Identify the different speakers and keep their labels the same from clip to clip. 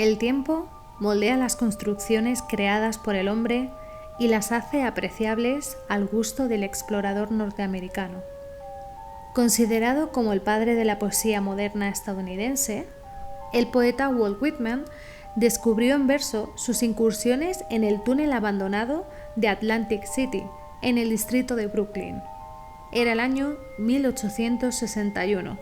Speaker 1: El tiempo moldea las construcciones creadas por el hombre y las hace apreciables al gusto del explorador norteamericano. Considerado como el padre de la poesía moderna estadounidense, el poeta Walt Whitman descubrió en verso sus incursiones en el túnel abandonado de Atlantic City, en el distrito de Brooklyn. Era el año 1861.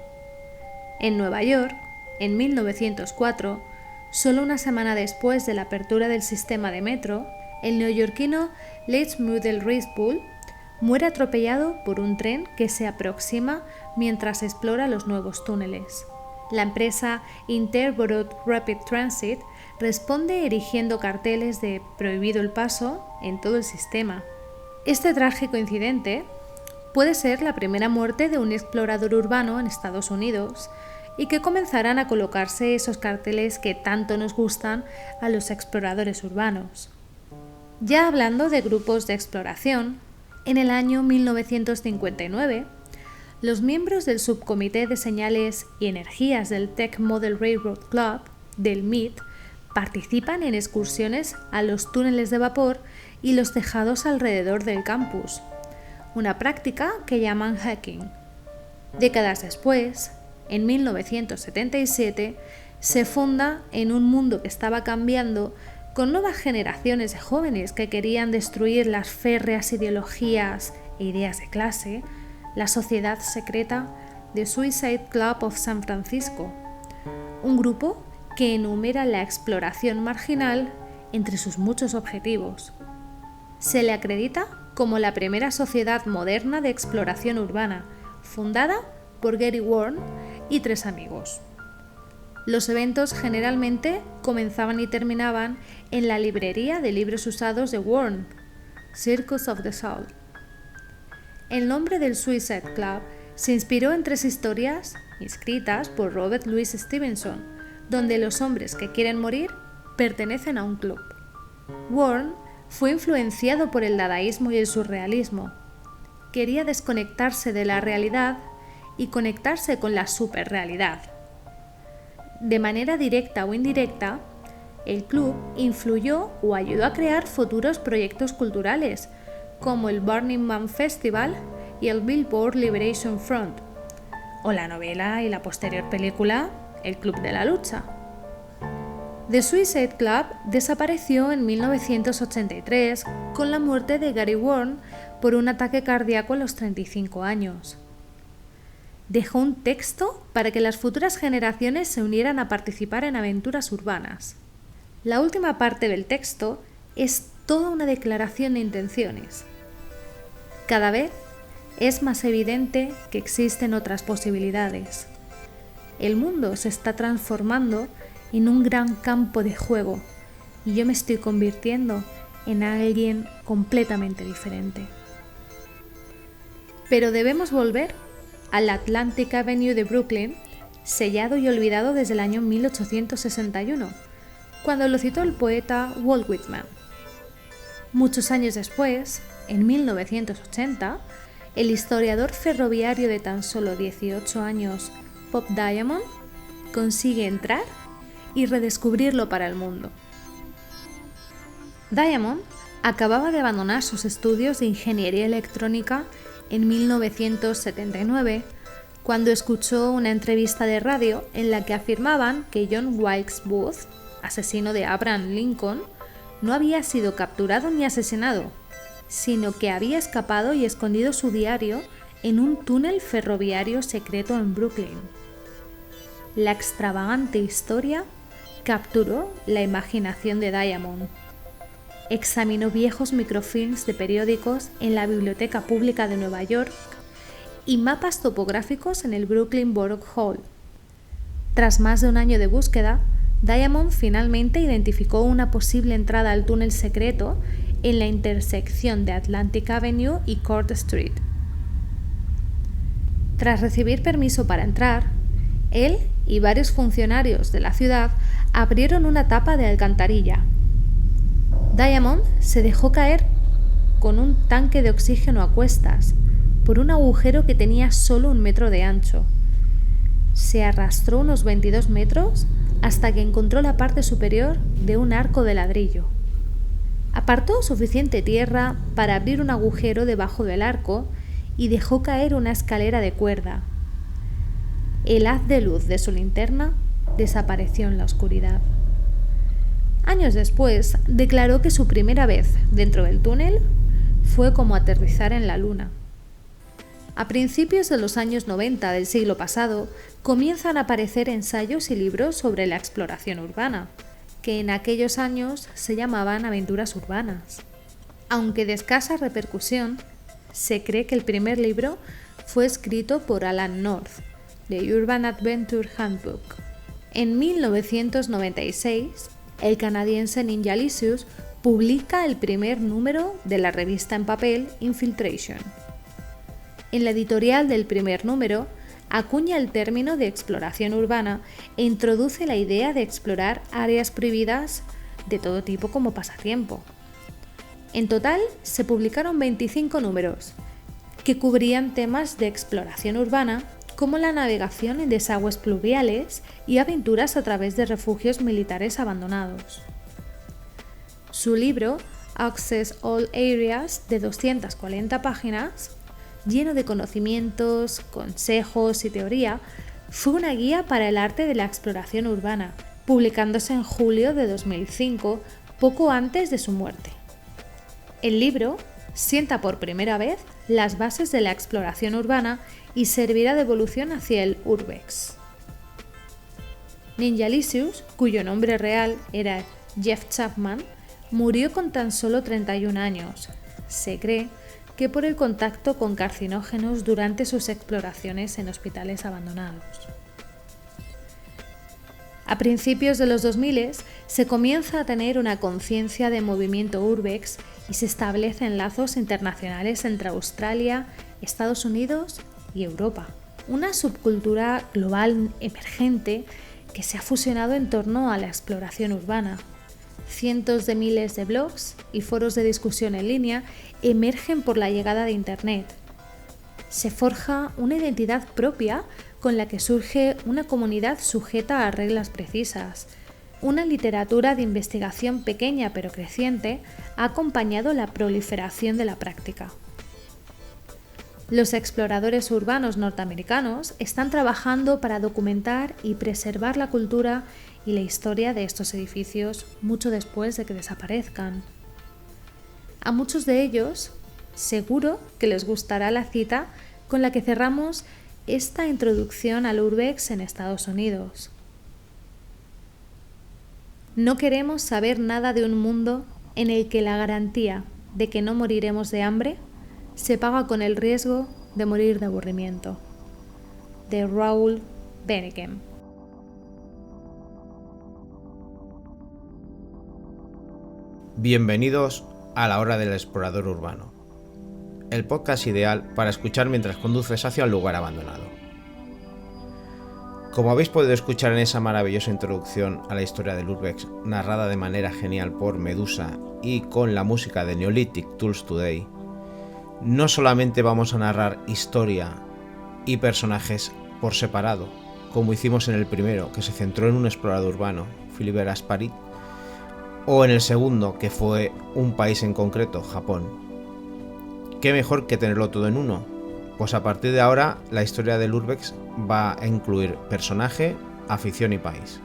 Speaker 1: En Nueva York, en 1904, solo una semana después de la apertura del sistema de metro, el neoyorquino Leitchmudel Reisbull muere atropellado por un tren que se aproxima mientras explora los nuevos túneles. La empresa Interborough Rapid Transit responde erigiendo carteles de prohibido el paso en todo el sistema. Este trágico incidente puede ser la primera muerte de un explorador urbano en Estados Unidos y que comenzarán a colocarse esos carteles que tanto nos gustan a los exploradores urbanos. Ya hablando de grupos de exploración, en el año 1959, los miembros del Subcomité de Señales y Energías del Tech Model Railroad Club, del MIT, participan en excursiones a los túneles de vapor y los tejados alrededor del campus, una práctica que llaman hacking. Décadas después, en 1977, se funda en un mundo que estaba cambiando con nuevas generaciones de jóvenes que querían destruir las férreas ideologías e ideas de clase, la sociedad secreta The Suicide Club of San Francisco, un grupo que enumera la exploración marginal entre sus muchos objetivos. Se le acredita como la primera sociedad moderna de exploración urbana, fundada por Gary Warren y 3 amigos. Los eventos generalmente comenzaban y terminaban en la librería de libros usados de Warren, Circus of the Soul. El nombre del Suicide Club se inspiró en 3 historias escritas por Robert Louis Stevenson, donde los hombres que quieren morir pertenecen a un club. Warren fue influenciado por el dadaísmo y el surrealismo. Quería desconectarse de la realidad y conectarse con la superrealidad. De manera directa o indirecta, el club influyó o ayudó a crear futuros proyectos culturales, como el Burning Man Festival y el Billboard Liberation Front, o la novela y la posterior película El Club de la Lucha. The Suicide Club desapareció en 1983 con la muerte de Gary Warren por un ataque cardíaco a los 35 años. Dejó un texto para que las futuras generaciones se unieran a participar en aventuras urbanas. La última parte del texto es toda una declaración de intenciones. Cada vez es más evidente que existen otras posibilidades. El mundo se está transformando en un gran campo de juego y yo me estoy convirtiendo en alguien completamente diferente. Pero debemos volver al Atlantic Avenue de Brooklyn, sellado y olvidado desde el año 1861, cuando lo citó el poeta Walt Whitman. Muchos años después, en 1980, el historiador ferroviario de tan solo 18 años, Bob Diamond, consigue entrar y redescubrirlo para el mundo. Diamond acababa de abandonar sus estudios de ingeniería electrónica en 1979, cuando escuchó una entrevista de radio en la que afirmaban que John Wilkes Booth, asesino de Abraham Lincoln, no había sido capturado ni asesinado, sino que había escapado y escondido su diario en un túnel ferroviario secreto en Brooklyn. La extravagante historia capturó la imaginación de Diamond. Examinó viejos microfilms de periódicos en la Biblioteca Pública de Nueva York y mapas topográficos en el Brooklyn Borough Hall. Tras más de un año de búsqueda, Diamond finalmente identificó una posible entrada al túnel secreto en la intersección de Atlantic Avenue y Court Street. Tras recibir permiso para entrar, él y varios funcionarios de la ciudad abrieron una tapa de alcantarilla. Diamond se dejó caer con un tanque de oxígeno a cuestas por un agujero que tenía solo 1 metro de ancho. Se arrastró unos 22 metros hasta que encontró la parte superior de un arco de ladrillo. Apartó suficiente tierra para abrir un agujero debajo del arco y dejó caer una escalera de cuerda. El haz de luz de su linterna desapareció en la oscuridad. Años después, declaró que su primera vez dentro del túnel fue como aterrizar en la luna. A principios de los años 90 del siglo pasado, comienzan a aparecer ensayos y libros sobre la exploración urbana, que en aquellos años se llamaban aventuras urbanas. Aunque de escasa repercusión, se cree que el primer libro fue escrito por Alan North, The Urban Adventure Handbook. En 1996, el canadiense Ninjalicious publica el primer número de la revista en papel Infiltration. En la editorial del primer número, acuña el término de exploración urbana e introduce la idea de explorar áreas prohibidas de todo tipo como pasatiempo. En total, se publicaron 25 números, que cubrían temas de exploración urbana como la navegación en desagües pluviales y aventuras a través de refugios militares abandonados. Su libro, Access All Areas, de 240 páginas, lleno de conocimientos, consejos y teoría, fue una guía para el arte de la exploración urbana, publicándose en julio de 2005, poco antes de su muerte. El libro sienta por primera vez las bases de la exploración urbana y servirá de evolución hacia el Urbex. Ninjalicious, cuyo nombre real era Jeff Chapman, murió con tan solo 31 años. Se cree que por el contacto con carcinógenos durante sus exploraciones en hospitales abandonados. A principios de los 2000 se comienza a tener una conciencia de movimiento urbex y se establecen lazos internacionales entre Australia, Estados Unidos y Europa. Una subcultura global emergente que se ha fusionado en torno a la exploración urbana. Cientos de miles de blogs y foros de discusión en línea emergen por la llegada de Internet. Se forja una identidad propia con la que surge una comunidad sujeta a reglas precisas. Una literatura de investigación pequeña pero creciente ha acompañado la proliferación de la práctica. Los exploradores urbanos norteamericanos están trabajando para documentar y preservar la cultura y la historia de estos edificios mucho después de que desaparezcan. A muchos de ellos, seguro que les gustará la cita con la que cerramos esta introducción al Urbex en Estados Unidos. No queremos saber nada de un mundo en el que la garantía de que no moriremos de hambre se paga con el riesgo de morir de aburrimiento. De Raoul Vaneigem.
Speaker 2: Bienvenidos a La Hora del Explorador Urbano, el podcast ideal para escuchar mientras conduces hacia un lugar abandonado. Como habéis podido escuchar en esa maravillosa introducción a la historia del Urbex, narrada de manera genial por Medusa y con la música de Neolithic Tools Today, no solamente vamos a narrar historia y personajes por separado, como hicimos en el primero, que se centró en un explorador urbano, Philibert Asparit, o en el segundo, que fue un país en concreto, Japón. ¿Qué mejor que tenerlo todo en uno? Pues a partir de ahora, la historia del Urbex va a incluir personaje, afición y país.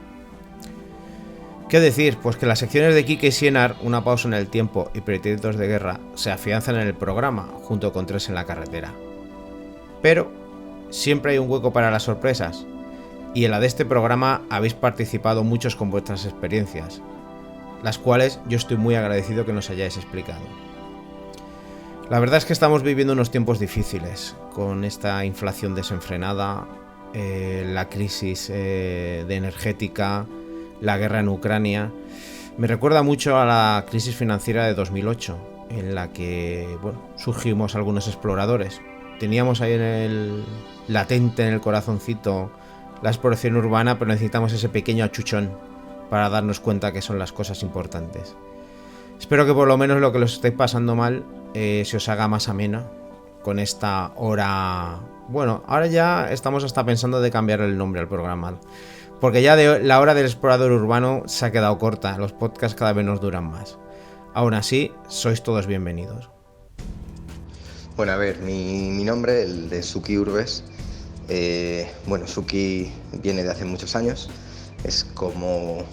Speaker 2: ¿Qué decir? Pues que las secciones de Kike y Sienar, Una pausa en el tiempo y Pretéritos de guerra se afianzan en el programa, junto con Tres en la carretera. Pero siempre hay un hueco para las sorpresas, y en la de este programa habéis participado muchos con vuestras experiencias, las cuales yo estoy muy agradecido que nos hayáis explicado. La verdad es que estamos viviendo unos tiempos difíciles, con esta inflación desenfrenada, la crisis de energética, la guerra en Ucrania. Me recuerda mucho a la crisis financiera de 2008, en la que surgimos algunos exploradores. Teníamos ahí latente en el corazoncito la exploración urbana, pero necesitamos ese pequeño achuchón para darnos cuenta que son las cosas importantes. Espero que por lo menos lo que los estáis pasando mal se os haga más amena con esta hora. Bueno, ahora ya estamos hasta pensando de cambiar el nombre al programa, Porque ya de la hora del explorador urbano se ha quedado corta, los podcasts cada vez nos duran más. Aún así, sois todos bienvenidos.
Speaker 3: Bueno, a ver, mi nombre, el de Suki Urbes, Suki viene de hace muchos años, es como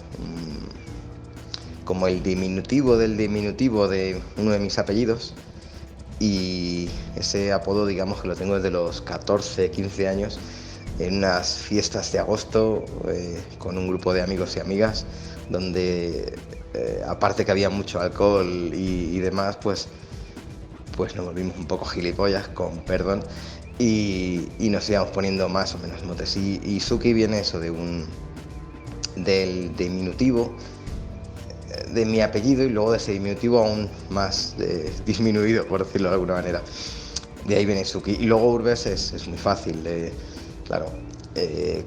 Speaker 3: el diminutivo del diminutivo de uno de mis apellidos, y ese apodo digamos que lo tengo desde los 14, 15 años, en unas fiestas de agosto con un grupo de amigos y amigas, donde aparte que había mucho alcohol y demás, pues nos volvimos un poco gilipollas, con perdón, y nos íbamos poniendo más o menos motes. Y Suki viene eso del diminutivo de mi apellido, y luego de ese diminutivo aún más disminuido, por decirlo de alguna manera. De ahí viene Suki. Y luego Urbes es muy fácil.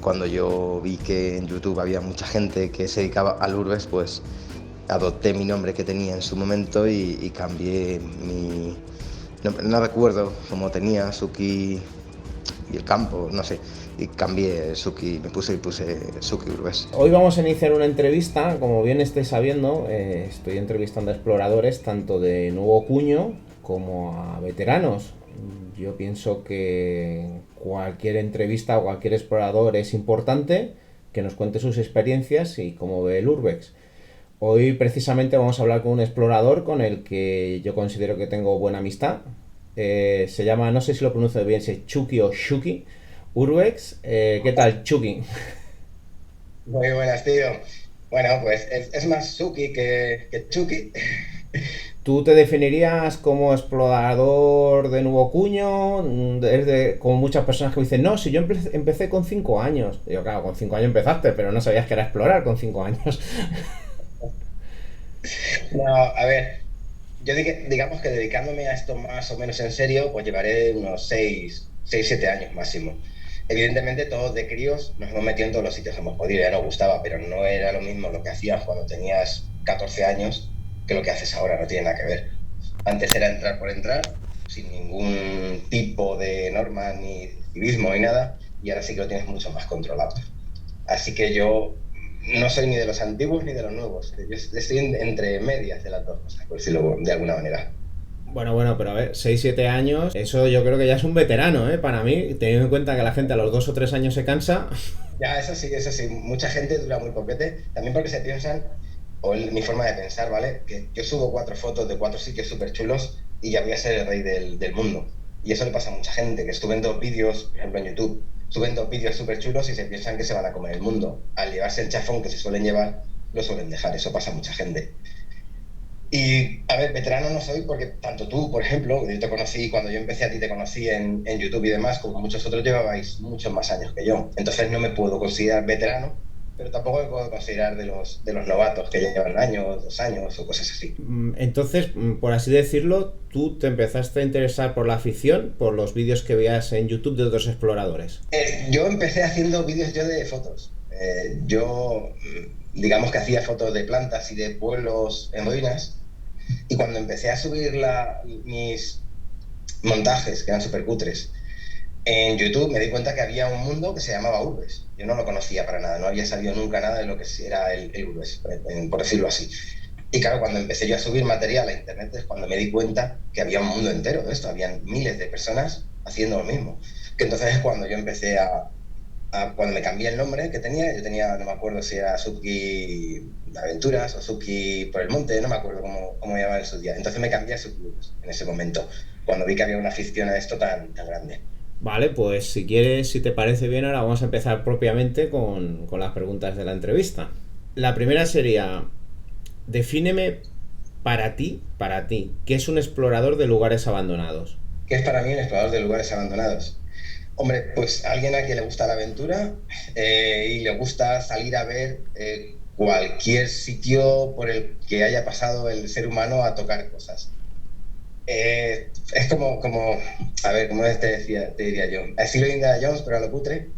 Speaker 3: Cuando yo vi que en YouTube había mucha gente que se dedicaba al Urbes, pues adopté mi nombre que tenía en su momento y cambié mi... No recuerdo cómo tenía, Suki y el campo, no sé, y cambié Suki, puse Suki Urbes.
Speaker 2: Hoy vamos a iniciar una entrevista, como bien estáis sabiendo, estoy entrevistando a exploradores tanto de nuevo cuño como a veteranos. Yo pienso que cualquier entrevista o cualquier explorador es importante que nos cuente sus experiencias y cómo ve el Urbex. Hoy precisamente vamos a hablar con un explorador con el que yo considero que tengo buena amistad. Se llama, no sé si lo pronuncio bien, si es Chucky o Shuki Urbex. ¿Qué tal, Chucky?
Speaker 4: Muy buenas, tío. Bueno, pues es más Suki que Chucky.
Speaker 2: ¿Tú te definirías como explorador de nuevo cuño? Como muchas personas que dicen, no, si yo empecé con 5 años. Digo, claro, con 5 años empezaste, pero no sabías que era explorar con 5 años.
Speaker 4: No, a ver, digamos que dedicándome a esto más o menos en serio, pues llevaré unos 7 años máximo. Evidentemente todos de críos nos hemos metido en todos los sitios que hemos podido, ya nos gustaba, pero no era lo mismo lo que hacías cuando tenías 14 años que lo que haces ahora, no tiene nada que ver. Antes era entrar por entrar, sin ningún tipo de norma ni civismo ni nada, y ahora sí que lo tienes mucho más controlado. Así que yo no soy ni de los antiguos ni de los nuevos, yo estoy entre medias de las dos cosas, por decirlo de alguna manera.
Speaker 2: Bueno, pero a ver, 6-7 años, eso yo creo que ya es un veterano, para mí, teniendo en cuenta que la gente a los 2 o 3 años se cansa.
Speaker 4: Ya, eso sí, mucha gente dura muy poquete, también porque se piensan, mi forma de pensar, ¿vale? Que yo subo 4 fotos de 4 sitios súper chulos y ya voy a ser el rey del mundo. Y eso le pasa a mucha gente, que suben 2 vídeos, por ejemplo en YouTube, suben 2 vídeos súper chulos y se piensan que se van a comer el mundo. Al llevarse el chafón que se suelen llevar, lo suelen dejar, eso pasa a mucha gente. Y, a ver, veterano no soy porque tanto tú, por ejemplo, yo te conocí, cuando yo empecé a ti te conocí en YouTube y demás, como muchos otros llevabais muchos más años que yo. Entonces no me puedo considerar veterano, pero tampoco me puedo considerar de los novatos que llevan 1 año, 2 años o cosas así.
Speaker 2: Entonces, por así decirlo, tú te empezaste a interesar por la afición, por los vídeos que veías en YouTube de otros exploradores.
Speaker 4: Yo empecé haciendo vídeos yo de fotos. Digamos que hacía fotos de plantas y de pueblos en ruinas, y cuando empecé a subir mis montajes, que eran súper cutres, en YouTube me di cuenta que había un mundo que se llamaba Urbes. Yo no lo conocía para nada, no había sabido nunca nada de lo que era el Urbes, por decirlo así. Y claro, cuando empecé yo a subir material a internet es cuando me di cuenta que había un mundo entero de esto, habían miles de personas haciendo lo mismo. Que entonces es cuando yo empecé cuando me cambié el nombre que tenía, yo tenía, no me acuerdo si era Suki Aventuras o Suki por el Monte, no me acuerdo cómo llamaba en su día. Entonces me cambié a Suki Urbes en ese momento, cuando vi que había una afición a esto tan grande.
Speaker 2: Vale, pues si quieres, si te parece bien, ahora vamos a empezar propiamente con las preguntas de la entrevista. La primera sería, defíneme para ti, ¿qué es un explorador de lugares abandonados?
Speaker 4: ¿Qué es para mí un explorador de lugares abandonados? Hombre, pues alguien a quien le gusta la aventura y le gusta salir a ver cualquier sitio por el que haya pasado el ser humano a tocar cosas. Es como a ver, ¿cómo te diría yo? Estilo Indiana Jones, pero a lo cutre.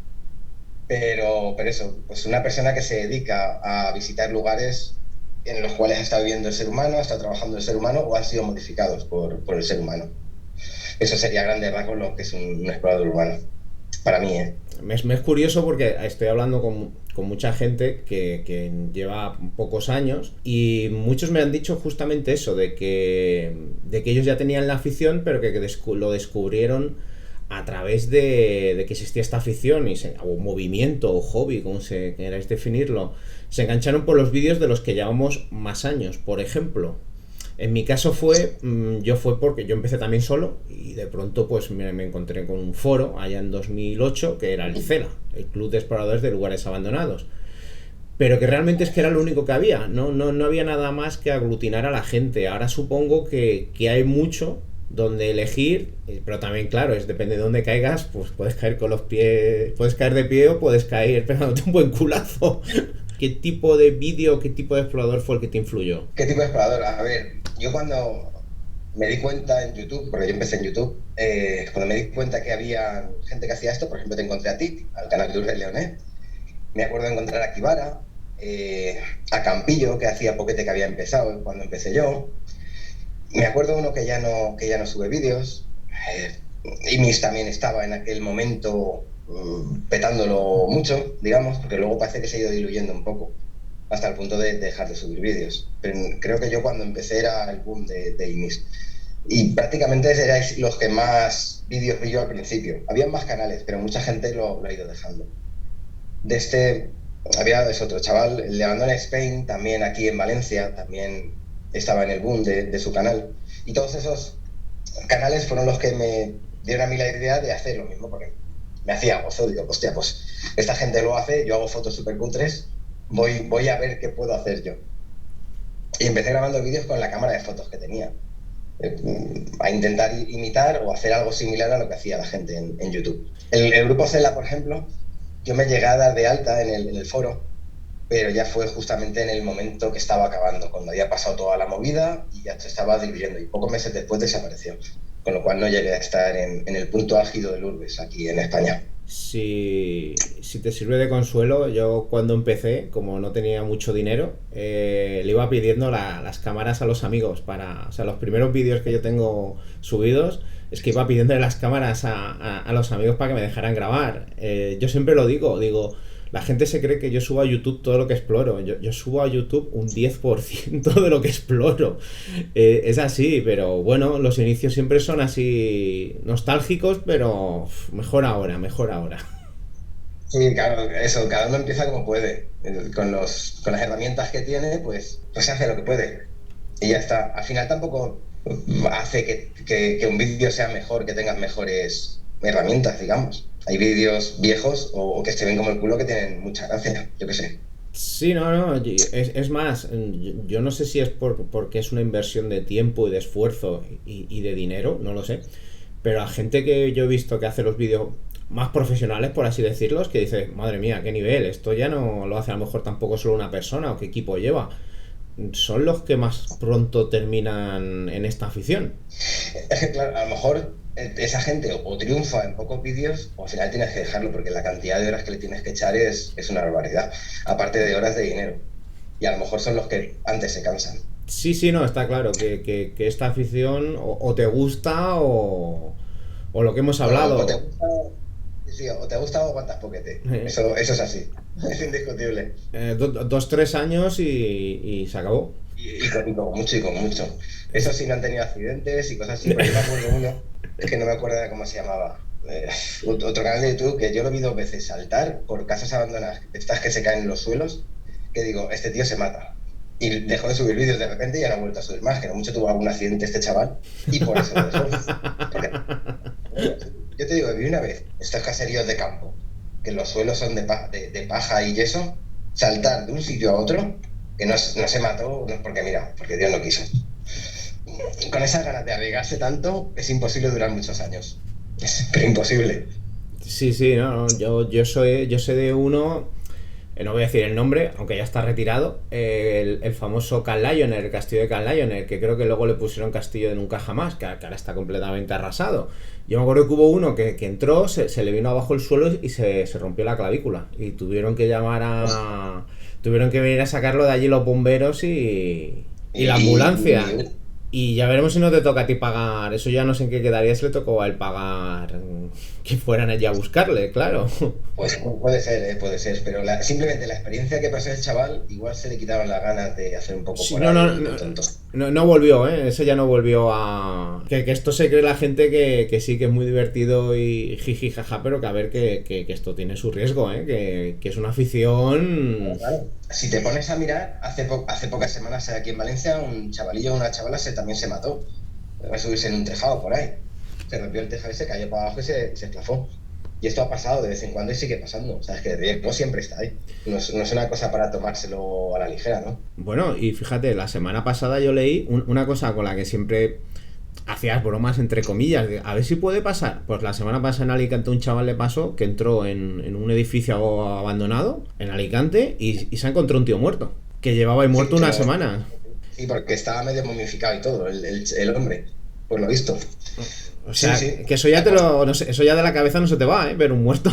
Speaker 4: Pero eso, pues una persona que se dedica a visitar lugares en los cuales está viviendo el ser humano, está trabajando el ser humano o han sido modificados por el ser humano. Eso sería a grandes rasgos lo que es un explorador urbano, para mí,
Speaker 2: me es curioso porque estoy hablando con mucha gente que lleva pocos años y muchos me han dicho justamente eso, de que ellos ya tenían la afición, pero que lo descubrieron a través de que existía esta afición o movimiento o hobby, como se queráis definirlo. Se engancharon por los vídeos de los que llevamos más años. Por ejemplo, en mi caso fue porque yo empecé también solo y de pronto pues me encontré con un foro allá en 2008 que era el CELA, el Club de Exploradores de Lugares Abandonados, pero que realmente es que era lo único que había, no había nada más que aglutinar a la gente. Ahora supongo que hay mucho donde elegir, pero también claro, depende de dónde caigas, pues puedes caer con los pies, puedes caer de pie o puedes caer pegándote un buen culazo. ¿Qué tipo de vídeo, qué tipo de explorador fue el que te influyó?
Speaker 4: ¿Qué tipo de explorador? A ver, yo cuando me di cuenta en YouTube, porque yo empecé en YouTube, cuando me di cuenta que había gente que hacía esto, por ejemplo te encontré a ti, al canal de Urrey Leonet, me acuerdo de encontrar a Kibara, a Campillo, que hacía poquete que había empezado cuando empecé yo. Me acuerdo uno que ya no sube vídeos. Imis también estaba en aquel momento petándolo mucho, digamos, porque luego parece que se ha ido diluyendo un poco, hasta el punto de dejar de subir vídeos. Pero creo que yo cuando empecé era el boom de Imis. Y prácticamente erais los que más vídeos vi yo al principio. Había más canales, pero mucha gente lo ha ido dejando. Había otro chaval, el de Abandona Spain, también aquí en Valencia, también estaba en el boom de su canal. Y todos esos canales fueron los que me dieron a mí la idea de hacer lo mismo, porque me hacía gozo. Digo, hostia, pues esta gente lo hace, yo hago fotos súper cutres, voy a ver qué puedo hacer yo. Y empecé grabando vídeos con la cámara de fotos que tenía, a intentar imitar o hacer algo similar a lo que hacía la gente en YouTube. El grupo Cela, por ejemplo, yo me llegué a dar de alta en el foro, pero ya fue justamente en el momento que estaba acabando, cuando había pasado toda la movida y ya se estaba diluyendo, y pocos meses después desapareció, con lo cual no llegué a estar en el punto álgido del Urbes aquí en España.
Speaker 2: Si te sirve de consuelo, yo cuando empecé, como no tenía mucho dinero, le iba pidiendo las cámaras a los amigos o sea, los primeros vídeos que yo tengo subidos es que iba pidiéndole las cámaras a los amigos para que me dejaran grabar. Yo siempre lo digo, la gente se cree que yo subo a YouTube todo lo que exploro. Yo subo a YouTube un 10% de lo que exploro. Es así, pero bueno, los inicios siempre son así nostálgicos, pero mejor ahora.
Speaker 4: Sí, claro, eso, cada uno empieza como puede. Con las herramientas que tiene, pues se hace lo que puede. Y ya está. Al final tampoco hace que un vídeo sea mejor, que tengas mejores herramientas, digamos. Hay vídeos viejos o que se ven como el culo que tienen mucha gracia, yo qué sé.
Speaker 2: Sí, no, es más, yo no sé si es porque es una inversión de tiempo y de esfuerzo y de dinero, no lo sé, pero a gente que yo he visto que hace los vídeos más profesionales, por así decirlo, es que dice, madre mía, qué nivel, esto ya no lo hace a lo mejor tampoco solo una persona o qué equipo lleva. Son los que más pronto terminan en esta afición.
Speaker 4: Es que claro, a lo mejor esa gente o triunfa en pocos vídeos o al final tienes que dejarlo porque la cantidad de horas que le tienes que echar es una barbaridad, aparte de horas de dinero, y a lo mejor son los que antes se cansan.
Speaker 2: Sí, no, está claro que esta afición o te gusta o lo que hemos hablado.
Speaker 4: O te gusta o aguantas poquete. Eso es así, es indiscutible.
Speaker 2: 2-3 años y se acabó.
Speaker 4: Y con mucho. Eso sí, no han tenido accidentes y cosas así, pero yo me acuerdo uno, es que no me acuerdo de cómo se llamaba. Otro canal de YouTube que yo lo vi 2 veces saltar por casas abandonadas, estas que se caen en los suelos, que digo, este tío se mata. Y dejó de subir vídeos de repente y ya no ha vuelto a subir más, que no mucho tuvo algún accidente este chaval, y por eso lo dejó. Porque, yo te digo, vi una vez estos caseríos de campo, que los suelos son de paja y yeso, saltar de un sitio a otro, que no se mató, no, porque Dios no quiso. Con esas ganas de arriesgarse tanto, es imposible durar muchos años. Pero imposible.
Speaker 2: Sí, no, yo sé de uno, no voy a decir el nombre, aunque ya está retirado, el famoso Can Lioner, el castillo de Can Lioner, que creo que luego le pusieron castillo de nunca jamás, que ahora está completamente arrasado. Yo me acuerdo que hubo uno que entró, se le vino abajo el suelo y se rompió la clavícula. Y tuvieron que venir a sacarlo de allí los bomberos y la ambulancia. Y ya veremos si no te toca a ti pagar. Eso ya no sé en qué quedaría si le tocó a él pagar que fueran allí a buscarle, claro.
Speaker 4: Pues puede ser, pero simplemente la experiencia que pasó el chaval, igual se le quitaron las ganas de hacer un poco
Speaker 2: Sí,
Speaker 4: por
Speaker 2: no,
Speaker 4: ahí
Speaker 2: no,
Speaker 4: de
Speaker 2: no,
Speaker 4: tonto.
Speaker 2: no volvió, ¿eh? Ese ya no volvió a... Que esto se cree la gente que sí, que es muy divertido y jiji, jaja, pero que a ver que esto tiene su riesgo, ¿eh? Que es una afición...
Speaker 4: Claro. Si te pones a mirar, hace pocas semanas aquí en Valencia, un chavalillo o una chavala también se mató. Va a subirse en un tejado por ahí. Se rompió el tejado y se cayó para abajo y se esclafó. Y esto ha pasado de vez en cuando y sigue pasando. O sea, es que el riesgo siempre está ahí. No es una cosa para tomárselo a la ligera, ¿no?
Speaker 2: Bueno, y fíjate, la semana pasada yo leí una cosa con la que siempre hacías bromas entre comillas, de, a ver si puede pasar. Pues la semana pasada en Alicante un chaval le pasó que entró en un edificio abandonado en Alicante y se encontró un tío muerto, que llevaba ahí muerto una semana.
Speaker 4: Sí, porque estaba medio momificado y todo, el hombre, por lo visto.
Speaker 2: O sea,
Speaker 4: Sí.
Speaker 2: que eso ya no sé, eso ya de la cabeza no se te va, ver un muerto.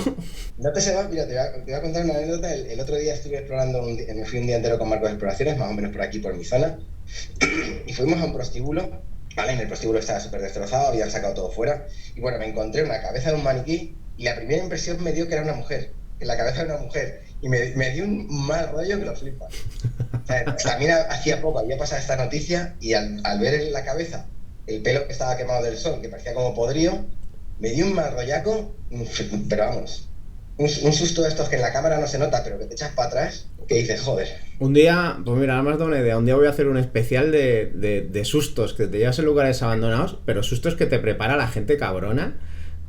Speaker 4: No te se va, mira, te voy a contar una anécdota. El otro día estuve explorando, me fui un día entero con Marcos de Exploraciones, más o menos por aquí, por mi zona, y fuimos a un prostíbulo, ¿vale? En el prostíbulo estaba súper destrozado, habían sacado todo fuera, y bueno, me encontré una cabeza de un maniquí, y la primera impresión me dio que era una mujer, que la cabeza era una mujer, y me dio un mal rollo que lo flipa. O sea, también hacía poco había pasado esta noticia, y al ver en la cabeza el pelo que estaba quemado del sol, que parecía como podrido, me dio un mal rollaco, pero vamos, un susto de estos que en la cámara no se nota, pero que te echas para atrás, que dices, joder.
Speaker 2: Un día, pues mira, nada más da una idea, un día voy a hacer un especial de sustos que te llevas en lugares abandonados, pero sustos que te prepara la gente cabrona.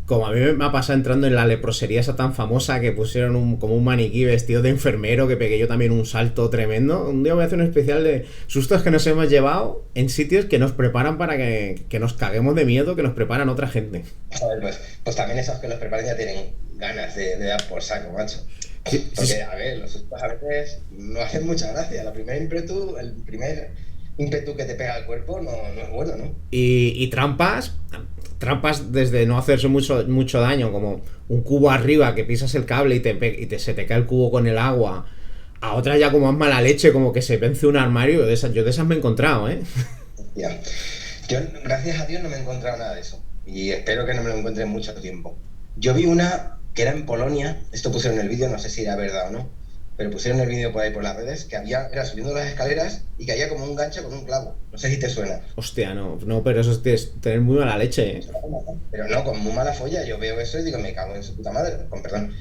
Speaker 2: Como a mí me ha pasado entrando en la leprosería esa tan famosa que pusieron como un maniquí vestido de enfermero, que pegué yo también un salto tremendo. Un día voy a hacer un especial de sustos que nos hemos llevado en sitios que nos preparan para que nos caguemos de miedo, que nos preparan otra gente.
Speaker 4: Joder, pues también esos que los preparan ya tienen ganas de dar por saco, macho.
Speaker 2: Sí,
Speaker 4: Porque,
Speaker 2: sí.
Speaker 4: a ver, los sustos a veces no hacen mucha gracia. El primer ímpetu que te pega al cuerpo no es bueno, ¿no?
Speaker 2: Y trampas desde no hacerse mucho daño, como un cubo arriba que pisas el cable se te cae el cubo con el agua, a otras ya como más mala leche, como que se vence un armario. Yo de esas me he encontrado, ¿eh?
Speaker 4: Ya. Yo, gracias a Dios, no me he encontrado nada de eso. Y espero que no me lo encuentre en mucho tiempo. Yo vi una que era en Polonia, esto pusieron en el vídeo, no sé si era verdad o no, pero pusieron el vídeo por ahí por las redes, que era subiendo las escaleras y que había como un gancho con un clavo. No sé si te suena.
Speaker 2: Hostia, no, pero eso es tener muy mala leche, ¿eh?
Speaker 4: Pero no, con muy mala folla, yo veo eso y digo, me cago en su puta madre, con perdón.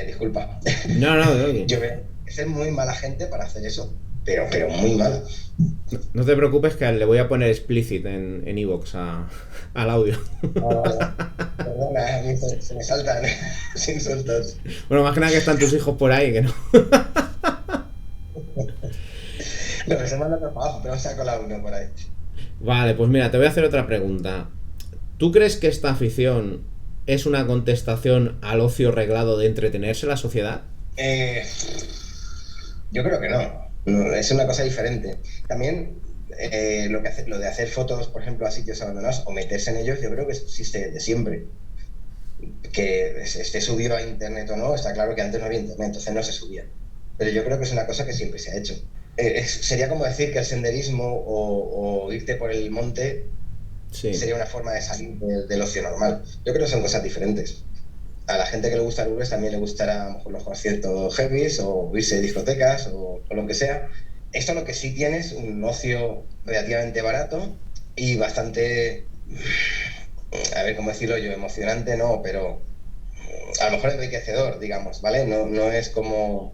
Speaker 4: Disculpa.
Speaker 2: No.
Speaker 4: Yo veo que es muy mala gente para hacer eso, pero muy mala.
Speaker 2: No te preocupes que le voy a poner explicit en iVoox al audio.
Speaker 4: No, perdona, a mí se me saltan sin sueltos.
Speaker 2: Bueno, más que nada que están tus hijos por ahí, que no.
Speaker 4: Lo que se manda para abajo, pero saco la uno por ahí.
Speaker 2: Vale, pues mira, te voy a hacer otra pregunta. ¿Tú crees que esta afición es una contestación al ocio reglado de entretenerse la sociedad?
Speaker 4: Yo creo que no. No, es una cosa diferente. También lo de hacer fotos, por ejemplo, a sitios abandonados o meterse en ellos, yo creo que existe desde siempre. Que esté subido a internet o no, está claro que antes no había internet, entonces no se subía. Pero yo creo que es una cosa que siempre se ha hecho. Sería como decir que el senderismo o irte por el monte
Speaker 2: Sí.
Speaker 4: sería una forma de salir del ocio normal. Yo creo que son cosas diferentes. A la gente que le gusta el urbex también le gustará a lo mejor los conciertos heavies o irse de discotecas o lo que sea. Esto lo que sí tiene es un ocio relativamente barato y bastante, a ver cómo decirlo yo, emocionante no, pero a lo mejor enriquecedor, digamos, ¿vale? No es como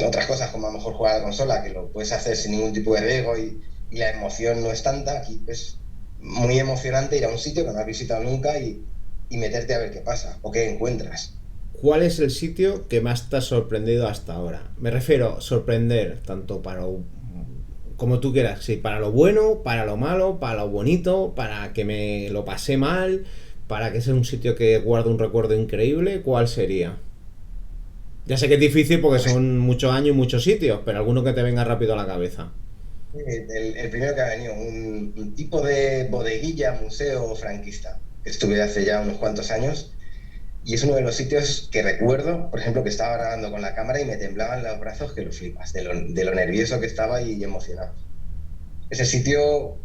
Speaker 4: otras cosas como a lo mejor jugar a la consola, que lo puedes hacer sin ningún tipo de riesgo y la emoción no es tanta. Aquí es muy emocionante ir a un sitio que no has visitado nunca y meterte a ver qué pasa o qué encuentras.
Speaker 2: ¿Cuál es el sitio que más te ha sorprendido hasta ahora? Me refiero a sorprender tanto como tú quieras, sí, para lo bueno, para lo malo, para lo bonito, para que me lo pasé mal, para que sea un sitio que guarde un recuerdo increíble. ¿Cuál sería? Ya sé que es difícil porque son muchos años y muchos sitios, pero alguno que te venga rápido a la cabeza.
Speaker 4: El primero que ha venido, un tipo de bodeguilla, museo franquista, que estuve hace ya unos cuantos años, y es uno de los sitios que recuerdo, por ejemplo, que estaba grabando con la cámara y me temblaban los brazos que lo flipas, de lo nervioso que estaba y emocionado. Ese sitio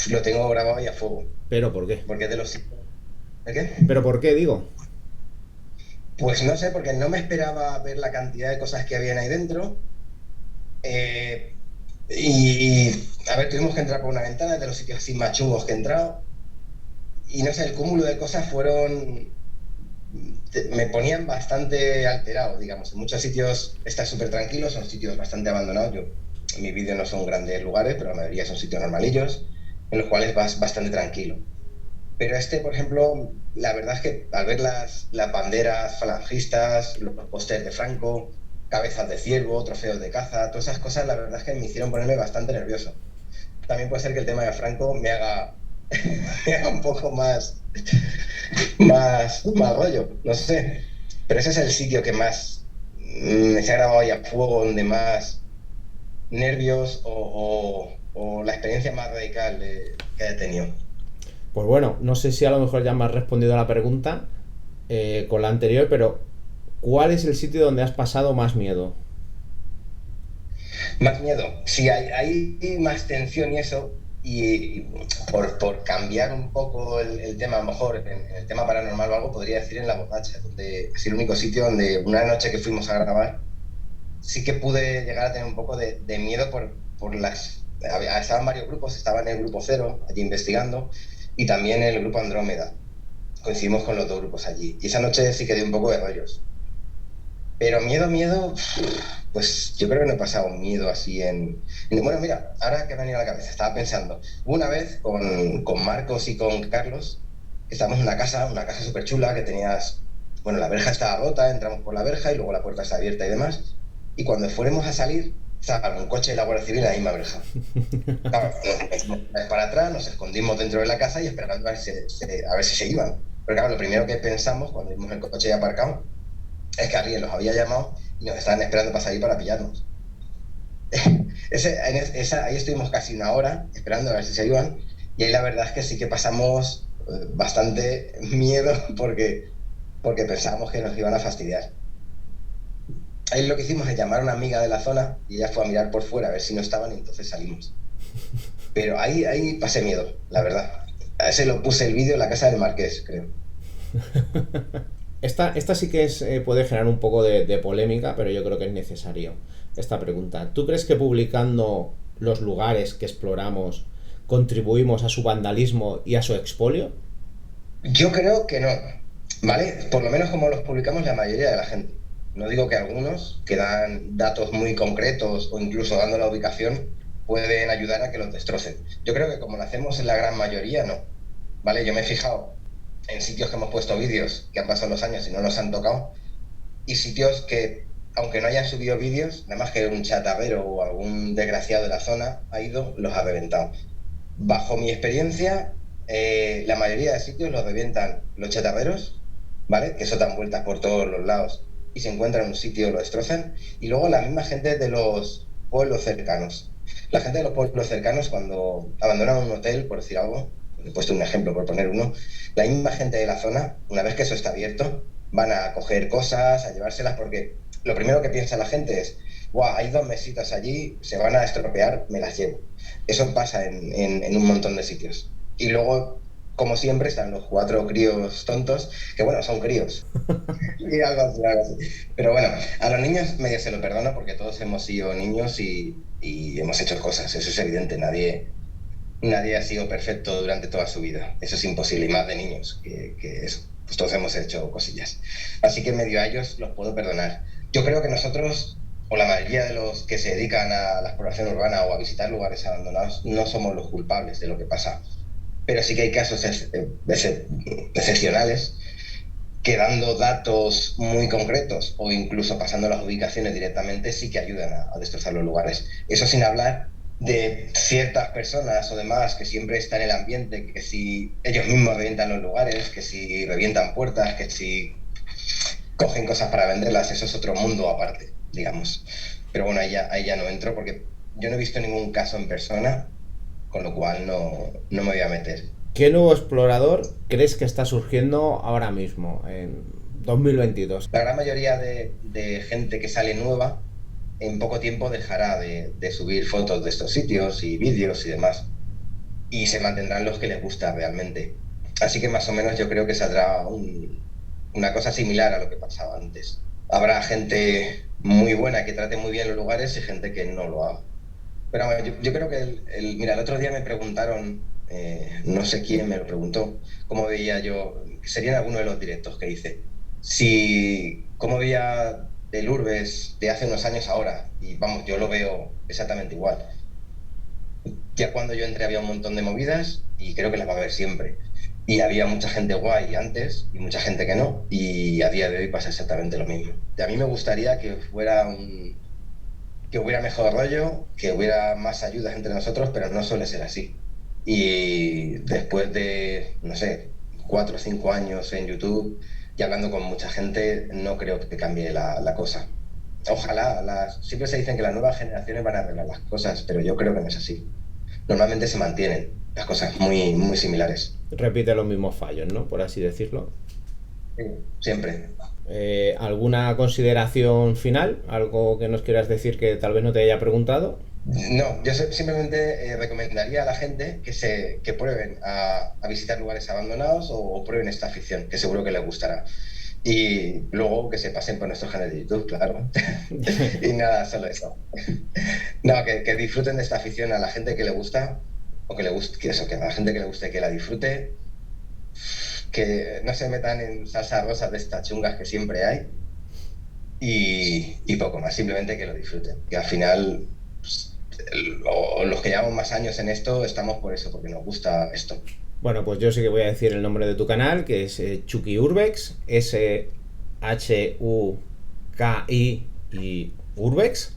Speaker 4: lo tengo grabado y a fuego.
Speaker 2: ¿Pero por qué?
Speaker 4: Porque es de los sitios... ¿El qué?
Speaker 2: ¿Pero por qué, digo?
Speaker 4: Pues no sé, porque no me esperaba ver la cantidad de cosas que habían ahí dentro. Eh, y, a ver, tuvimos que entrar por una ventana de los sitios así más chungos que he entrado. Y no sé, el cúmulo de cosas me ponían bastante alterado, digamos. En muchos sitios está súper tranquilo, son sitios bastante abandonados. En mi vídeo no son grandes lugares, pero la mayoría son sitios normalillos, en los cuales vas bastante tranquilo. Pero este, por ejemplo, la verdad es que al ver las banderas falangistas, los pósters de Franco, cabezas de ciervo, trofeos de caza, todas esas cosas, la verdad es que me hicieron ponerme bastante nervioso. También puede ser que el tema de Franco me haga un poco más rollo, no sé. Pero ese es el sitio que más se ha grabado ahí a fuego, donde más nervios o la experiencia más radical que he tenido.
Speaker 2: Pues bueno, no sé si a lo mejor ya me has respondido a la pregunta con la anterior, pero ¿cuál es el sitio donde has pasado más miedo?
Speaker 4: Más miedo. Sí, hay más tensión y eso. Y por cambiar un poco el tema, a lo mejor en el tema paranormal o algo, podría decir en La Borracha, donde es el único sitio donde una noche que fuimos a grabar, sí que pude llegar a tener un poco de miedo por las... Estaban varios grupos, estaba en el grupo Cero, allí investigando, y también en el grupo Andrómeda. Coincidimos con los dos grupos allí. Y esa noche sí que dio un poco de rollos. Pero miedo, pues yo creo que no he pasado miedo así Bueno, mira, ahora que me ha venido a la cabeza, estaba pensando, hubo una vez con Marcos y con Carlos, que estábamos en una casa súper chula, que tenías... Bueno, la verja estaba rota, entramos por la verja y luego la puerta está abierta y demás. Y cuando fuéramos a salir, estaba un coche de la Guardia Civil en la misma verja. Claro, nos dimos para atrás, nos escondimos dentro de la casa y esperando a ver si se iban. Pero claro, lo primero que pensamos cuando vimos el coche ya aparcado es que alguien los había llamado y nos estaban esperando para salir para pillarnos. Ahí estuvimos casi una hora esperando a ver si se iban, y ahí la verdad es que sí que pasamos bastante miedo porque pensábamos que nos iban a fastidiar. Ahí lo que hicimos es llamar a una amiga de la zona y ella fue a mirar por fuera a ver si no estaban, y entonces salimos. Pero ahí pasé miedo, la verdad. A ese lo puse el vídeo en la casa del Marqués, creo.
Speaker 2: Esta sí que puede generar un poco de polémica, pero yo creo que es necesario esta pregunta. ¿Tú crees que publicando los lugares que exploramos contribuimos a su vandalismo y a su expolio?
Speaker 4: Yo creo que no, ¿vale? Por lo menos como los publicamos la mayoría de la gente. No digo que algunos, que dan datos muy concretos o incluso dando la ubicación, pueden ayudar a que los destrocen. Yo creo que como lo hacemos en la gran mayoría, no. ¿Vale? Yo me he fijado en sitios que hemos puesto vídeos que han pasado los años y no nos han tocado, y sitios que, aunque no hayan subido vídeos, nada más que un chatarrero o algún desgraciado de la zona ha ido, los ha reventado. Bajo mi experiencia, la mayoría de sitios los revientan los chatarreros, ¿vale? Que eso dan vueltas por todos los lados y se encuentran en un sitio lo destrozan. Y luego la misma gente de los pueblos cercanos. La gente de los pueblos cercanos, cuando abandonan un hotel, por decir algo, he puesto un ejemplo por poner uno, la misma gente de la zona, una vez que eso está abierto, van a coger cosas, a llevárselas, porque lo primero que piensa la gente es: guau, hay 2 mesitas allí, se van a estropear, me las llevo. Eso pasa en un montón de sitios. Y luego, como siempre, están los 4 críos tontos, que bueno, son críos. Y algo así. Pero bueno, a los niños medio se lo perdono porque todos hemos sido niños y hemos hecho cosas, eso es evidente, nadie ha sido perfecto durante toda su vida, eso es imposible, y más de niños, que eso, pues todos hemos hecho cosillas. Así que medio a ellos los puedo perdonar. Yo creo que nosotros, o la mayoría de los que se dedican a la exploración urbana o a visitar lugares abandonados, no somos los culpables de lo que pasa. Pero sí que hay casos excepcionales que, dando datos muy concretos o incluso pasando las ubicaciones directamente, sí que ayudan a destrozar los lugares. Eso sin hablar de ciertas personas o demás que siempre están en el ambiente, que si ellos mismos revientan los lugares, que si revientan puertas, que si cogen cosas para venderlas, eso es otro mundo aparte, digamos. Pero bueno, ahí ya no entro porque yo no he visto ningún caso en persona, con lo cual no me voy a meter.
Speaker 2: ¿Qué nuevo explorador crees que está surgiendo ahora mismo, en 2022?
Speaker 4: La gran mayoría de gente que sale nueva en poco tiempo dejará de subir fotos de estos sitios y vídeos y demás, y se mantendrán los que les gusta realmente. Así que más o menos yo creo que saldrá una cosa similar a lo que pasaba antes. Habrá gente muy buena que trate muy bien los lugares y gente que no lo haga. Pero bueno, yo creo que mira, el otro día me preguntaron, no sé quién me lo preguntó, cómo veía yo, que serían algunos de los directos que hice, si cómo veía el Urbes de hace unos años ahora. Y vamos, yo lo veo exactamente igual. Ya cuando yo entré había un montón de movidas y creo que las va a haber siempre. Y había mucha gente guay antes y mucha gente que no. Y a día de hoy pasa exactamente lo mismo. Y a mí me gustaría que hubiera mejor rollo, que hubiera más ayudas entre nosotros, pero no suele ser así. Y después de, no sé, 4 o 5 años en YouTube y hablando con mucha gente, no creo que cambie la cosa. Ojalá, siempre se dicen que las nuevas generaciones van a arreglar las cosas, pero yo creo que no es así. Normalmente se mantienen las cosas muy, muy similares.
Speaker 2: Repite los mismos fallos, ¿no? Por así decirlo.
Speaker 4: Sí, siempre.
Speaker 2: ¿Alguna consideración final? ¿Algo que nos quieras decir que tal vez no te haya preguntado?
Speaker 4: No, yo simplemente recomendaría a la gente que prueben a visitar lugares abandonados o prueben esta afición, que seguro que les gustará. Y luego que se pasen por nuestros canales de YouTube, claro. Y nada, solo eso. No, que disfruten de esta afición a la gente que le gusta, o que le guste, que eso, que a la gente que le guste que la disfrute, que no se metan en salsa rosa de estas chungas que siempre hay, y poco más, simplemente que lo disfruten. Y al final, pues, los que llevamos más años en esto, estamos por eso, porque nos gusta esto.
Speaker 2: Bueno, pues yo sí que voy a decir el nombre de tu canal, que es Chucky Urbex, Shuki y Urbex.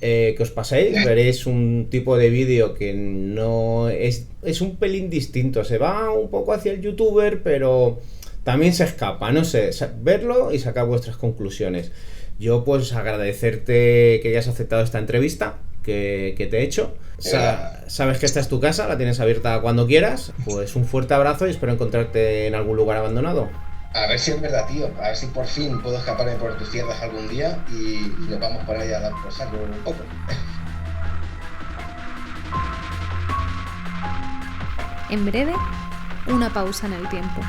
Speaker 2: Que os paséis, veréis un tipo de vídeo que no es un pelín distinto, se va un poco hacia el youtuber, pero también se escapa, no sé, verlo y sacar vuestras conclusiones. Yo pues agradecerte que hayas aceptado esta entrevista que te he hecho. Sabes que esta es tu casa, la tienes abierta cuando quieras. Pues un fuerte abrazo y espero encontrarte en algún lugar abandonado.
Speaker 4: A ver si es verdad, tío. A ver si por fin puedo escaparme por tus tierras algún día y nos vamos por ahí a dar por saco un poco.
Speaker 1: En breve, una pausa en el tiempo.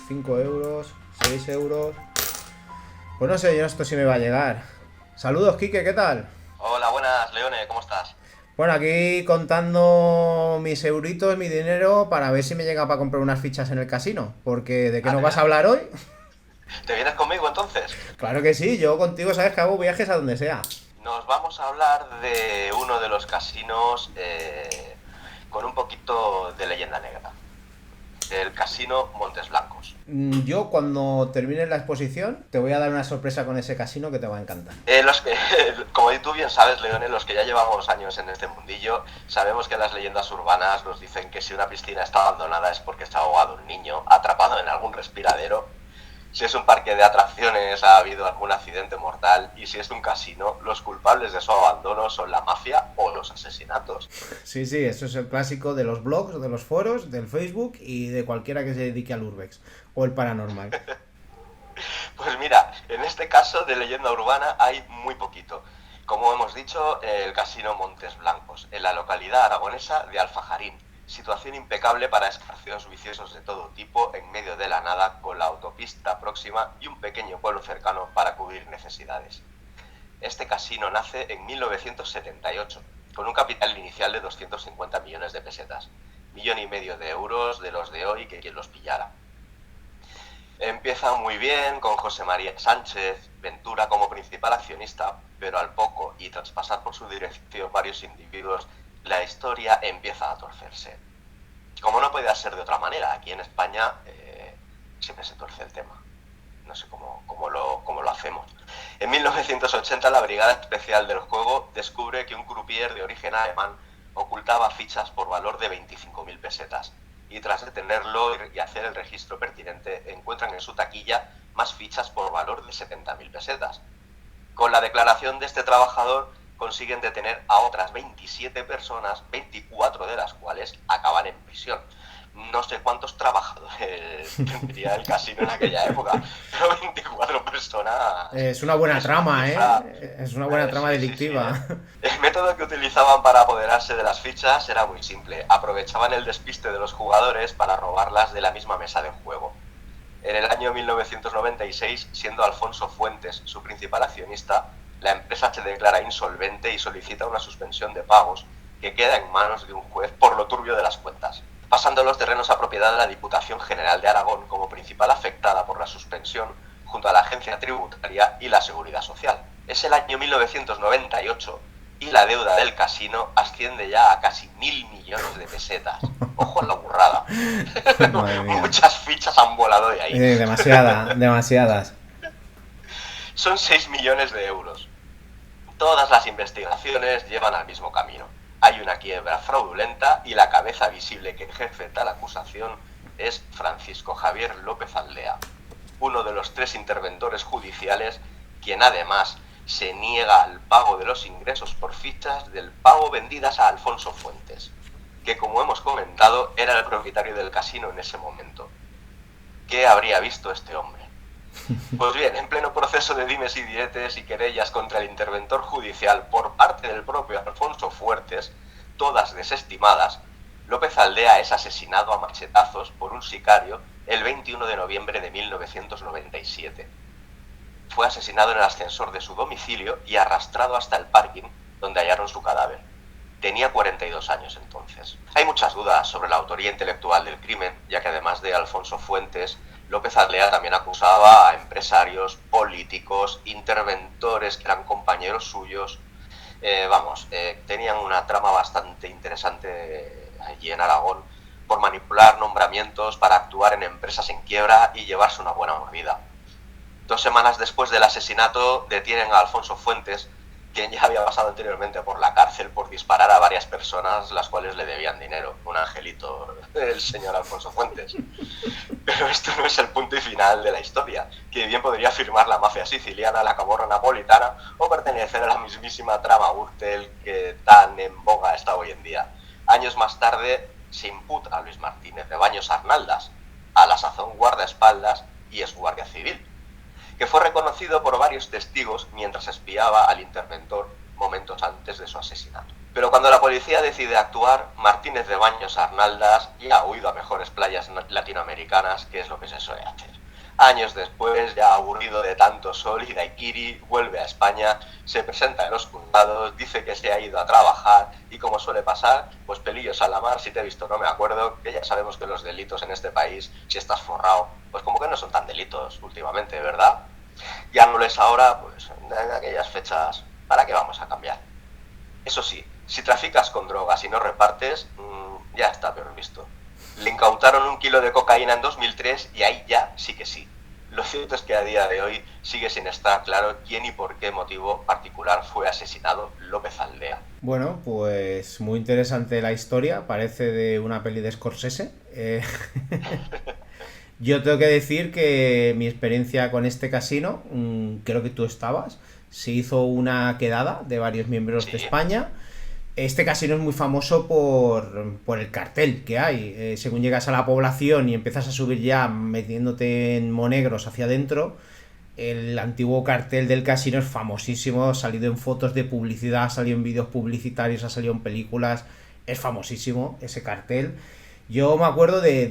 Speaker 2: 5 euros, 6 euros. Pues no sé yo esto sí me va a llegar. Saludos, Quique, ¿qué tal?
Speaker 5: Hola, buenas, Leone, ¿cómo estás?
Speaker 2: Bueno, aquí contando mis euritos, mi dinero, para ver si me llega para comprar unas fichas en el casino. Porque ¿de qué nos vas a hablar hoy?
Speaker 5: ¿Te vienes conmigo entonces?
Speaker 2: Claro que sí, yo contigo sabes que hago viajes a donde sea.
Speaker 5: Nos vamos a hablar de uno de los casinos con un poquito de leyenda negra. El Casino Montes Blancos.
Speaker 2: Yo cuando termine la exposición te voy a dar una sorpresa con ese casino que te va a encantar.
Speaker 5: Como tú bien sabes, Leone, los que ya llevamos años en este mundillo, sabemos que las leyendas urbanas nos dicen que si una piscina está abandonada es porque está ahogado un niño, atrapado en algún respiradero. Si es un parque de atracciones ha habido algún accidente mortal, y si es un casino, los culpables de su abandono son la mafia o los asesinatos.
Speaker 2: Sí, eso es el clásico de los blogs, de los foros, del Facebook y de cualquiera que se dedique al urbex o el paranormal.
Speaker 5: Pues mira, en este caso de leyenda urbana hay muy poquito. Como hemos dicho, el Casino Montes Blancos, en la localidad aragonesa de Alfajarín. Situación impecable para escarceos viciosos de todo tipo en medio de la nada, con la autopista próxima y un pequeño pueblo cercano para cubrir necesidades. Este casino nace en 1978, con un capital inicial de 250 millones de pesetas, 1,5 millones de euros de los de hoy que quien los pillara. Empieza muy bien con José María Sánchez Ventura como principal accionista, pero al poco y tras pasar por su dirección varios individuos, la historia empieza a torcerse. Como no puede ser de otra manera, aquí en España siempre se torce el tema. No sé cómo lo hacemos. En 1980 la Brigada Especial del Juego descubre que un croupier de origen alemán ocultaba fichas por valor de 25.000 pesetas. Y tras detenerlo y hacer el registro pertinente, encuentran en su taquilla más fichas por valor de 70.000 pesetas. Con la declaración de este trabajador consiguen detener a otras 27 personas, 24 de las cuales acaban en prisión. No sé cuántos trabajadores tendría el casino en aquella época, pero 24 personas...
Speaker 2: Es una buena trama,
Speaker 5: cifra.
Speaker 2: Es una buena trama
Speaker 5: Sí, sí, sí.
Speaker 2: delictiva.
Speaker 5: El método que utilizaban para apoderarse de las fichas era muy simple. Aprovechaban el despiste de los jugadores para robarlas de la misma mesa de juego. En el año 1996, siendo Alfonso Fuentes su principal accionista, la empresa se declara insolvente y solicita una suspensión de pagos que queda en manos de un juez por lo turbio de las cuentas, pasando los terrenos a propiedad de la Diputación General de Aragón como principal afectada por la suspensión, junto a la Agencia Tributaria y la Seguridad Social. Es el año 1998 y la deuda del casino asciende ya a casi 1.000 millones de pesetas. Ojo a la burrada. Muchas fichas han volado de ahí.
Speaker 2: Demasiadas.
Speaker 5: Son 6 millones de euros. Todas las investigaciones llevan al mismo camino. Hay una quiebra fraudulenta y la cabeza visible que ejerce tal acusación es Francisco Javier López Aldea, uno de los 3 interventores judiciales, quien además se niega al pago de los ingresos por fichas del pago vendidas a Alfonso Fuentes, que como hemos comentado era el propietario del casino en ese momento. ¿Qué habría visto este hombre? Pues bien, en pleno proceso de dimes y diretes y querellas contra el interventor judicial por parte del propio Alfonso Fuentes, todas desestimadas, López Aldea es asesinado a machetazos por un sicario el 21 de noviembre de 1997. Fue asesinado en el ascensor de su domicilio y arrastrado hasta el parking donde hallaron su cadáver. Tenía 42 años entonces. Hay muchas dudas sobre la autoría intelectual del crimen, ya que además de Alfonso Fuentes, López Aldea también acusaba a empresarios, políticos, interventores que eran compañeros suyos. Tenían una trama bastante interesante allí en Aragón por manipular nombramientos para actuar en empresas en quiebra y llevarse una buena mordida. 2 semanas después del asesinato detienen a Alfonso Fuentes, quien ya había pasado anteriormente por la cárcel por disparar a varias personas las cuales le debían dinero. Un angelito, el señor Alfonso Fuentes. Pero esto no es el punto y final de la historia, que bien podría firmar la mafia siciliana, la camorra napolitana o pertenecer a la mismísima trama Gürtel que tan en boga está hoy en día. Años más tarde se imputa a Luis Martínez de Baños Arnaldas, a la sazón guardaespaldas y ex guardia civil, que fue reconocido por varios testigos mientras espiaba al interventor momentos antes de su asesinato. Pero cuando la policía decide actuar, Martínez de Baños Arnaldas ya ha huido a mejores playas latinoamericanas, que es lo que se suele hacer. Años después, ya aburrido de tanto sol y daiquiri, vuelve a España, se presenta en los juzgados, dice que se ha ido a trabajar y, como suele pasar, pues pelillos a la mar, si te he visto no me acuerdo, que ya sabemos que los delitos en este país, si estás forrado, pues como que no son tan delitos últimamente, ¿verdad? Ya no lo es ahora, pues en aquellas fechas, ¿para qué vamos a cambiar? Eso sí, si traficas con drogas y no repartes, ya está peor visto. Le incautaron 1 kilo de cocaína en 2003 y ahí ya sí que sí. Lo cierto es que a día de hoy sigue sin estar claro quién y por qué motivo particular fue asesinado López Aldea.
Speaker 2: Bueno, pues muy interesante la historia, parece de una peli de Scorsese. Yo tengo que decir que mi experiencia con este casino, creo que tú estabas, se hizo una quedada de varios miembros de España. Este casino es muy famoso por el cartel que hay. Según llegas a la población y empiezas a subir ya metiéndote en monegros hacia adentro, el antiguo cartel del casino es famosísimo, ha salido en fotos de publicidad, ha salido en vídeos publicitarios, ha salido en películas, es famosísimo ese cartel. Yo me acuerdo de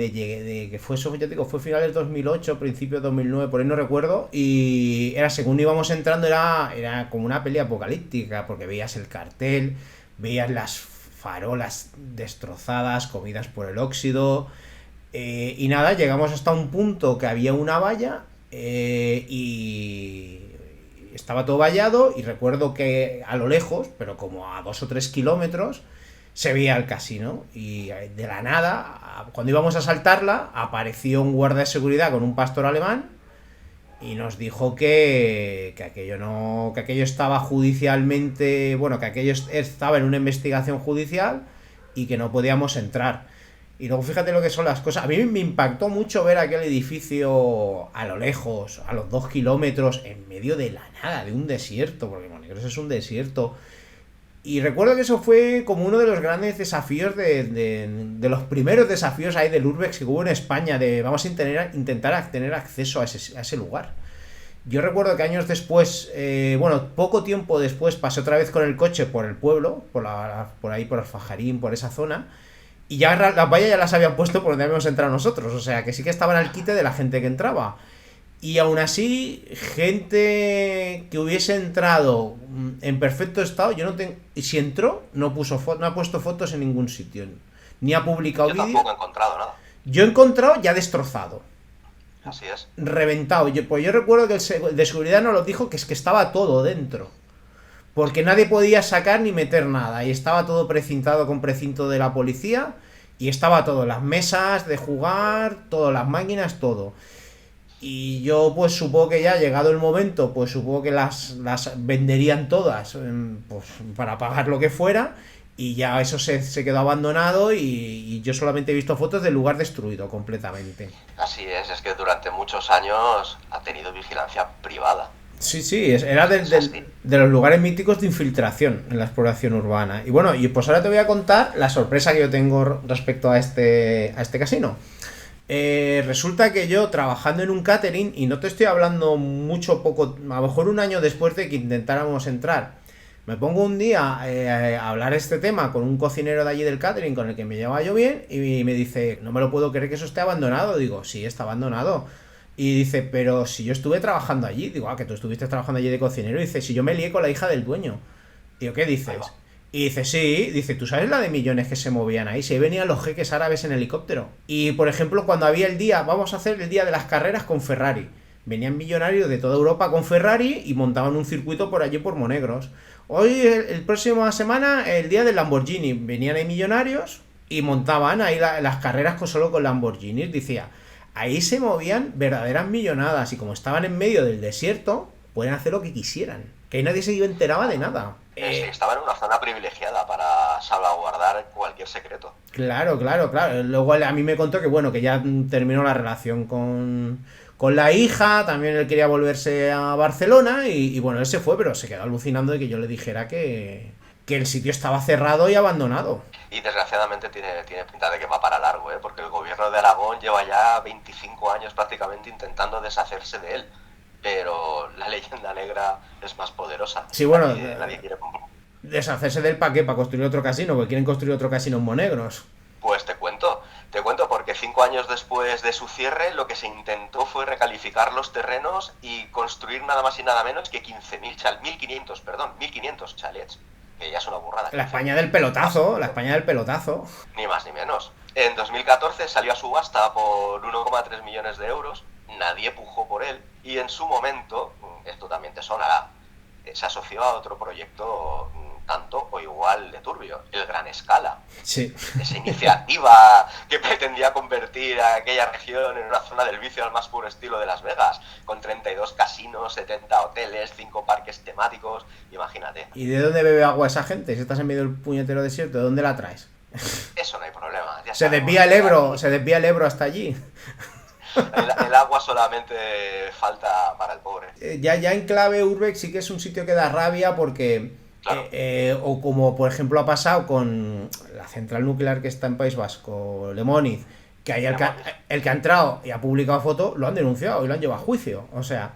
Speaker 2: que fue eso, yo digo, fue finales 2008, principios 2009, por ahí no recuerdo, y era según íbamos entrando era como una peli apocalíptica, porque veías el cartel, veías las farolas destrozadas, comidas por el óxido, y nada, llegamos hasta un punto que había una valla, y estaba todo vallado, y recuerdo que a lo lejos, pero como a 2 o 3 kilómetros, se veía el casino, y de la nada, cuando íbamos a saltarla, apareció un guardia de seguridad con un pastor alemán y nos dijo que aquello estaba judicialmente, bueno, que aquello estaba en una investigación judicial y que no podíamos entrar. Y luego fíjate lo que son las cosas. A mí me impactó mucho ver aquel edificio a lo lejos, a los 2 kilómetros, en medio de la nada, de un desierto, porque Monegros es un desierto. Y recuerdo que eso fue como uno de los grandes desafíos de los primeros desafíos ahí del Urbex que hubo en España, de vamos a intentar tener acceso a ese lugar. Yo recuerdo que años después, poco tiempo después, pasé otra vez con el coche por el pueblo, por ahí, por Alfajarín, por esa zona, y ya las vallas ya las habían puesto por donde habíamos entrado nosotros, o sea que sí que estaban al quite de la gente que entraba. Y aún así, gente que hubiese entrado en perfecto estado, yo no tengo. Y si entró, no ha puesto fotos en ningún sitio, ni ha publicado vídeos.
Speaker 5: Yo tampoco he encontrado nada.
Speaker 2: Yo he encontrado ya destrozado.
Speaker 5: Así es.
Speaker 2: Reventado. Yo recuerdo que el de seguridad nos lo dijo, que es que estaba todo dentro. Porque nadie podía sacar ni meter nada. Y estaba todo precintado con precinto de la policía. Y estaba todo, las mesas de jugar, todas las máquinas, todo. Y yo pues supongo que ya llegado el momento, pues supongo que las venderían todas, pues para pagar lo que fuera. Y ya eso se quedó abandonado y yo solamente he visto fotos del lugar destruido completamente.
Speaker 5: Así es que durante muchos años ha tenido vigilancia privada.
Speaker 2: Sí, era de los lugares míticos de infiltración en la exploración urbana. Y bueno, y pues ahora te voy a contar la sorpresa que yo tengo respecto a este casino. Resulta que yo trabajando en un catering, y no te estoy hablando mucho, poco, a lo mejor un año después de que intentáramos entrar, me pongo un día a hablar este tema con un cocinero de allí del catering con el que me llevaba yo bien y me dice, no me lo puedo creer que eso esté abandonado. Digo, sí, está abandonado. Y dice, pero si yo estuve trabajando allí. Digo, que tú estuviste trabajando allí de cocinero. Y dice, si yo me lié con la hija del dueño. Digo, ¿qué dices? Y dice, sí, dice, ¿tú sabes la de millones que se movían ahí? Se venían los jeques árabes en helicóptero. Y por ejemplo, cuando había el día, vamos a hacer el día de las carreras con Ferrari. Venían millonarios de toda Europa con Ferrari y montaban un circuito por allí por Monegros. Hoy, el próximo semana, el día del Lamborghini. Venían ahí millonarios y montaban ahí las carreras solo con Lamborghinis. Decía, ahí se movían verdaderas millonadas y como estaban en medio del desierto, pueden hacer lo que quisieran. Que ahí nadie se enteraba de nada.
Speaker 5: Estaba en una zona privilegiada para salvaguardar cualquier secreto.
Speaker 2: Claro. Luego a mí me contó que bueno, que ya terminó la relación con la hija, también él quería volverse a Barcelona y bueno, él se fue, pero se quedó alucinando de que yo le dijera que el sitio estaba cerrado y abandonado.
Speaker 5: Y desgraciadamente tiene pinta de que va para largo, porque el gobierno de Aragón lleva ya 25 años prácticamente intentando deshacerse de él. Pero la leyenda negra es más poderosa.
Speaker 2: Sí, bueno,
Speaker 5: nadie quiere...
Speaker 2: deshacerse del ¿para qué? Para construir otro casino, porque quieren construir otro casino en Monegros.
Speaker 5: Pues te cuento porque 5 años después de su cierre lo que se intentó fue recalificar los terrenos y construir nada más y nada menos que 1.500 chalets, que ya es una burrada.
Speaker 2: La España del pelotazo.
Speaker 5: Ni más ni menos. En 2014 salió a subasta por 1,3 millones de euros, nadie pujó por él y en su momento, esto también te sonará, se asoció a otro proyecto tanto o igual de turbio, el Gran Escala.
Speaker 2: Sí.
Speaker 5: Esa iniciativa que pretendía convertir a aquella región en una zona del vicio al más puro estilo de Las Vegas, con 32 casinos, 70 hoteles, 5 parques temáticos, imagínate.
Speaker 2: ¿Y de dónde bebe agua esa gente? Si estás en medio del puñetero desierto, ¿de dónde la traes?
Speaker 5: Eso no hay problema.
Speaker 2: Se desvía el Ebro hasta allí.
Speaker 5: El agua solamente falta para el pobre.
Speaker 2: Ya en clave Urbex sí que es un sitio que da rabia porque... Claro. O como por ejemplo ha pasado con la central nuclear que está en País Vasco, Lemoniz, que hay el que ha entrado y ha publicado foto, lo han denunciado y lo han llevado a juicio. O sea,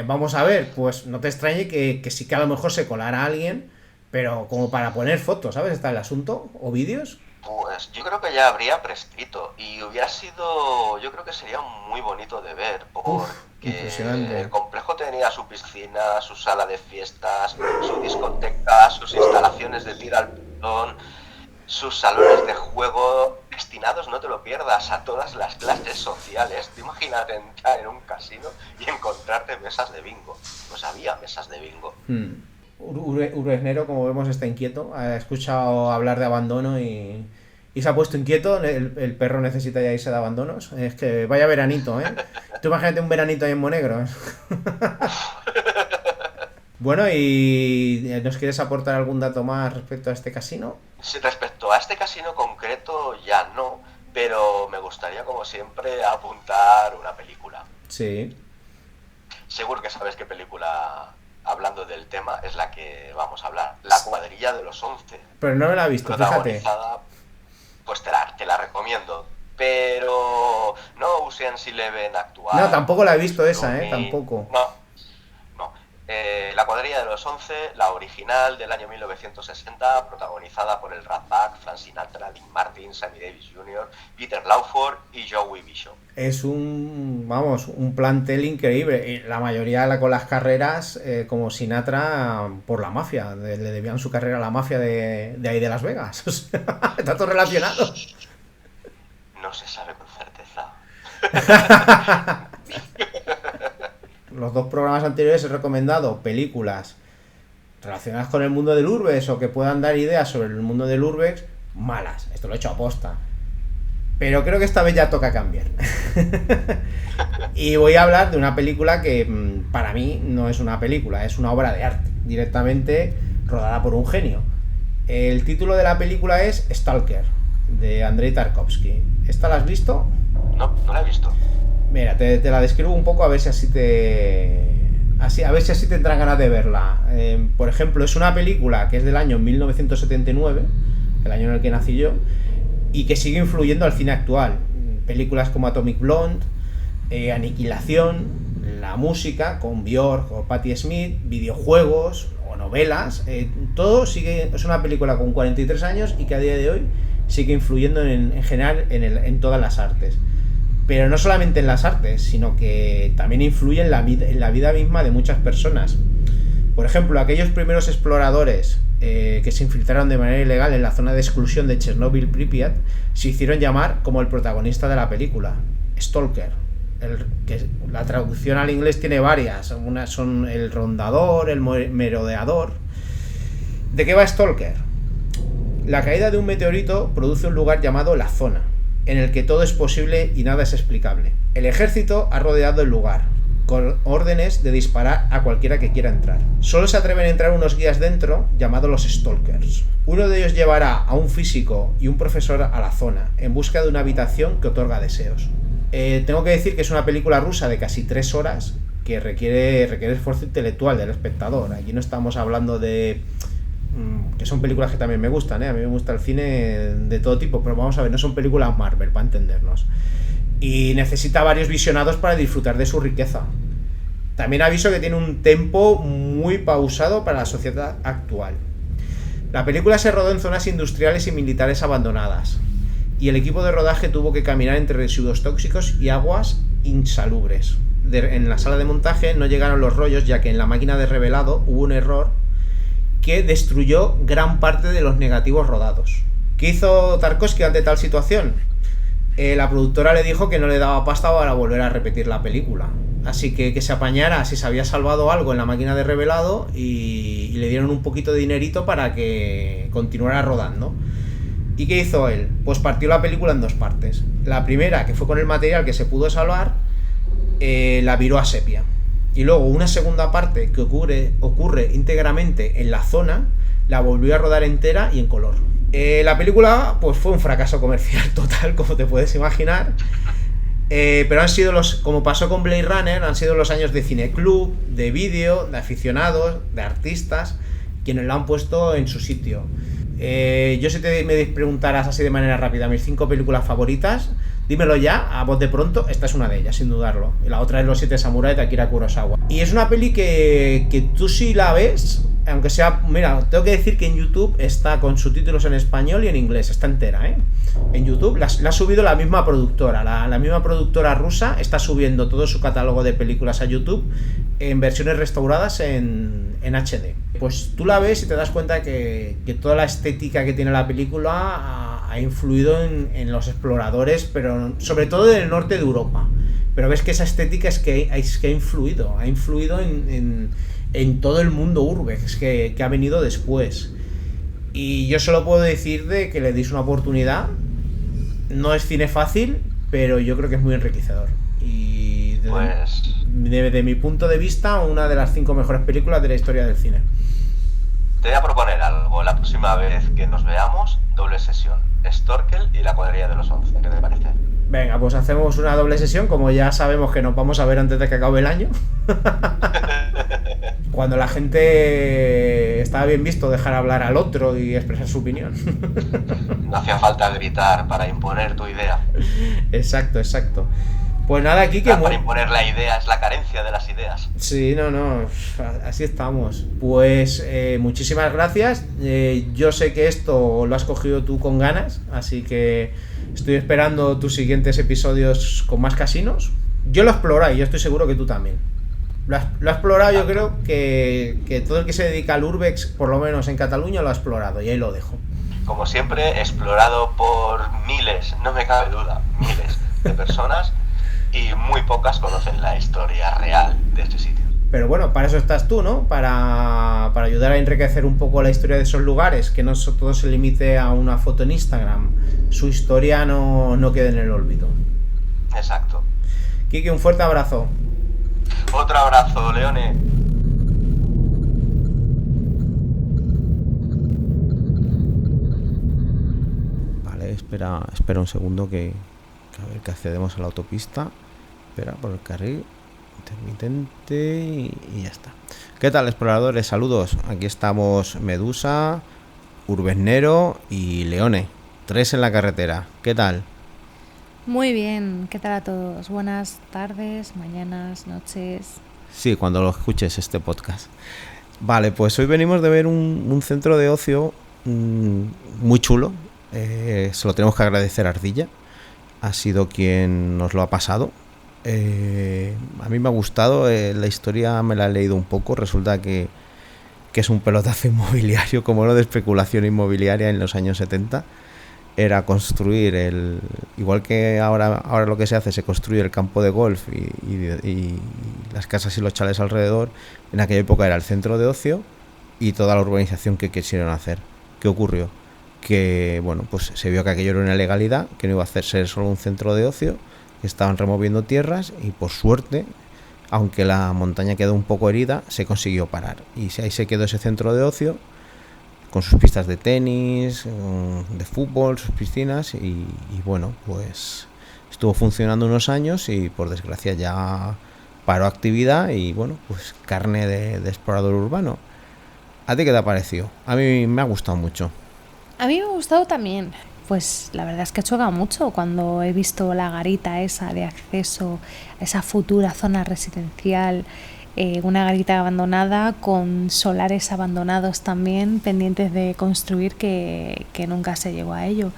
Speaker 2: vamos a ver, pues no te extrañe que sí que a lo mejor se colara a alguien, pero como para poner fotos, ¿sabes? Está el asunto, o vídeos.
Speaker 5: Pues yo creo que ya habría prescrito y hubiera sido, yo creo que sería muy bonito de ver porque el complejo tenía su piscina, su sala de fiestas, su discoteca, sus instalaciones de tiro al pilón, sus salones de juego destinados, no te lo pierdas, a todas las clases sociales. Te imagínate entrar en un casino y encontrarte mesas de bingo. Pues había mesas de bingo.
Speaker 2: Uruesnero, como vemos, está inquieto. Ha escuchado hablar de abandono y se ha puesto inquieto. El perro necesita ya irse de abandonos. Es que vaya veranito, ¿eh? Tú imagínate un veranito ahí en Monegros. Bueno, ¿y nos quieres aportar algún dato más respecto a este casino?
Speaker 5: Sí, respecto a este casino concreto ya no, pero me gustaría, como siempre, apuntar una película.
Speaker 2: Sí.
Speaker 5: Seguro que sabes qué película hablando del tema, es la que vamos a hablar. La cuadrilla de los 11.
Speaker 2: Pero no me la he visto, fíjate.
Speaker 5: Protagonizada, pues te la recomiendo. Pero no Ocean's Eleven actual.
Speaker 2: No, tampoco la he visto esa, tampoco.
Speaker 5: No. La cuadrilla de los 11, la original del año 1960, protagonizada por el Rat Pack, Frank Sinatra, Dean Martin, Sammy Davis Jr., Peter Lawford y Joey Bishop.
Speaker 2: Es un plantel increíble. Y la mayoría con las carreras, como Sinatra, por la mafia. Le debían su carrera a la mafia de ahí de Las Vegas. O sea, está todo relacionado.
Speaker 5: No se sabe con certeza.
Speaker 2: Los 2 programas anteriores he recomendado películas relacionadas con el mundo del Urbex o que puedan dar ideas sobre el mundo del Urbex malas. Esto lo he hecho a posta. Pero creo que esta vez ya toca cambiar. Y voy a hablar de una película que para mí no es una película, es una obra de arte, directamente rodada por un genio. El título de la película es Stalker, de Andrei Tarkovsky. ¿Esta la has visto?
Speaker 5: No la he visto.
Speaker 2: Mira, te la describo un poco a ver si así te entran ganas de verla. Por ejemplo, es una película que es del año 1979, el año en el que nací yo, y que sigue influyendo al cine actual. Películas como Atomic Blonde, Aniquilación, la música con Björk o Patti Smith, videojuegos o novelas, todo sigue. Es una película con 43 años y que a día de hoy sigue influyendo en general en todas las artes. Pero no solamente en las artes, sino que también influye en la vida misma de muchas personas. Por ejemplo, aquellos primeros exploradores que se infiltraron de manera ilegal en la zona de exclusión de Chernóbil-Pripyat se hicieron llamar como el protagonista de la película, Stalker. Que la traducción al inglés tiene varias. Unas son el rondador, el merodeador. ¿De qué va Stalker? La caída de un meteorito produce un lugar llamado La Zona, en el que todo es posible y nada es explicable. El ejército ha rodeado el lugar, con órdenes de disparar a cualquiera que quiera entrar. Solo se atreven a entrar unos guías dentro, llamados los Stalkers. Uno de ellos llevará a un físico y un profesor a la zona, en busca de una habitación que otorga deseos. Tengo que decir que es una película rusa de casi 3 horas, que requiere esfuerzo intelectual del espectador. Aquí no estamos hablando de... que son películas que también me gustan, a mí me gusta el cine de todo tipo, pero vamos a ver, no son películas Marvel, para entendernos, y necesita varios visionados para disfrutar de su riqueza. También aviso que tiene un tempo muy pausado para la sociedad actual. La película se rodó en zonas industriales y militares abandonadas, y el equipo de rodaje tuvo que caminar entre residuos tóxicos y aguas insalubres. En la sala de montaje no llegaron los rollos, ya que en la máquina de revelado hubo un error que destruyó gran parte de los negativos rodados. ¿Qué hizo Tarkovsky ante tal situación? La productora le dijo que no le daba pasta para volver a repetir la película, así que se apañara si se había salvado algo en la máquina de revelado, y le dieron un poquito de dinerito para que continuara rodando. ¿Y qué hizo él? Pues partió la película en 2 partes. La primera, que fue con el material que se pudo salvar, la viró a sepia. Y luego una segunda parte que ocurre íntegramente en la zona, la volvió a rodar entera y en color. La película pues fue un fracaso comercial total, como te puedes imaginar. Pero han sido como pasó con Blade Runner, han sido los años de cineclub, de vídeo, de aficionados, de artistas, quienes la han puesto en su sitio. Yo si me preguntaras así de manera rápida mis 5 películas favoritas, dímelo ya, a voz de pronto, esta es una de ellas, sin dudarlo. Y la otra es Los 7 Samuráis de Akira Kurosawa. Y es una peli que tú sí la ves, aunque sea... Mira, tengo que decir que en YouTube está con subtítulos en español y en inglés, está entera, En YouTube la ha subido la misma productora, la misma productora rusa está subiendo todo su catálogo de películas a YouTube en versiones restauradas en HD. Pues tú la ves y te das cuenta que toda la estética que tiene la película ha influido en los exploradores, pero sobre todo en el norte de Europa. Pero ves que esa estética es que ha influido en todo el mundo urbex que ha venido después. Y yo solo puedo decir de que le deis una oportunidad. No es cine fácil, pero yo creo que es muy enriquecedor. Y desde mi punto de vista, una de las 5 mejores películas de la historia del cine.
Speaker 5: Te voy a proponer algo. La próxima vez que nos veamos, doble sesión. Storkel y la cuadrilla de los 11. ¿Qué te parece?
Speaker 2: Venga, pues hacemos una doble sesión, como ya sabemos que nos vamos a ver antes de que acabe el año. Cuando la gente estaba bien visto dejar hablar al otro y expresar su opinión.
Speaker 5: No hacía falta gritar para imponer tu idea.
Speaker 2: Exacto. Pues nada, aquí que...
Speaker 5: Para imponer la idea es la carencia de las ideas.
Speaker 2: Sí, no, así estamos. Pues muchísimas gracias. Yo sé que esto lo has cogido tú con ganas, así que estoy esperando tus siguientes episodios con más casinos. Yo lo he explorado y yo estoy seguro que tú también. Lo has explorado, yo creo que todo el que se dedica al Urbex, por lo menos en Cataluña, lo ha explorado y ahí lo dejo.
Speaker 5: Como siempre, explorado por miles, no me cabe duda, miles de personas. Y muy pocas conocen la historia real de este sitio.
Speaker 2: Pero bueno, para eso estás tú, ¿no? Para ayudar a enriquecer un poco la historia de esos lugares, que no todo se limite a una foto en Instagram. Su historia no quede en el olvido.
Speaker 5: Exacto.
Speaker 2: Kiki, un fuerte abrazo.
Speaker 5: Otro abrazo, Leone.
Speaker 2: Vale, espera un segundo que a ver que accedemos a la autopista. Espera, por el carril intermitente y ya está. ¿Qué tal, exploradores? Saludos. Aquí estamos Medusa, Urbesnero y Leone. 3 en la carretera. ¿Qué tal?
Speaker 1: Muy bien, ¿qué tal a todos? Buenas tardes, mañanas, noches.
Speaker 2: Sí, cuando lo escuches este podcast. Vale, pues hoy venimos de ver un centro de ocio muy chulo. Se lo tenemos que agradecer a Ardilla. Ha sido quien nos lo ha pasado. A mí me ha gustado, la historia me la he leído un poco. Resulta que es un pelotazo inmobiliario, como no, de especulación inmobiliaria en los años 70. Era construir igual que ahora lo que se hace, se construye el campo de golf y las casas y los chalés alrededor. En aquella época era el centro de ocio y toda la urbanización que quisieron hacer. ¿Qué ocurrió? Que bueno, pues se vio que aquello era una ilegalidad, que no iba a ser solo un centro de ocio, que estaban removiendo tierras y por suerte, aunque la montaña quedó un poco herida, se consiguió parar. Y ahí se quedó ese centro de ocio con sus pistas de tenis, de fútbol, sus piscinas y bueno, pues estuvo funcionando unos años y por desgracia ya paró actividad y bueno, pues carne de explorador urbano. ¿A ti qué te ha parecido? A mí me ha gustado mucho.
Speaker 1: A mí me ha gustado también. Pues la verdad es que choca mucho cuando he visto la garita esa de acceso a esa futura zona residencial, una garita abandonada con solares abandonados también pendientes de construir que nunca se llegó a ello.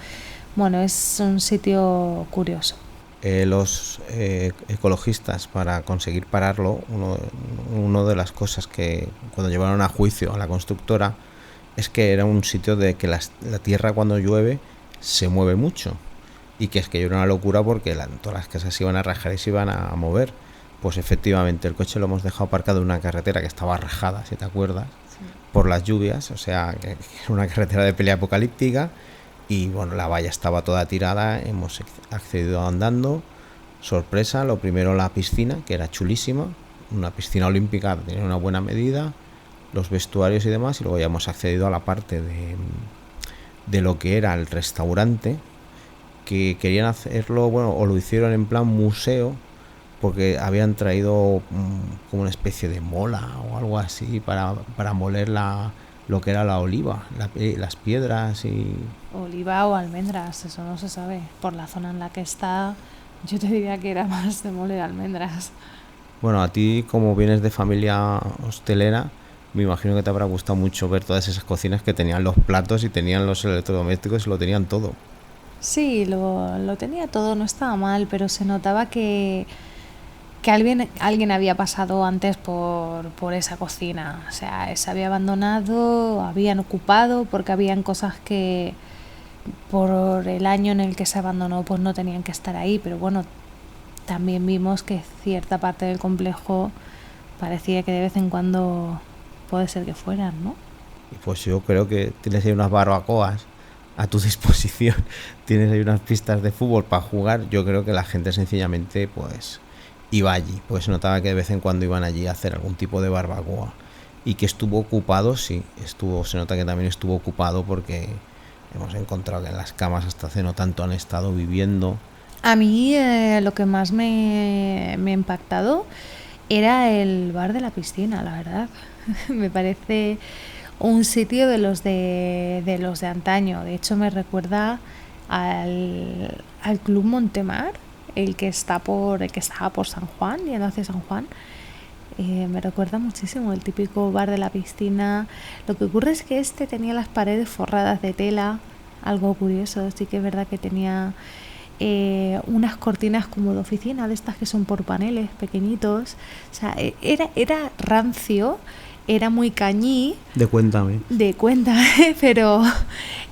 Speaker 1: Bueno, es un sitio curioso.
Speaker 2: Los ecologistas, para conseguir pararlo, una de las cosas que cuando llevaron a juicio a la constructora es que era un sitio de que la tierra cuando llueve se mueve mucho y que es que era una locura porque todas las casas se iban a rajar y se iban a mover. Pues efectivamente el coche lo hemos dejado aparcado en una carretera que estaba rajada, si te acuerdas, sí, por las lluvias, o sea que era una carretera de pelea apocalíptica y bueno, la valla estaba toda tirada, hemos accedido andando. Sorpresa, lo primero la piscina, que era chulísima, una piscina olímpica, tenía una buena medida, los vestuarios y demás, y luego ya hemos accedido a la parte de lo que era el restaurante, que querían hacerlo, bueno, o lo hicieron en plan museo, porque habían traído como una especie de mola o algo así para moler lo que era la oliva, las piedras y...
Speaker 1: Oliva o almendras, eso no se sabe. Por la zona en la que está, yo te diría que era más de moler almendras.
Speaker 2: Bueno, a ti, como vienes de familia hostelera, me imagino que te habrá gustado mucho ver todas esas cocinas que tenían los platos y tenían los electrodomésticos y lo tenían todo.
Speaker 1: Sí, lo tenía todo, no estaba mal, pero se notaba que alguien había pasado antes por esa cocina. O sea, se había abandonado, habían ocupado, porque habían cosas que por el año en el que se abandonó pues no tenían que estar ahí, pero bueno, también vimos que cierta parte del complejo parecía que de vez en cuando puede ser que fueran, ¿no?
Speaker 2: Pues yo creo que tienes ahí unas barbacoas a tu disposición, tienes ahí unas pistas de fútbol para jugar. Yo creo que la gente sencillamente pues iba allí, pues notaba que de vez en cuando iban allí a hacer algún tipo de barbacoa. y que estuvo ocupado, sí, se nota que también estuvo ocupado porque hemos encontrado que en las camas hasta hace no tanto han estado viviendo.
Speaker 1: A mí lo que más me ha impactado era el bar de la piscina, la verdad. Me parece un sitio de los de antaño. De hecho, me recuerda al Club Montemar, el que estaba por San Juan, yendo hacia San Juan. Me recuerda muchísimo el típico bar de la piscina. Lo que ocurre es que este tenía las paredes forradas de tela, algo curioso. Sí que es verdad que tenía unas cortinas como de oficina, de estas que son por paneles pequeñitos. O sea, era rancio, era muy cañí.
Speaker 2: De Cuéntame,
Speaker 1: Pero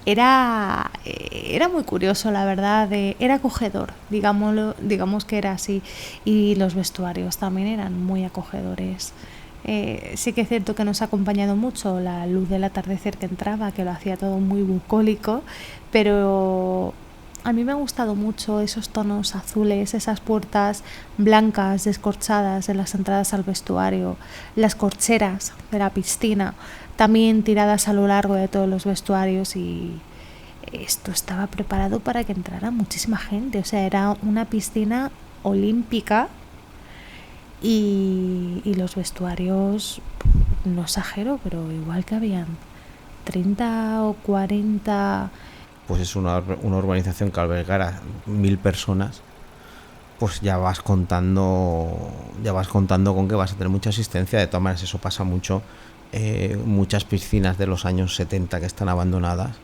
Speaker 1: era muy curioso, la verdad. Era acogedor, digamos que era así. Y los vestuarios también eran muy acogedores. Sí que es cierto que nos ha acompañado mucho la luz del atardecer que entraba, que lo hacía todo muy bucólico, pero a mí me ha gustado mucho esos tonos azules, esas puertas blancas descorchadas de las entradas al vestuario, las corcheras de la piscina también tiradas a lo largo de todos los vestuarios, y esto estaba preparado para que entrara muchísima gente. O sea, era una piscina olímpica y los vestuarios, no exagero, pero igual que habían 30 o 40.
Speaker 2: pues es una urbanización que albergara 1000 personas, pues ya vas contando con que vas a tener mucha asistencia. De todas maneras, eso pasa mucho. Muchas piscinas de los años 70 que están abandonadas,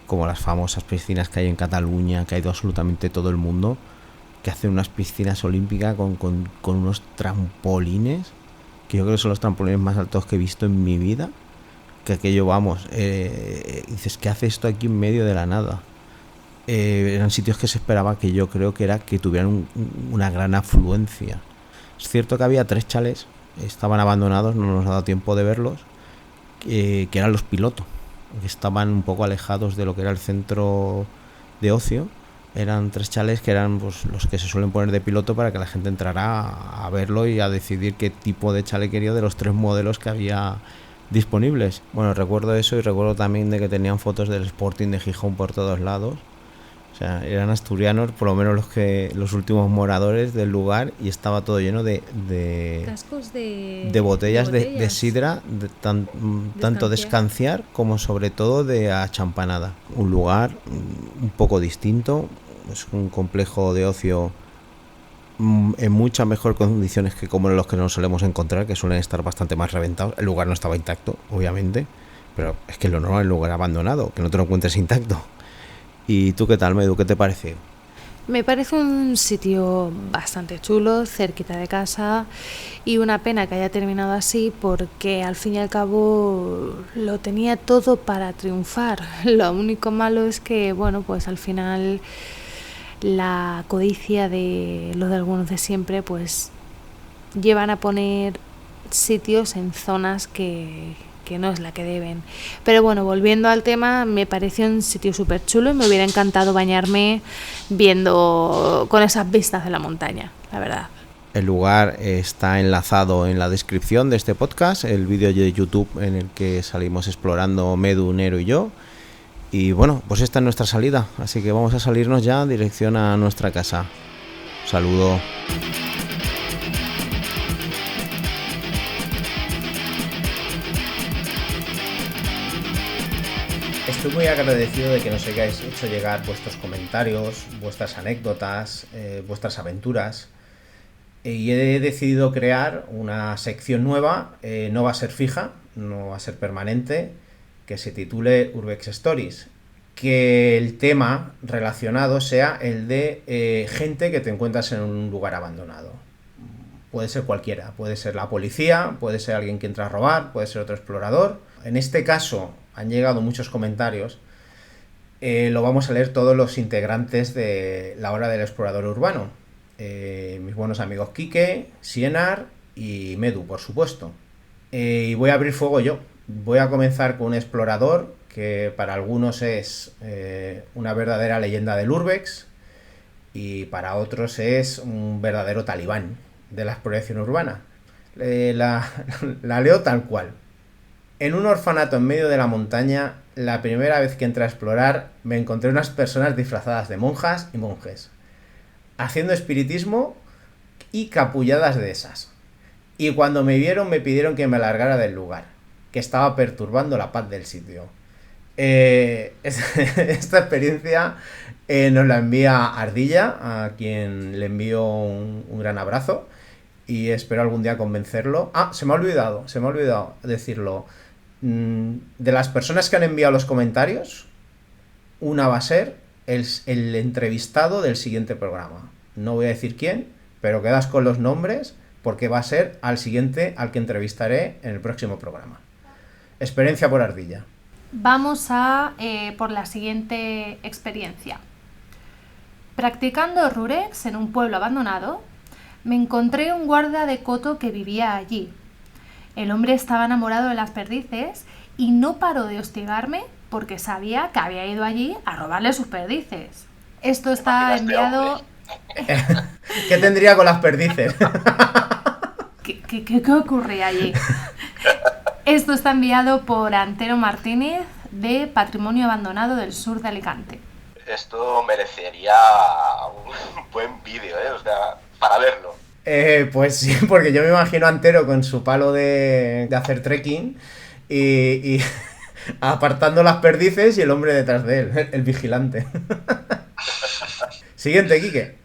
Speaker 2: como las famosas piscinas que hay en Cataluña, que ha ido absolutamente todo el mundo, que hacen unas piscinas olímpicas con unos trampolines, que yo creo que son los trampolines más altos que he visto en mi vida. Que aquello, vamos, dices, ¿qué hace esto aquí en medio de la nada? Eran sitios que se esperaba, que yo creo que era que tuvieran una gran afluencia. Es cierto que había 3 chalets, estaban abandonados, no nos ha dado tiempo de verlos, que eran los pilotos, que estaban un poco alejados de lo que era el centro de ocio. Eran 3 chalets que eran, pues, los que se suelen poner de piloto para que la gente entrara a verlo y a decidir qué tipo de chalet quería de los 3 modelos que había disponibles. Bueno, recuerdo eso, y recuerdo también de que tenían fotos del Sporting de Gijón por todos lados. O sea, eran asturianos, por lo menos los últimos moradores del lugar, y estaba todo lleno de
Speaker 1: Cascos
Speaker 2: de botellas de sidra, tanto de escanciar como sobre todo de achampanada. Un lugar un poco distinto, es un complejo de ocio en muchas mejor condiciones que como los que nos solemos encontrar, que suelen estar bastante más reventados. El lugar no estaba intacto, obviamente, pero es que lo normal es el lugar abandonado, que no te lo encuentres intacto. ¿Y tú qué tal, Medu? ¿Qué te pareció?
Speaker 1: Me parece un sitio bastante chulo, cerquita de casa, y una pena que haya terminado así, porque al fin y al cabo lo tenía todo para triunfar. Lo único malo es que, bueno, pues al final la codicia de los de algunos de siempre, pues llevan a poner sitios en zonas que no es la que deben. Pero bueno, volviendo al tema, me pareció un sitio súper chulo y me hubiera encantado bañarme viendo con esas vistas de la montaña, la verdad.
Speaker 2: El lugar está enlazado en la descripción de este podcast, el vídeo de YouTube en el que salimos explorando Medu, Nero y yo. Y bueno, pues esta es nuestra salida, así que vamos a salirnos ya en dirección a nuestra casa. Saludo. Estoy muy agradecido de que nos hayáis hecho llegar vuestros comentarios, vuestras anécdotas, vuestras aventuras. Y he decidido crear una sección nueva, no va a ser fija, no va a ser permanente, que se titule Urbex Stories. Que el tema relacionado sea el de gente que te encuentras en un lugar abandonado. Puede ser cualquiera, puede ser la policía, puede ser alguien que entra a robar, puede ser otro explorador. En este caso han llegado muchos comentarios. Lo vamos a leer todos los integrantes de la Hora del Explorador Urbano. Mis buenos amigos Quique, Sienar y Medu, por supuesto. Y voy a abrir fuego yo. Voy a comenzar con un explorador que para algunos es una verdadera leyenda del Urbex y para otros es un verdadero talibán de la exploración urbana. La leo tal cual. En un orfanato en medio de la montaña, la primera vez que entré a explorar, me encontré unas personas disfrazadas de monjas y monjes, haciendo espiritismo y capulladas de esas. Y cuando me vieron me pidieron que me largara del lugar, que estaba perturbando la paz del sitio. Esta experiencia nos la envía Ardilla, a quien le envío un gran abrazo y espero algún día convencerlo. Se me ha olvidado decirlo. De las personas que han enviado los comentarios, una va a ser el entrevistado del siguiente programa. No voy a decir quién, pero quedas con los nombres porque va a ser al siguiente al que entrevistaré en el próximo programa. Experiencia por Ardilla.
Speaker 1: Vamos a por la siguiente experiencia. Practicando rurex en un pueblo abandonado, me encontré un guarda de coto que vivía allí. El hombre estaba enamorado de las perdices y no paró de hostigarme porque sabía que había ido allí a robarle sus perdices. Esto está enviado...
Speaker 2: ¿Qué tendría con las perdices?
Speaker 1: ¿Qué ocurría allí? Esto está enviado por Antero Martínez de Patrimonio Abandonado del Sur de Alicante.
Speaker 5: Esto merecería un buen vídeo, o sea, para verlo.
Speaker 2: Pues sí, porque yo me imagino a Antero con su palo de hacer trekking y apartando las perdices y el hombre detrás de él, el vigilante. Siguiente, Quique.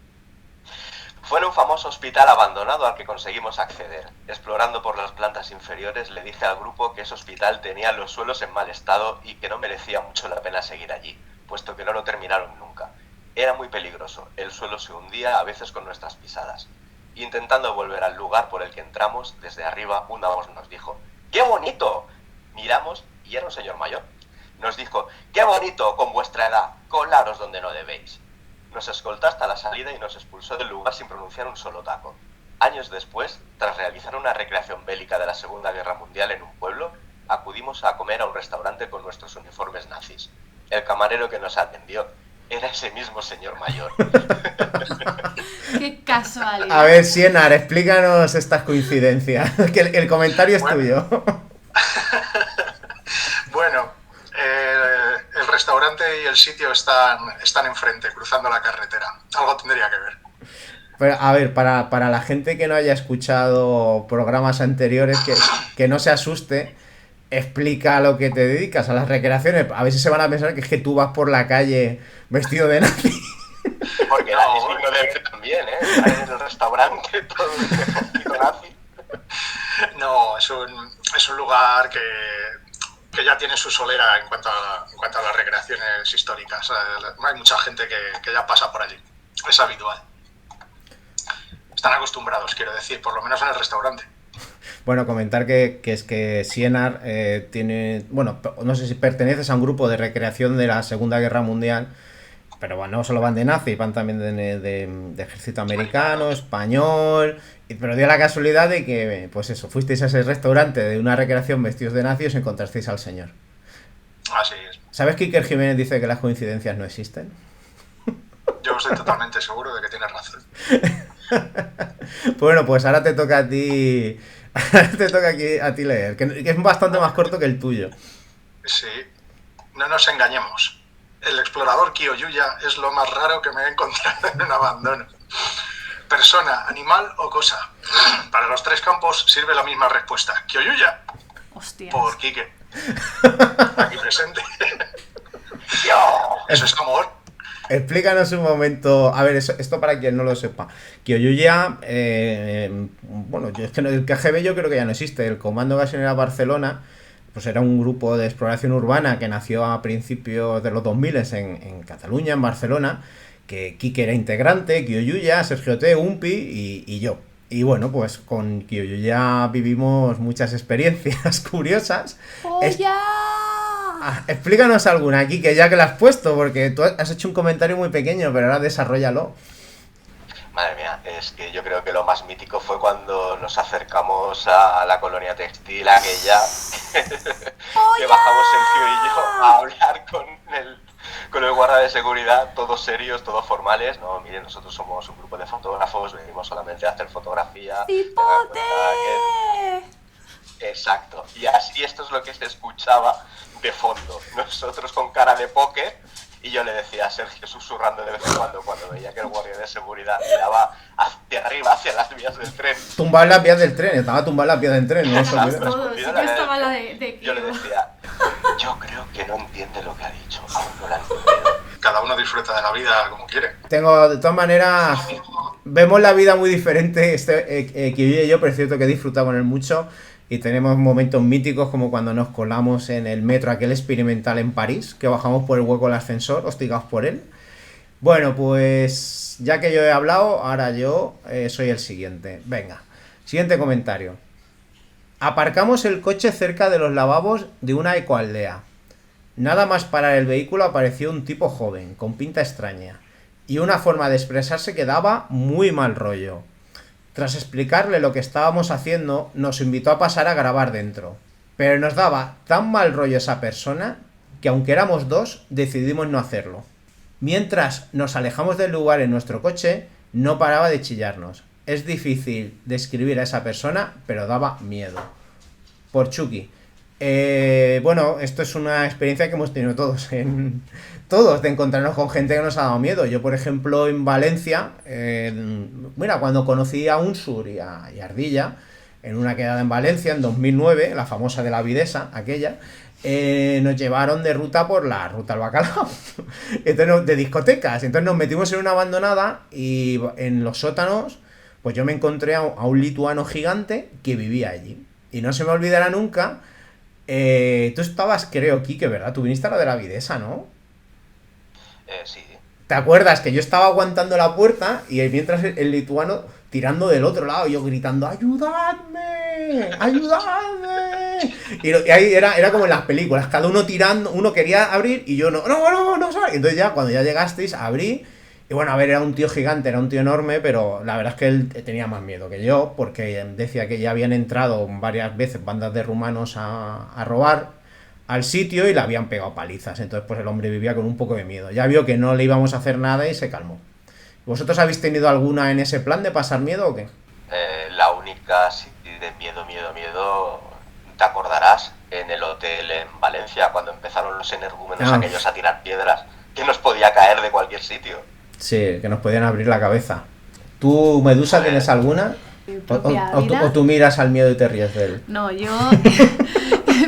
Speaker 5: Fue en un famoso hospital abandonado al que conseguimos acceder. Explorando por las plantas inferiores, le dije al grupo que ese hospital tenía los suelos en mal estado y que no merecía mucho la pena seguir allí, puesto que no lo terminaron nunca. Era muy peligroso, el suelo se hundía a veces con nuestras pisadas. Intentando volver al lugar por el que entramos, desde arriba una voz nos dijo: ¡qué bonito! Miramos y era un señor mayor. Nos dijo: ¡qué bonito con vuestra edad! Colaros donde no debéis. Nos escoltó hasta la salida y nos expulsó del lugar sin pronunciar un solo taco. Años después, tras realizar una recreación bélica de la Segunda Guerra Mundial en un pueblo, acudimos a comer a un restaurante con nuestros uniformes nazis. El camarero que nos atendió era ese mismo señor mayor.
Speaker 1: ¡Qué casualidad!
Speaker 2: A ver, Sienar, explícanos estas coincidencias, que el comentario es tuyo.
Speaker 6: Bueno, el restaurante y el sitio están enfrente, cruzando la carretera. Algo tendría que ver.
Speaker 2: Pero, a ver, para la gente que no haya escuchado programas anteriores, que no se asuste, explica a lo que te dedicas, a las recreaciones. A veces se van a pensar que es que tú vas por la calle vestido de nazi.
Speaker 5: Porque nazi es digno de ver también, Ahí en el restaurante, todo el nazi.
Speaker 6: No, es un lugar que ya tiene su solera en cuanto a las recreaciones históricas. Hay mucha gente que ya pasa por allí. Es habitual. Están acostumbrados, quiero decir, por lo menos en el restaurante.
Speaker 2: Bueno, comentar que es que Sienar tiene... Bueno, no sé si perteneces a un grupo de recreación de la Segunda Guerra Mundial, pero bueno, no solo van de nazi, van también de ejército americano, español... Pero dio la casualidad de que, pues eso, fuisteis a ese restaurante de una recreación vestidos de nazi y os encontrasteis al señor.
Speaker 6: Así es.
Speaker 2: ¿Sabes que Iker Jiménez dice que las coincidencias no existen?
Speaker 6: Yo estoy totalmente seguro de que tienes razón.
Speaker 2: Bueno, pues ahora te toca a ti... te toca aquí a ti leer, que es bastante más corto que el tuyo.
Speaker 6: Sí, no nos engañemos. El explorador Kiyoyuya es lo más raro que me he encontrado en un abandono. Persona, animal o cosa. Para los tres campos sirve la misma respuesta. Kiyoyuya.
Speaker 1: Hostias.
Speaker 6: Por Quique. Aquí presente. Eso es amor.
Speaker 2: Explícanos un momento. A ver, esto para quien no lo sepa. Kiyoyuya, bueno, es que el KGB yo creo que ya no existe. El Comando Gasolinera Barcelona, pues era un grupo de exploración urbana que nació a principios de los 2000 en Cataluña, en Barcelona, que Quique era integrante, Kiyoyuya, Sergio T, Umpi y yo. Y bueno, pues con Kiyoyuya vivimos muchas experiencias curiosas. Explícanos alguna, Quique, ya que la has puesto, porque tú has hecho un comentario muy pequeño, pero ahora desarróllalo.
Speaker 5: Madre mía, es que yo creo que lo más mítico fue cuando nos acercamos a la colonia textil aquella, que bajamos Sergio y yo a hablar con el guarda de seguridad, todos serios, todos formales. No, miren, nosotros somos un grupo de fotógrafos, venimos solamente a hacer fotografía.
Speaker 1: ¡Cipote!
Speaker 5: Exacto. Y así esto es lo que se escuchaba de fondo. Nosotros con cara de póker, y yo le decía a Sergio susurrando de vez en cuando veía que el guardia de seguridad miraba hacia arriba, hacia las vías del tren.
Speaker 2: Tumbar las vías del tren, estaba tumbar las vías del tren, no se olvide.
Speaker 1: Todos, sí que estaba la de
Speaker 5: Yo le decía, yo creo que no entiende lo que ha dicho, aún no la ha entendido.
Speaker 6: Cada uno disfruta de la vida como quiere.
Speaker 2: De todas maneras, vemos la vida muy diferente, Kiwi y yo, pero es cierto que disfrutamos en él mucho. Y tenemos momentos míticos como cuando nos colamos en el metro, aquel experimental en París, que bajamos por el hueco del ascensor, hostigados por él. Bueno, pues ya que yo he hablado, ahora yo soy el siguiente. Venga, siguiente comentario. Aparcamos el coche cerca de los lavabos de una ecoaldea. Nada más parar el vehículo apareció un tipo joven, con pinta extraña, y una forma de expresarse que daba muy mal rollo. Tras explicarle lo que estábamos haciendo, nos invitó a pasar a grabar dentro. Pero nos daba tan mal rollo esa persona que aunque éramos dos, decidimos no hacerlo. Mientras nos alejamos del lugar en nuestro coche, no paraba de chillarnos. Es difícil describir a esa persona, pero daba miedo. Por Chucky. Bueno, esto es una experiencia que hemos tenido todos, de encontrarnos con gente que nos ha dado miedo. Yo, por ejemplo, en Valencia, mira, cuando conocí a Unsur y a Ardilla, en una quedada en Valencia, en 2009, la famosa de la Videsa, aquella, nos llevaron de ruta por la ruta al bacalao, entonces, de discotecas. Entonces nos metimos en una abandonada y en los sótanos, pues yo me encontré a un lituano gigante que vivía allí. Y no se me olvidará nunca. Tú estabas, creo, Quique, ¿verdad? Tú viniste a la de la Videsa, ¿no?
Speaker 5: Sí.
Speaker 2: ¿Te acuerdas que yo estaba aguantando la puerta y mientras el lituano tirando del otro lado, yo gritando ¡ayudadme! ¡ayudadme! Y ahí era como en las películas, cada uno tirando, uno quería abrir y yo no, ¿sabes? Entonces ya, cuando ya llegasteis, abrí. Y bueno, a ver, era un tío gigante, era un tío enorme, pero la verdad es que él tenía más miedo que yo, porque decía que ya habían entrado varias veces bandas de rumanos a robar al sitio y le habían pegado palizas. Entonces pues el hombre vivía con un poco de miedo. Ya vio que no le íbamos a hacer nada y se calmó. ¿Vosotros habéis tenido alguna en ese plan de pasar miedo o qué?
Speaker 5: La única, sí, de miedo, te acordarás, en el hotel en Valencia, cuando empezaron los energúmenos aquellos a tirar piedras, que nos podía caer de cualquier sitio.
Speaker 2: Sí, que nos podían abrir la cabeza. ¿Tú, Medusa, tienes alguna? ¿O tú miras al miedo y te ríes de él?
Speaker 1: No, yo...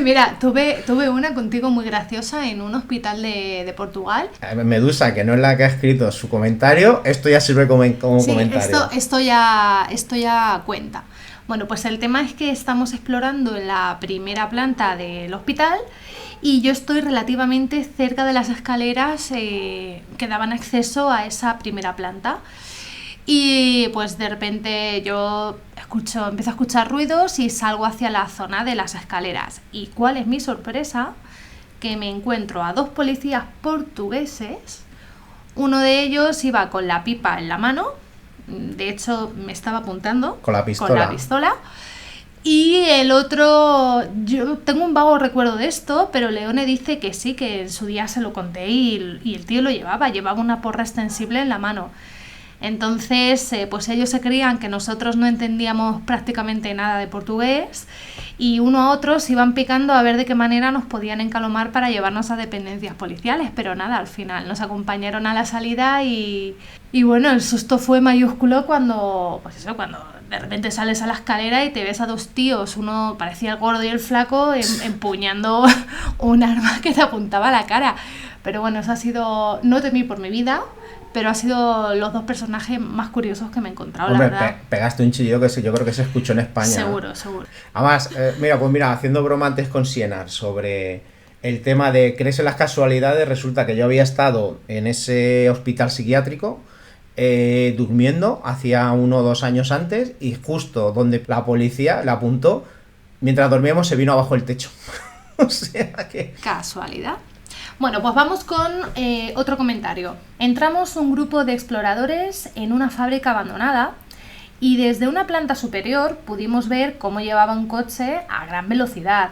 Speaker 1: Mira, tuve una contigo muy graciosa en un hospital de Portugal.
Speaker 2: Medusa, que no es la que ha escrito su comentario, esto ya sirve como comentario.
Speaker 1: Esto ya cuenta. Bueno, pues el tema es que estamos explorando en la primera planta del hospital y yo estoy relativamente cerca de las escaleras que daban acceso a esa primera planta. Y pues de repente yo empiezo a escuchar ruidos y salgo hacia la zona de las escaleras. ¿Y cuál es mi sorpresa? Que me encuentro a dos policías portugueses. Uno de ellos iba con la pipa en la mano. De hecho, me estaba apuntando
Speaker 2: con la pistola.
Speaker 1: Y el otro, yo tengo un vago recuerdo de esto, pero Leone dice que sí, que en su día se lo conté y el tío lo llevaba una porra extensible en la mano. Entonces, pues ellos se creían que nosotros no entendíamos prácticamente nada de portugués y uno a otro se iban picando a ver de qué manera nos podían encalomar para llevarnos a dependencias policiales, pero nada, al final nos acompañaron a la salida y bueno, el susto fue mayúsculo cuando de repente sales a la escalera y te ves a dos tíos, uno parecía el gordo y el flaco empuñando un arma que te apuntaba a la cara. Pero bueno, eso ha sido, no temí por mi vida, pero ha sido los dos personajes más curiosos que me he encontrado.
Speaker 2: Hombre,
Speaker 1: la verdad.
Speaker 2: Pegaste un chillido que yo creo que se escuchó en España.
Speaker 1: Seguro.
Speaker 2: Además, mira, haciendo broma antes con Sienar sobre el tema de crees en las casualidades, resulta que yo había estado en ese hospital psiquiátrico durmiendo hacía 1 o 2 años antes y justo donde la policía la apuntó, mientras dormíamos se vino abajo el techo. O sea que...
Speaker 1: Casualidad. Bueno, pues vamos con otro comentario. Entramos un grupo de exploradores en una fábrica abandonada y desde una planta superior pudimos ver cómo llevaba un coche a gran velocidad.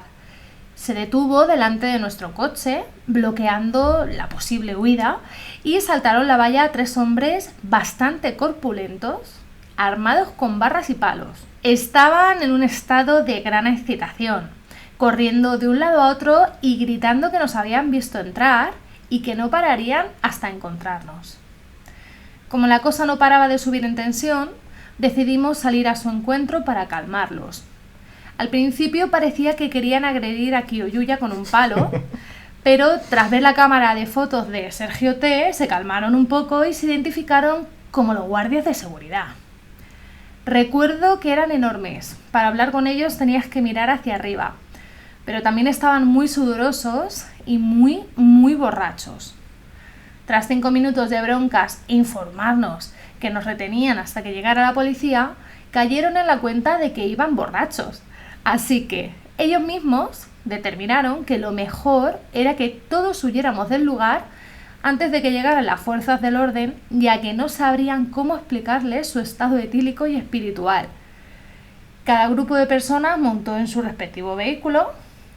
Speaker 1: Se detuvo delante de nuestro coche, bloqueando la posible huida, y saltaron la valla 3 hombres bastante corpulentos, armados con barras y palos. Estaban en un estado de gran excitación, corriendo de un lado a otro y gritando que nos habían visto entrar y que no pararían hasta encontrarnos. Como la cosa no paraba de subir en tensión, decidimos salir a su encuentro para calmarlos. Al principio parecía que querían agredir a Kiyoyuya con un palo, pero tras ver la cámara de fotos de Sergio T, se calmaron un poco y se identificaron como los guardias de seguridad. Recuerdo que eran enormes. Para hablar con ellos tenías que mirar hacia arriba, pero también estaban muy sudorosos y muy borrachos. Tras 5 minutos de broncas e informarnos que nos retenían hasta que llegara la policía, cayeron en la cuenta de que iban borrachos. Así que ellos mismos determinaron que lo mejor era que todos huyéramos del lugar antes de que llegaran las fuerzas del orden, ya que no sabrían cómo explicarles su estado etílico y espiritual. Cada grupo de personas montó en su respectivo vehículo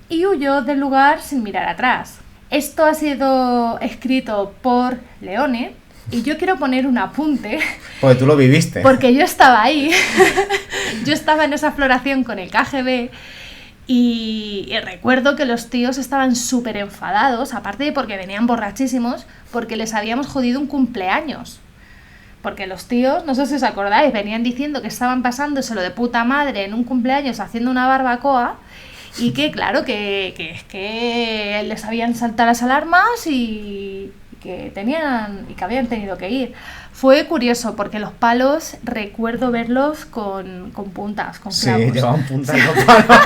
Speaker 1: y huyó del lugar sin mirar atrás. Esto ha sido escrito por Leone y yo quiero poner un apunte.
Speaker 2: Porque tú lo viviste.
Speaker 1: Porque yo estaba ahí. Yo estaba en esa exploración con el KGB y recuerdo que los tíos estaban súper enfadados, aparte de porque venían borrachísimos, porque les habíamos jodido un cumpleaños. Porque los tíos, no sé si os acordáis, venían diciendo que estaban pasándoselo de puta madre en un cumpleaños haciendo una barbacoa y que claro, que es que les habían saltado las alarmas y que habían tenido que ir. Fue curioso porque los palos recuerdo verlos con puntas, con clavos.
Speaker 2: Sí, llevaban puntas los palos.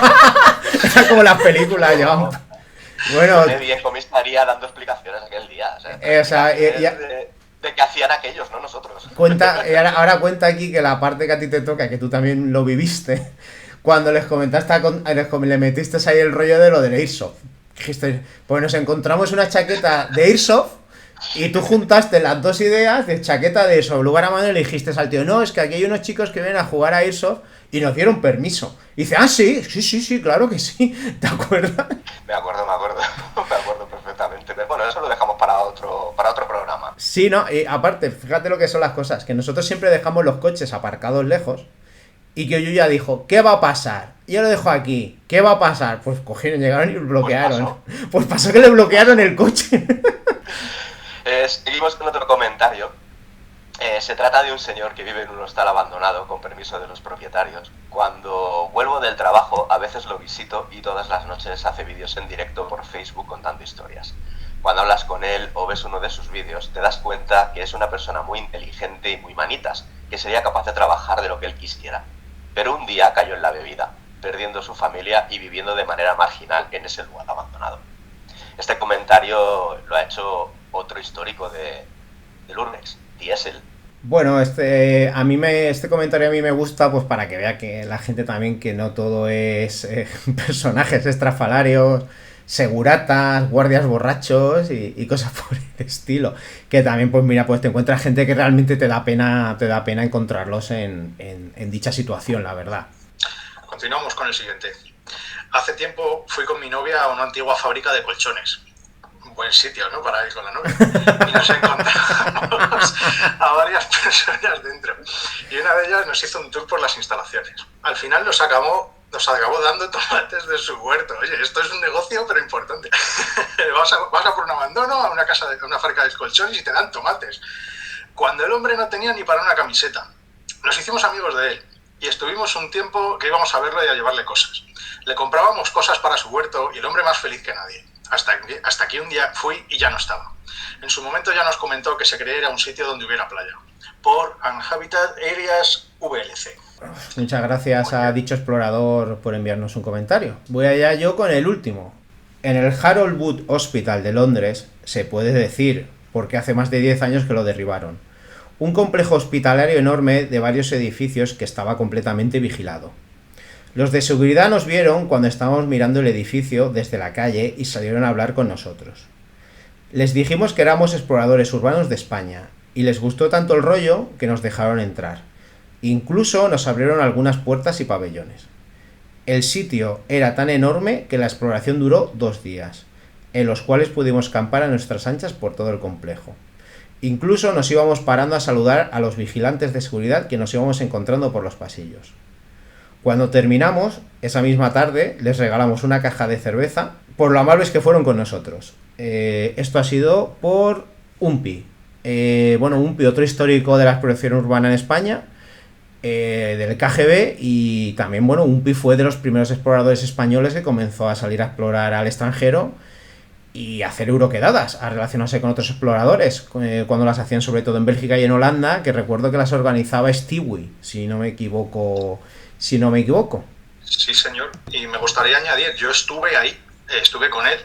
Speaker 2: Era como las películas, llevaban... Bueno,
Speaker 5: bien comisaría dando explicaciones aquel día. De qué hacían aquellos, no nosotros.
Speaker 2: Cuenta, ahora cuenta aquí que la parte que a ti te toca, que tú también lo viviste, cuando les comentaste, le metiste ahí el rollo de lo del Airsoft. Dijiste, pues nos encontramos una chaqueta de Airsoft y tú juntaste las dos ideas de chaqueta de Airsoft, lugar a mano, y le dijiste al tío, no, es que aquí hay unos chicos que vienen a jugar a Airsoft y nos dieron permiso. Y dice, sí, claro que sí, ¿te acuerdas?
Speaker 5: Me acuerdo perfectamente. Pero bueno, eso lo dejamos para otro programa.
Speaker 2: Sí, no, y aparte, fíjate lo que son las cosas, que nosotros siempre dejamos los coches aparcados lejos y que Yuya dijo, ¿qué va a pasar? Y yo lo dejo aquí, ¿qué va a pasar? Pues cogieron, llegaron y bloquearon. Pues pasó que le bloquearon el coche.
Speaker 5: Seguimos con otro comentario. Se trata de un señor que vive en un hostal abandonado con permiso de los propietarios. Cuando vuelvo del trabajo a veces lo visito y todas las noches hace vídeos en directo por Facebook contando historias. Cuando hablas con él o ves uno de sus vídeos te das cuenta que es una persona muy inteligente y muy manitas, que sería capaz de trabajar de lo que él quisiera. Pero un día cayó en la bebida, perdiendo su familia y viviendo de manera marginal en ese lugar abandonado. Este comentario lo ha hecho otro histórico del Urbex, Diesel.
Speaker 2: Bueno, este comentario a mí me gusta pues para que vea que la gente también que no todo es personajes estrafalarios, seguratas, guardias borrachos y cosas por el estilo. Que también pues mira, pues te encuentras gente que realmente te da pena encontrarlos en dicha situación, la verdad.
Speaker 6: Continuamos con el siguiente. Hace tiempo fui con mi novia a una antigua fábrica de colchones. Un buen sitio, ¿no?, para ir con la novia. Y nos encontramos a varias personas dentro. Y una de ellas nos hizo un tour por las instalaciones. Al final nos acabó dando tomates de su huerto. Oye, esto es un negocio, pero importante. Vas a por un abandono, a una fábrica de colchones y te dan tomates. Cuando el hombre no tenía ni para una camiseta. Nos hicimos amigos de él y estuvimos un tiempo que íbamos a verlo y a llevarle cosas. Le comprábamos cosas para su huerto y el hombre más feliz que nadie. Hasta que un día fui y ya no estaba. En su momento ya nos comentó que se creía era un sitio donde hubiera playa. Por Unhabited Areas VLC.
Speaker 2: Muchas gracias a dicho explorador por enviarnos un comentario. Voy allá yo con el último. En el Harold Wood Hospital de Londres, se puede decir, porque hace más de 10 años que lo derribaron, un complejo hospitalario enorme de varios edificios que estaba completamente vigilado. Los de seguridad nos vieron cuando estábamos mirando el edificio desde la calle y salieron a hablar con nosotros. Les dijimos que éramos exploradores urbanos de España y les gustó tanto el rollo que nos dejaron entrar. Incluso nos abrieron algunas puertas y pabellones. El sitio era tan enorme que la exploración duró 2 días, en los cuales pudimos campar a nuestras anchas por todo el complejo. Incluso nos íbamos parando a saludar a los vigilantes de seguridad que nos íbamos encontrando por los pasillos. Cuando terminamos, esa misma tarde, les regalamos una caja de cerveza por lo amables que fueron con nosotros. Esto ha sido por UMPI. UMPI, otro histórico de la exploración urbana en España, del KGB, y también, UMPI fue de los primeros exploradores españoles que comenzó a salir a explorar al extranjero y a hacer euroquedadas, a relacionarse con otros exploradores, cuando las hacían sobre todo en Bélgica y en Holanda, que recuerdo que las organizaba Stewie, si no me equivoco.
Speaker 6: Sí, señor, y me gustaría añadir, yo estuve ahí, estuve con él,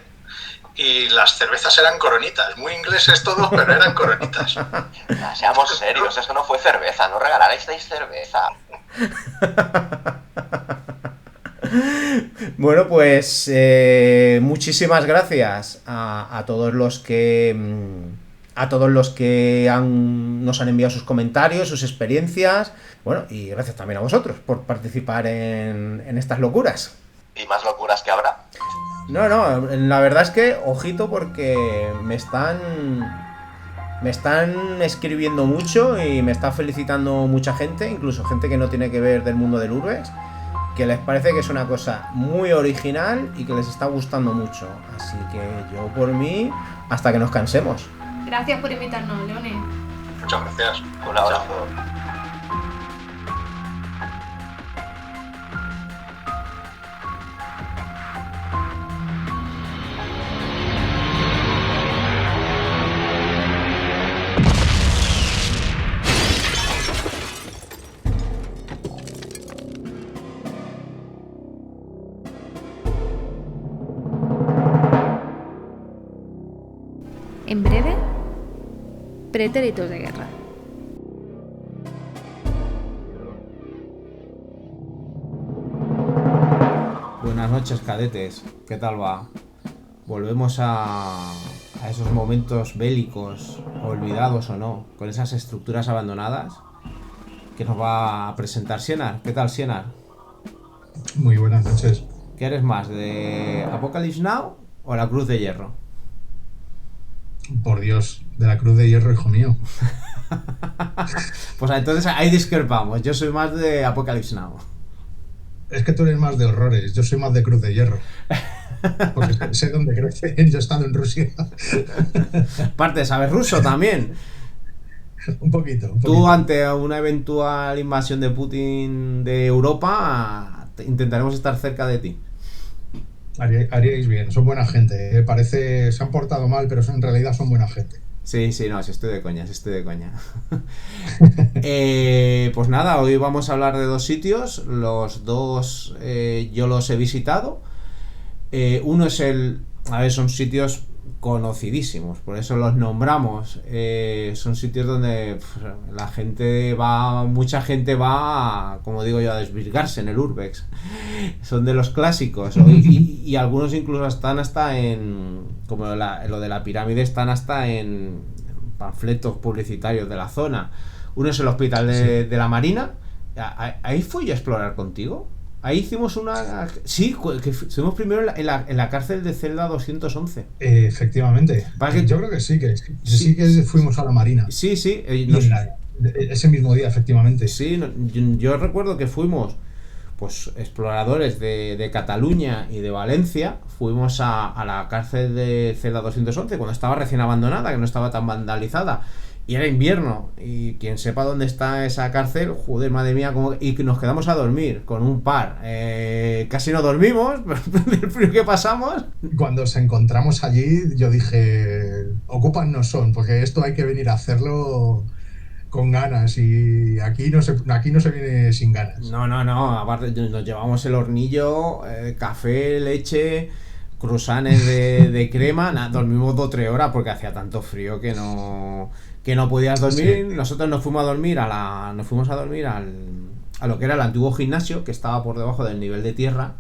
Speaker 6: y las cervezas eran Coronitas, muy ingleses todos, pero eran Coronitas.
Speaker 5: No, seamos serios, eso no fue cerveza, no regalaréis cerveza.
Speaker 2: Bueno, pues muchísimas gracias a todos los que nos han enviado sus comentarios, sus experiencias. Bueno, y gracias también a vosotros por participar en estas locuras.
Speaker 5: ¿Y más locuras que habrá?
Speaker 2: No, la verdad es que, ojito, porque me están escribiendo mucho y me está felicitando mucha gente, incluso gente que no tiene que ver del mundo del Urbex, que les parece que es una cosa muy original y que les está gustando mucho. Así que yo, por mí, hasta que nos cansemos.
Speaker 1: Gracias por invitarnos, Leone.
Speaker 6: Muchas gracias.
Speaker 5: Un abrazo.
Speaker 1: En breve, pretéritos de guerra.
Speaker 2: Buenas noches, cadetes. ¿Qué tal va? Volvemos a esos momentos bélicos, olvidados o no, con esas estructuras abandonadas que nos va a presentar Sienar. ¿Qué tal, Sienar?
Speaker 7: Muy buenas noches.
Speaker 2: ¿Qué eres más, de Apocalypse Now o la Cruz de Hierro?
Speaker 7: Por Dios, de la Cruz de Hierro, hijo mío.
Speaker 2: Pues entonces ahí discrepamos. Yo soy más de Apocalypse Now.
Speaker 7: Es que tú eres más de horrores, yo soy más de Cruz de Hierro. Porque sé dónde crece, yo he estado en Rusia.
Speaker 2: Aparte, ¿sabes ruso también?
Speaker 7: Un poquito.
Speaker 2: Tú, ante una eventual invasión de Putin de Europa, intentaremos estar cerca de ti.
Speaker 7: Haríais bien, son buena gente. Parece, se han portado mal, pero en realidad son buena gente.
Speaker 2: Sí, no, si estoy de coña. Pues nada, hoy vamos a hablar de dos sitios. Los dos yo los he visitado. Uno es son sitios conocidísimos, por eso los nombramos. Son sitios donde mucha gente va, como digo yo, a desvirgarse en el Urbex. Son de los clásicos, y algunos incluso están hasta en, como lo de la pirámide, están hasta en panfletos publicitarios de la zona. Uno es el hospital de la Marina. Ahí fui yo a explorar contigo. Ahí hicimos una... Sí, que estuvimos primero en la cárcel de Celda 211.
Speaker 7: Efectivamente. Yo creo que sí que fuimos a la Marina.
Speaker 2: Sí.
Speaker 7: Ese mismo día, efectivamente.
Speaker 2: Sí, yo recuerdo que fuimos, pues, exploradores de Cataluña y de Valencia. Fuimos a la cárcel de Celda 211 cuando estaba recién abandonada, que no estaba tan vandalizada. Y era invierno, y quien sepa dónde está esa cárcel, joder, madre mía, y nos quedamos a dormir con un par. Casi no dormimos, del frío que pasamos.
Speaker 7: Cuando nos encontramos allí, yo dije, ocupan no son, porque esto hay que venir a hacerlo con ganas, y aquí no se viene sin ganas.
Speaker 2: No, aparte nos llevamos el hornillo, café, leche, cruzanes de crema. Dormimos 2 o 3 horas porque hacía tanto frío que no podías dormir. Sí. Nosotros nos fuimos a dormir a lo que era el antiguo gimnasio, que estaba por debajo del nivel de tierra,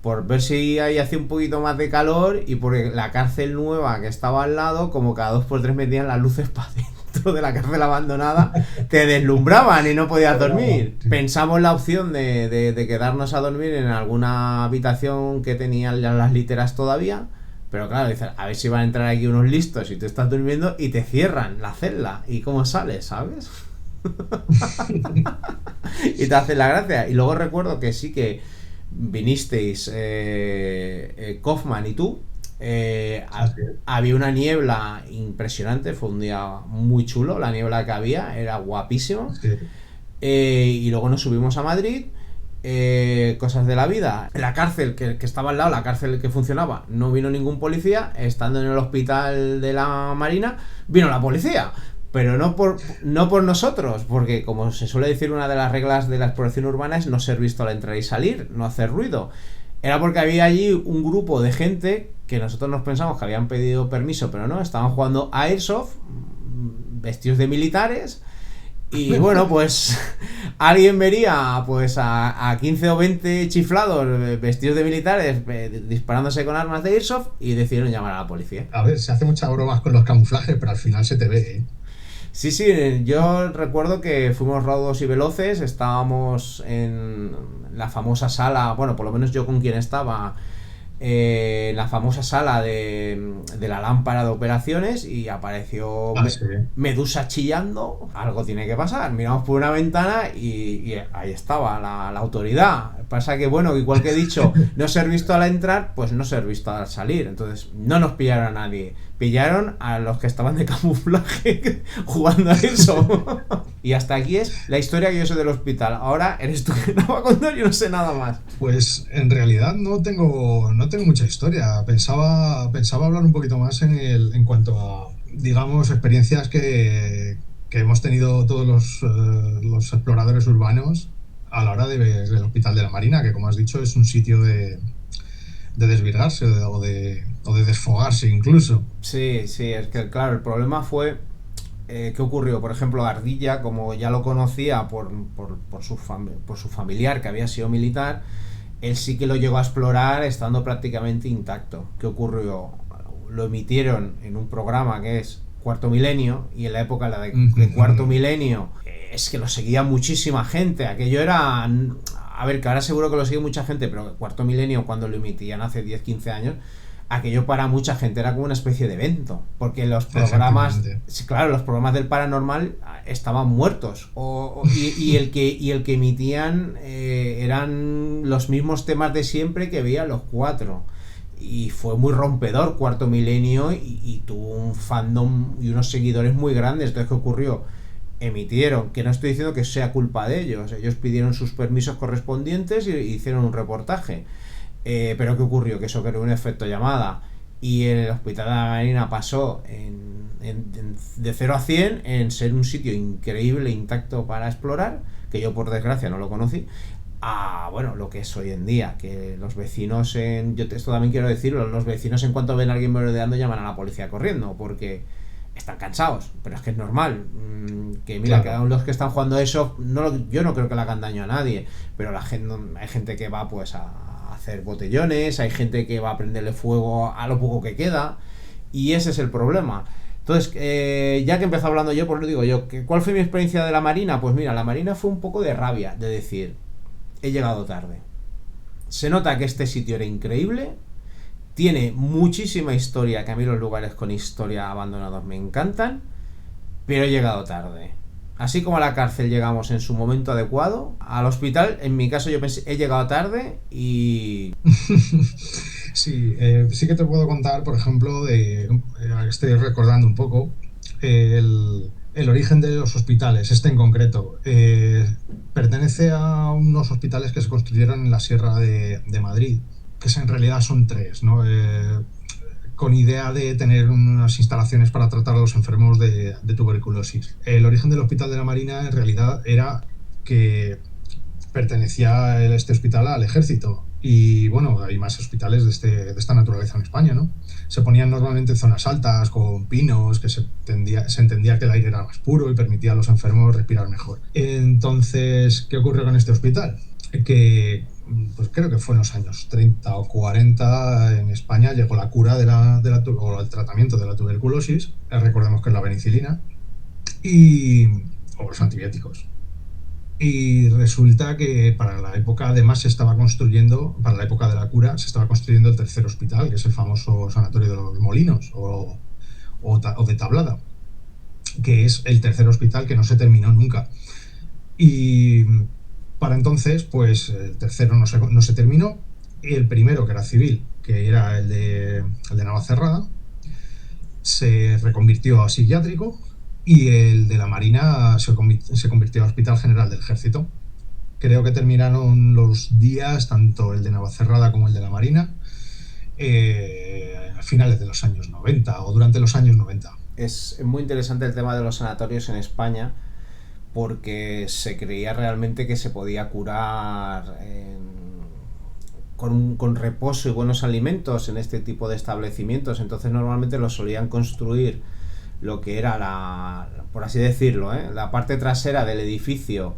Speaker 2: por ver si ahí hacía un poquito más de calor, y porque la cárcel nueva que estaba al lado, como cada 2 por 3 metían las luces para dentro de la cárcel abandonada, te deslumbraban y no podías dormir. Pensamos la opción de quedarnos a dormir en alguna habitación que tenían las literas todavía. Pero claro, dices, a ver si van a entrar aquí unos listos y tú estás durmiendo y te cierran la celda. ¿Y cómo sales, sabes? Y te hace la gracia. Y luego recuerdo que sí que vinisteis Kaufman y tú. Había una niebla impresionante, fue un día muy chulo, la niebla que había, era guapísimo.
Speaker 7: Sí.
Speaker 2: Y luego nos subimos a Madrid. Cosas de la vida. En la cárcel que estaba al lado, la cárcel que funcionaba, no vino ningún policía. Estando en el hospital de la Marina, vino la policía. Pero no por nosotros, porque como se suele decir, una de las reglas de la exploración urbana es no ser visto al entrar y salir, no hacer ruido. Era porque había allí un grupo de gente que nosotros nos pensamos que habían pedido permiso, pero no, estaban jugando a Airsoft, vestidos de militares. Y bueno, pues alguien vería pues a 15 o 20 chiflados vestidos de militares disparándose con armas de Airsoft y decidieron llamar a la policía.
Speaker 7: A ver, se hace muchas bromas con los camuflajes, pero al final se te ve, ¿eh?
Speaker 2: Sí, yo recuerdo que fuimos raudos y veloces, estábamos en la famosa sala, bueno, por lo menos yo con quien estaba, en la famosa sala de la lámpara de operaciones, y apareció
Speaker 7: Sí.
Speaker 2: Medusa chillando. Algo tiene que pasar. Miramos por una ventana y ahí estaba la autoridad. Pasa que, bueno, igual que he dicho, no ser visto al entrar, pues no ser visto al salir. Entonces no nos pillaron a nadie. Pillaron a los que estaban de camuflaje jugando a eso. Y hasta aquí es la historia que yo sé del hospital. Ahora eres tú que no va a contar, yo no sé nada más.
Speaker 7: Pues en realidad no tengo mucha historia. Pensaba hablar un poquito más en cuanto a, digamos, experiencias que hemos tenido todos los exploradores urbanos a la hora de ver el Hospital de la Marina, que, como has dicho, es un sitio de desvirgarse o de desfogarse incluso.
Speaker 2: Sí, es que claro, el problema fue ¿qué ocurrió? Por ejemplo, Ardilla, como ya lo conocía por su familiar que había sido militar, él sí que lo llegó a explorar estando prácticamente intacto. ¿Qué ocurrió? Lo emitieron en un programa que es Cuarto Milenio, y en la época de Cuarto Milenio es que lo seguía muchísima gente. Aquello era... A ver, que ahora seguro que lo sigue mucha gente, pero Cuarto Milenio, cuando lo emitían hace 10-15 años, aquello para mucha gente era como una especie de evento, porque los programas, claro, los programas del paranormal estaban muertos, y el que emitían eran los mismos temas de siempre que veían los cuatro, y fue muy rompedor Cuarto Milenio, y tuvo un fandom y unos seguidores muy grandes. Entonces, ¿qué ocurrió? Emitieron, que no estoy diciendo que sea culpa de ellos pidieron sus permisos correspondientes y hicieron un reportaje. Pero ¿qué ocurrió? Que eso creó un efecto llamada, y el Hospital de la Marina pasó de 0 a 100 en ser un sitio increíble, intacto para explorar, que yo por desgracia no lo conocí, a, bueno, lo que es hoy en día, que los vecinos esto también quiero decirlo, los vecinos en cuanto ven a alguien merodeando llaman a la policía corriendo, porque están cansados, pero es que es normal. Que mira, claro, que los que están jugando eso, yo no creo que le hagan daño a nadie, pero hay gente que va pues a hacer botellones, hay gente que va a prenderle fuego a lo poco que queda, y ese es el problema. Entonces, ya que empezó hablando yo, pues lo digo yo, ¿cuál fue mi experiencia de la Marina? Pues mira, la Marina fue un poco de rabia, de decir, he llegado tarde. Se nota que este sitio era increíble, tiene muchísima historia, que a mí los lugares con historia abandonados me encantan, pero he llegado tarde. Así como a la cárcel llegamos en su momento adecuado, al hospital, en mi caso, yo pensé, he llegado tarde y...
Speaker 7: Sí, sí que te puedo contar, por ejemplo, estoy recordando un poco el origen de los hospitales, este en concreto. Pertenece a unos hospitales que se construyeron en la Sierra de Madrid, que en realidad son 3, ¿no? Con idea de tener unas instalaciones para tratar a los enfermos de tuberculosis. El origen del Hospital de la Marina en realidad era que pertenecía este hospital al ejército, y bueno, hay más hospitales de esta naturaleza en España, ¿no? Se ponían normalmente en zonas altas con pinos, que se entendía que el aire era más puro y permitía a los enfermos respirar mejor. Entonces, ¿qué ocurrió con este hospital? Que pues creo que fue en los años 30 o 40 en España llegó la cura o el tratamiento de la tuberculosis, recordemos que es la penicilina, o los antibióticos. Y resulta que para la época, además, para la época de la cura, se estaba construyendo el tercer hospital, que es el famoso Sanatorio de los Molinos o de Tablada. que es el tercer hospital que no se terminó nunca. Y para entonces, pues el tercero no se terminó, y el primero, que era civil, que era el de Navacerrada, se reconvirtió a psiquiátrico, y el de la Marina se convirtió a Hospital General del Ejército. Creo que terminaron los días, tanto el de Navacerrada como el de la Marina, a finales de los años 90 o durante los años 90.
Speaker 2: Es muy interesante el tema de los sanatorios en España, porque se creía realmente que se podía curar con reposo y buenos alimentos en este tipo de establecimientos. Entonces normalmente los solían construir lo que era por así decirlo, la parte trasera del edificio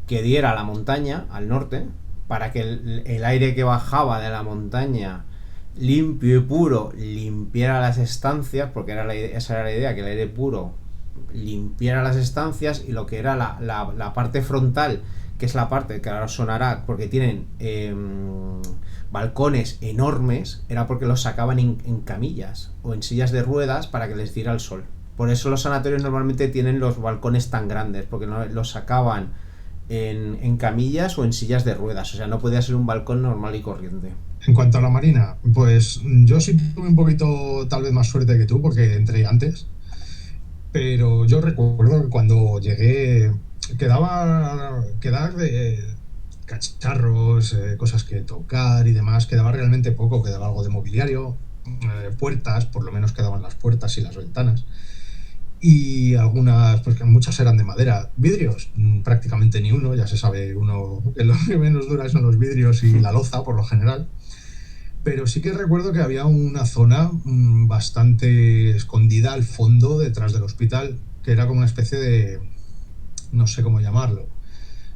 Speaker 2: que diera a la montaña, al norte, para que el aire que bajaba de la montaña limpio y puro limpiara las estancias, porque esa era la idea, que el aire puro limpiara las estancias, y lo que era la parte frontal, que es la parte que ahora sonará, porque tienen balcones enormes, era porque los sacaban en camillas o en sillas de ruedas para que les diera el sol. Por eso los sanatorios normalmente tienen los balcones tan grandes, porque no los sacaban en camillas o en sillas de ruedas, o sea, no podía ser un balcón normal y corriente.
Speaker 7: En cuanto a la Marina, pues yo sí tuve un poquito tal vez más suerte que tú, porque entré antes, pero yo recuerdo que cuando llegué quedaba de cacharros, cosas que tocar y demás, quedaba realmente poco, quedaba algo de mobiliario, puertas, por lo menos quedaban las puertas y las ventanas, y algunas, pues que muchas eran de madera. Vidrios, prácticamente ni uno, ya se sabe uno que lo que menos dura son los vidrios y la loza por lo general. Pero sí que recuerdo que había una zona bastante escondida al fondo, detrás del hospital, que era como una especie de, no sé cómo llamarlo,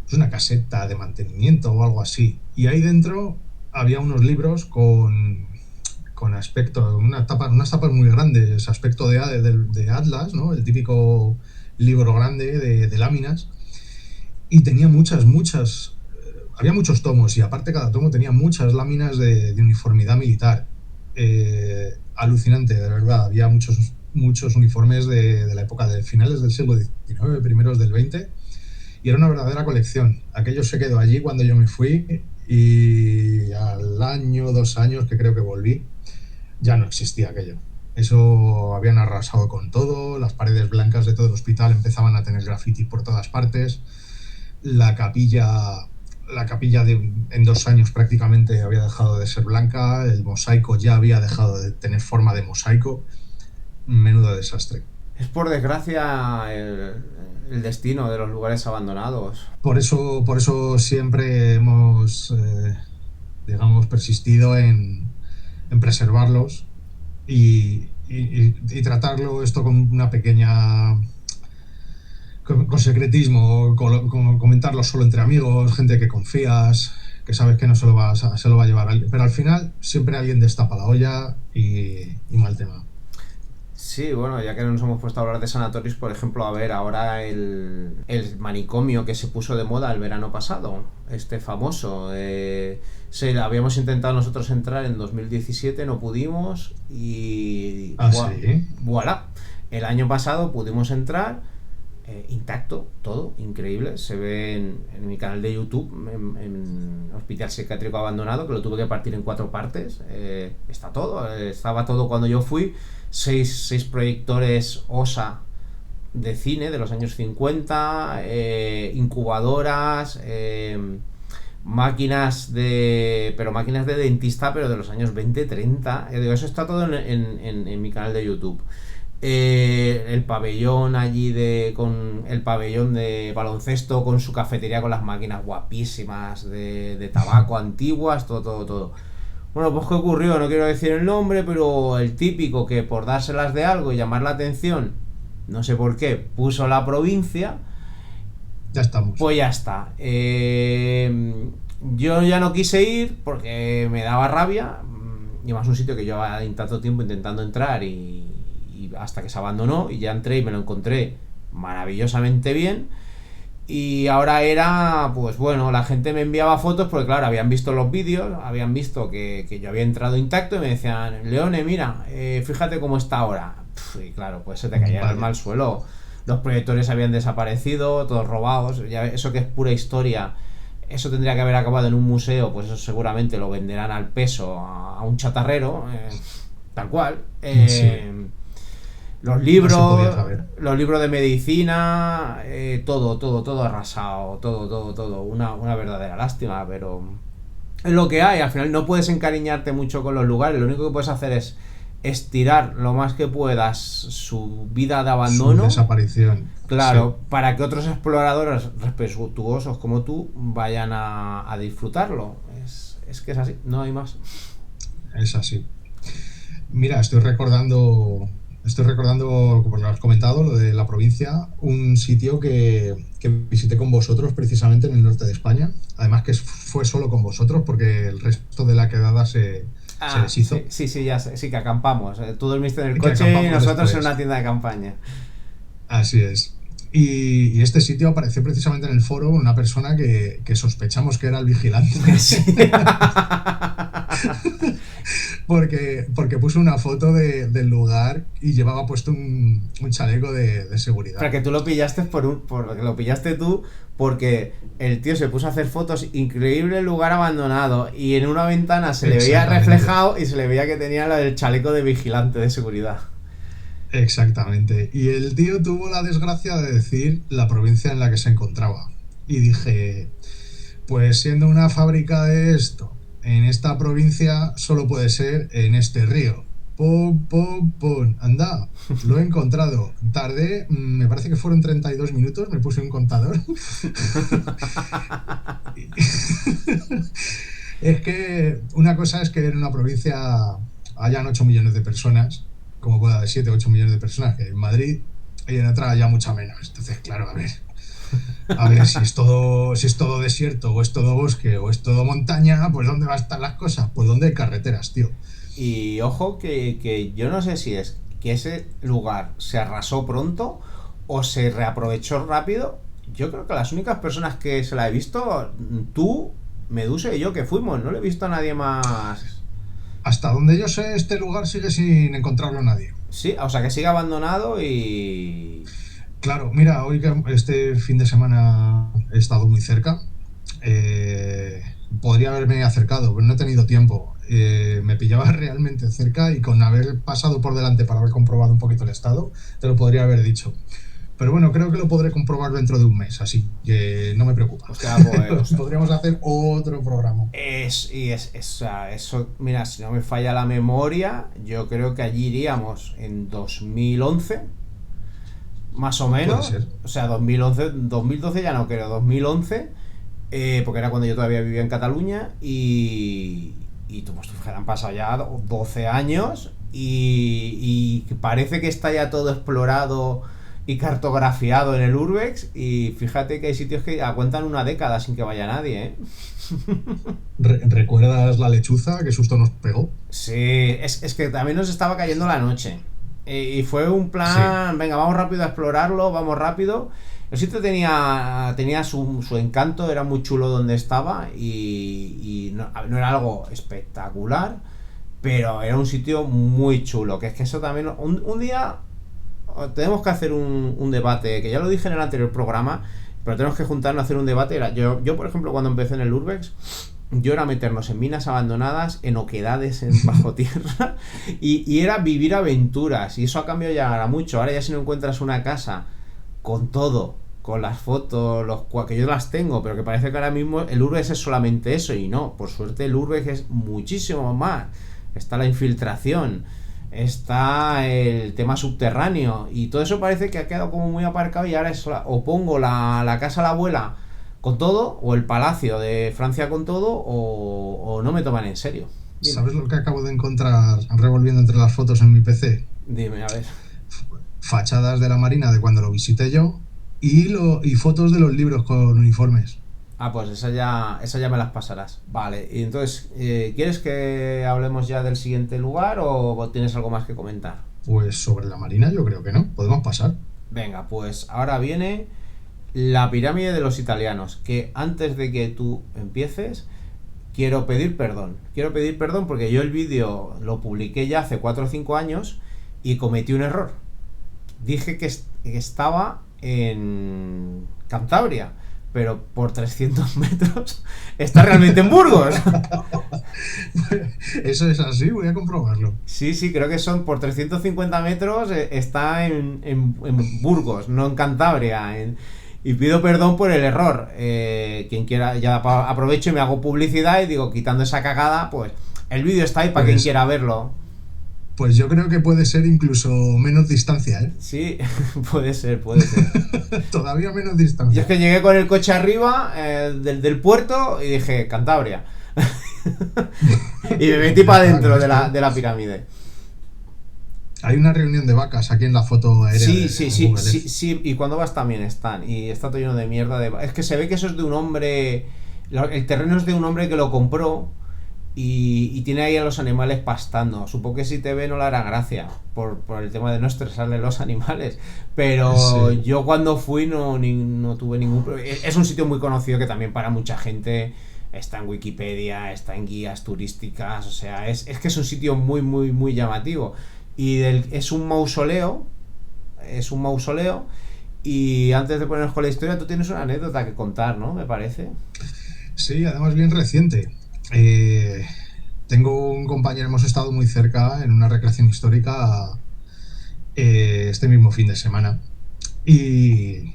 Speaker 7: es una caseta de mantenimiento o algo así. Y ahí dentro había unos libros con aspecto, unas tapas muy grandes, aspecto de Atlas, ¿no? El típico libro grande de láminas. Y tenía había muchos tomos, y aparte cada tomo tenía muchas láminas de uniformidad militar. Alucinante, de verdad. Había muchos uniformes de la época de finales del siglo XIX, primeros del XX, y era una verdadera colección. Aquello se quedó allí cuando yo me fui, y al año, 2 años que creo que volví, ya no existía aquello. Eso habían arrasado con todo, las paredes blancas de todo el hospital empezaban a tener graffiti por todas partes, la capilla en 2 años prácticamente había dejado de ser blanca, el mosaico ya había dejado de tener forma de mosaico. Menudo desastre.
Speaker 2: Es por desgracia el destino de los lugares abandonados.
Speaker 7: Por eso siempre hemos digamos persistido en preservarlos y tratarlo esto con una pequeña, con secretismo, comentarlo solo entre amigos, gente que confías, que sabes que no se lo va a llevar, pero al final siempre alguien destapa la olla y mal tema.
Speaker 2: Sí, bueno, ya que nos hemos puesto a hablar de sanatorios, por ejemplo, a ver, ahora el manicomio que se puso de moda el verano pasado, este famoso, habíamos intentado nosotros entrar en 2017, no pudimos, y
Speaker 7: ¿sí?
Speaker 2: Voilà, el año pasado pudimos entrar, intacto, todo, increíble, se ve en mi canal de YouTube, en Hospital Psiquiátrico Abandonado, que lo tuve que partir en 4 partes, está todo, estaba todo cuando yo fui. 6 proyectores OSA de cine de los años 50, incubadoras, máquinas de dentista, pero de los años 20, 30. Eso está todo en mi canal de YouTube. El pabellón allí con el pabellón de baloncesto, con su cafetería, con las máquinas guapísimas de tabaco antiguas, todo. Bueno, pues ¿qué ocurrió? No quiero decir el nombre, pero el típico que por dárselas de algo y llamar la atención, no sé por qué, puso la provincia.
Speaker 7: Ya estamos.
Speaker 2: Pues ya está. Yo ya no quise ir porque me daba rabia. Y más un sitio que yo había tanto tiempo intentando entrar y hasta que se abandonó, y ya entré y me lo encontré maravillosamente bien. Y ahora era, pues bueno, la gente me enviaba fotos porque claro, habían visto los vídeos, habían visto que yo había entrado intacto y me decían, Leone, mira, fíjate cómo está ahora. Y claro, pues se te caía el alma al suelo. los proyectores habían desaparecido, todos robados, ya eso que es pura historia, eso tendría que haber acabado en un museo, pues eso seguramente lo venderán al peso a un chatarrero, tal cual.
Speaker 7: Sí.
Speaker 2: Los
Speaker 7: No se
Speaker 2: libros,
Speaker 7: podía saber.
Speaker 2: los libros de medicina, todo arrasado, todo, una verdadera lástima, pero es lo que hay. Al final no puedes encariñarte mucho con los lugares, lo único que puedes hacer es estirar lo más que puedas su vida de abandono.
Speaker 7: Su desaparición.
Speaker 2: Claro,
Speaker 7: Sí.
Speaker 2: para que otros exploradores respetuosos como tú vayan a disfrutarlo. Es que es así, no hay más.
Speaker 7: Es así. Mira, como lo has comentado, lo de la provincia, un sitio que visité con vosotros precisamente en el norte de España. Además que fue solo con vosotros porque el resto de la quedada se deshizo.
Speaker 2: Sí, ya sé, sí que acampamos. Tú dormiste en el
Speaker 7: Que
Speaker 2: coche y
Speaker 7: acampamos
Speaker 2: nosotros
Speaker 7: después.
Speaker 2: en una tienda de campaña.
Speaker 7: Así es. Y este sitio apareció precisamente en el foro una persona que sospechamos que era el vigilante. Porque puso una foto del lugar y llevaba puesto un chaleco de seguridad.
Speaker 2: Pero que tú lo pillaste lo pillaste tú porque el tío se puso a hacer fotos, increíble lugar abandonado, y en una ventana se le veía
Speaker 7: Exactamente.
Speaker 2: reflejado y se le veía que tenía lo del chaleco de vigilante de seguridad.
Speaker 7: Exactamente. Y el tío tuvo la desgracia de decir la provincia en la que se encontraba. Y dije, pues siendo una fábrica de esto, en esta provincia solo puede ser en este río. Pum, pum, pum. Anda, lo he encontrado. Tardé, me parece que fueron 32 minutos, me puse un contador. Es que una cosa es que en una provincia hayan 8 millones de personas, como puede haber 7 o 8 millones de personas, que en Madrid, y en otra haya mucha menos. Entonces, claro, a ver si es todo desierto, o es todo bosque, o es todo montaña, pues ¿dónde van a estar las cosas? Pues donde hay carreteras, tío.
Speaker 2: Y ojo que yo no sé si es que ese lugar se arrasó pronto o se reaprovechó rápido. Yo creo que las únicas personas que se la he visto, tú, Medusa y yo, que fuimos, no le he visto a nadie más.
Speaker 7: Hasta donde yo sé, este lugar sigue sin encontrarlo nadie.
Speaker 2: Sí, o sea que sigue abandonado y...
Speaker 7: Claro, mira, hoy que este fin de semana he estado muy cerca, podría haberme acercado, pero no he tenido tiempo. Me pillaba realmente cerca y con haber pasado por delante para haber comprobado un poquito el estado, te lo podría haber dicho. Pero bueno, creo que lo podré comprobar dentro de un mes, así que no me preocupa.
Speaker 2: Hostia, pues...
Speaker 7: Podríamos hacer otro programa.
Speaker 2: O sea, eso, mira, si no me falla la memoria, yo creo que allí iríamos en 2011, más o menos.
Speaker 7: Puede ser.
Speaker 2: O sea, 2011, 2012 ya no creo, 2011, porque era cuando yo todavía vivía en Cataluña y tú, pues, han pasado ya 12 años y parece que está ya todo explorado y cartografiado en el Urbex, y fíjate que hay sitios que aguantan una década sin que vaya nadie, ¿eh?
Speaker 7: ¿Recuerdas la lechuza? ¿Qué susto nos pegó?
Speaker 2: Sí, es que también nos estaba cayendo la noche. Y fue un plan, sí. Venga, vamos rápido a explorarlo, vamos rápido. El sitio tenía su encanto, era muy chulo donde estaba y no era algo espectacular, pero era un sitio muy chulo. Que es que eso también... Un día tenemos que hacer un debate, que ya lo dije en el anterior programa, pero tenemos que juntarnos a hacer un debate. Yo, por ejemplo, cuando empecé en el Urbex, yo era meternos en minas abandonadas, en oquedades bajo tierra, y era vivir aventuras, y eso ha cambiado ya mucho. Ahora ya si no encuentras una casa con todo, con las fotos, que yo las tengo, pero que parece que ahora mismo el Urbex es solamente eso, y no, por suerte el Urbex es muchísimo más. Está la infiltración, está el tema subterráneo, y todo eso parece que ha quedado como muy aparcado, y ahora es o pongo la casa a la abuela con todo, o el palacio de Francia con todo, o no me toman en serio.
Speaker 7: Dime. ¿Sabes lo que acabo de encontrar revolviendo entre las fotos en mi PC?
Speaker 2: Dime, a ver.
Speaker 7: Fachadas de la Marina de cuando lo visité yo y fotos de los libros con uniformes.
Speaker 2: Ah, pues esa ya me las pasarás. Vale, y entonces, ¿quieres que hablemos ya del siguiente lugar o tienes algo más que comentar?
Speaker 7: Pues sobre la Marina yo creo que no, podemos pasar.
Speaker 2: Venga, pues ahora viene la pirámide de los italianos, que antes de que tú empieces, quiero pedir perdón. Porque yo el vídeo lo publiqué ya hace 4 o 5 años y cometí un error. Dije que que estaba en Cantabria, pero por 300 metros está realmente en Burgos.
Speaker 7: Eso es así, voy a comprobarlo.
Speaker 2: Sí, creo que son por 350 metros, está en Burgos, no en Cantabria. Y pido perdón por el error. Quien quiera, ya aprovecho y me hago publicidad y digo, quitando esa cagada, pues el vídeo está ahí para quien quiera verlo.
Speaker 7: Pues yo creo que puede ser incluso menos distancia, ¿eh?
Speaker 2: Sí, puede ser.
Speaker 7: Todavía menos distancia.
Speaker 2: Yo es que llegué con el coche arriba del puerto y dije, Cantabria. Y me metí para adentro de la pirámide.
Speaker 7: Hay una reunión de vacas aquí en la foto aérea.
Speaker 2: Sí, y cuando vas también están. Y está todo lleno de mierda. Es que se ve que eso es de un hombre. El terreno es de un hombre que lo compró. Y tiene ahí a los animales pastando. Supongo que si te ve no le hará gracia por el tema de no estresarle los animales. Pero sí. Yo cuando fui no tuve ningún problema. Es un sitio muy conocido que también para mucha gente está en Wikipedia, está en guías turísticas. O sea, es que es un sitio muy, muy, muy llamativo. Y es un mausoleo. Y antes de ponernos con la historia, tú tienes una anécdota que contar, ¿no? Me parece.
Speaker 7: Sí, además bien reciente. Tengo un compañero, hemos estado muy cerca en una recreación histórica este mismo fin de semana y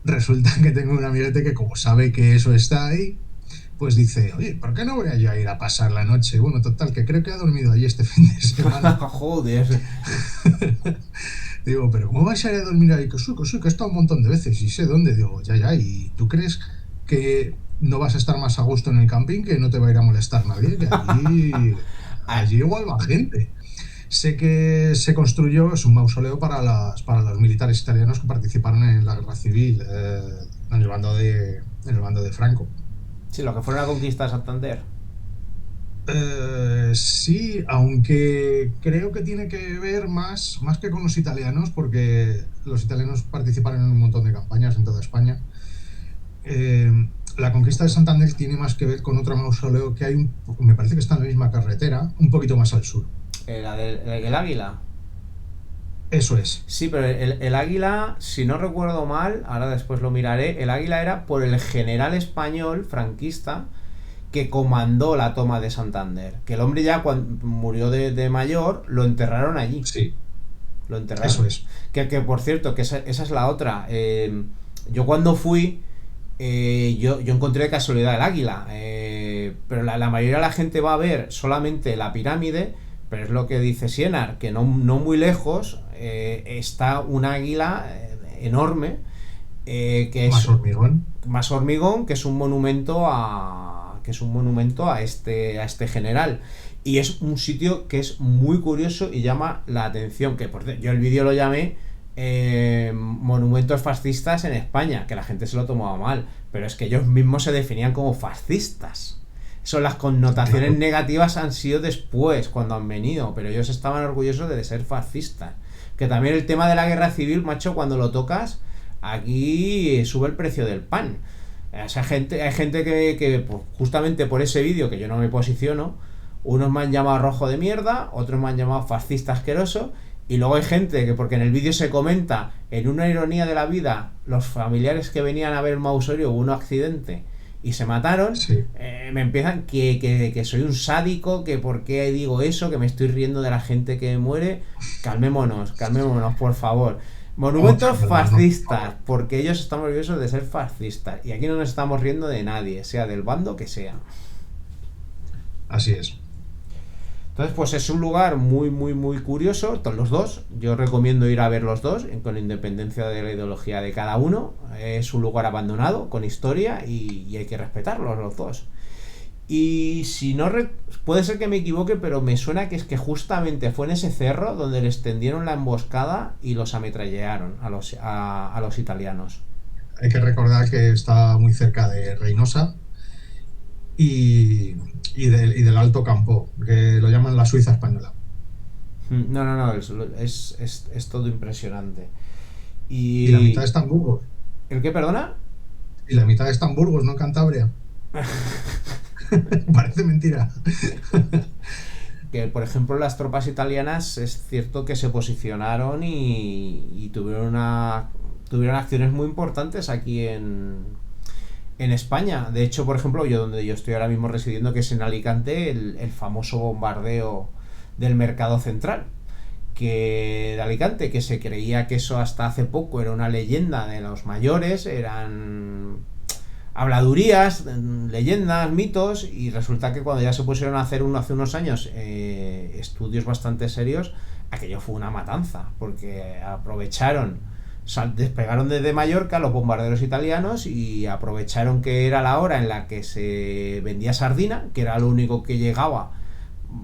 Speaker 7: resulta que tengo un amiguete que, como sabe que eso está ahí, pues dice, oye, ¿por qué no voy a yo a ir a pasar la noche? Bueno, total, que creo que ha dormido allí este fin de semana.
Speaker 2: Joder.
Speaker 7: Digo, pero ¿cómo vais a ir a dormir ahí? Que he estado un montón de veces y sé dónde. Digo, ya, ¿y tú crees que no vas a estar más a gusto en el camping, que no te va a ir a molestar nadie? Que allí igual va gente. Sé que se construyó, es un mausoleo para los militares italianos que participaron en la guerra civil, en el bando de Franco.
Speaker 2: Sí, lo que fue la conquista de Santander.
Speaker 7: Sí, aunque creo que tiene que ver más que con los italianos, porque los italianos participaron en un montón de campañas en toda España. La conquista de Santander tiene más que ver con otro mausoleo que hay, me parece que está en la misma carretera, un poquito más al sur.
Speaker 2: ¿El águila?
Speaker 7: Eso es.
Speaker 2: Sí, pero el águila, si no recuerdo mal, ahora después lo miraré, el águila era por el general español franquista que comandó la toma de Santander. Que el hombre ya cuando murió de mayor, lo enterraron allí.
Speaker 7: Sí.
Speaker 2: Lo enterraron.
Speaker 7: Eso es.
Speaker 2: Que por cierto, que esa es la otra. Yo cuando fui, yo encontré de casualidad el águila. Pero la mayoría de la gente va a ver solamente la pirámide. Pero es lo que dice Sienar, que no muy lejos está un águila enorme. Que es más hormigón, que es un monumento a este general. Y es un sitio que es muy curioso y llama la atención. Que yo el vídeo lo llamé monumentos fascistas en España, que la gente se lo tomaba mal, pero es que ellos mismos se definían como fascistas. Las connotaciones negativas han sido después, cuando han venido, pero ellos estaban orgullosos de ser fascistas. Que también el tema de la guerra civil, macho, cuando lo tocas, aquí sube el precio del pan. O sea, hay gente que pues, justamente por ese vídeo, que yo no me posiciono, unos me han llamado rojo de mierda, otros me han llamado fascista asqueroso, y luego hay gente que, porque en el vídeo se comenta, en una ironía de la vida, los familiares que venían a ver el mausoleo, hubo un accidente y se mataron,
Speaker 7: sí.
Speaker 2: Me empiezan que soy un sádico, que por qué digo eso, que me estoy riendo de la gente que muere. Calmémonos, por favor. Monumentos fascistas, porque ellos están orgullosos de ser fascistas, y aquí no nos estamos riendo de nadie, sea del bando que sea.
Speaker 7: Así es.
Speaker 2: Entonces, pues es un lugar muy, muy, muy curioso, todos los dos. Yo recomiendo ir a ver los dos, con independencia de la ideología de cada uno. Es un lugar abandonado, con historia, y hay que respetarlos los dos. Y si no, puede ser que me equivoque, pero me suena que es que justamente fue en ese cerro donde les tendieron la emboscada y los ametrallaron a los italianos.
Speaker 7: Hay que recordar que está muy cerca de Reynosa y del Alto Campo, que lo llaman la Suiza española.
Speaker 2: No, es todo impresionante.
Speaker 7: Y la mitad está en Burgos.
Speaker 2: ¿El qué, perdona?
Speaker 7: Y la mitad está en Burgos, no en Cantabria. Parece mentira.
Speaker 2: que por ejemplo las tropas italianas es cierto que se posicionaron y tuvieron acciones muy importantes aquí en España. De hecho, por ejemplo, yo donde yo estoy ahora mismo residiendo, que es en Alicante, el famoso bombardeo del Mercado Central de Alicante, que se creía que eso hasta hace poco era una leyenda de los mayores, eran habladurías, leyendas, mitos, y resulta que cuando ya se pusieron a hacer hace unos años estudios bastante serios, aquello fue una matanza, porque despegaron desde Mallorca los bombarderos italianos y aprovecharon que era la hora en la que se vendía sardina, que era lo único que llegaba,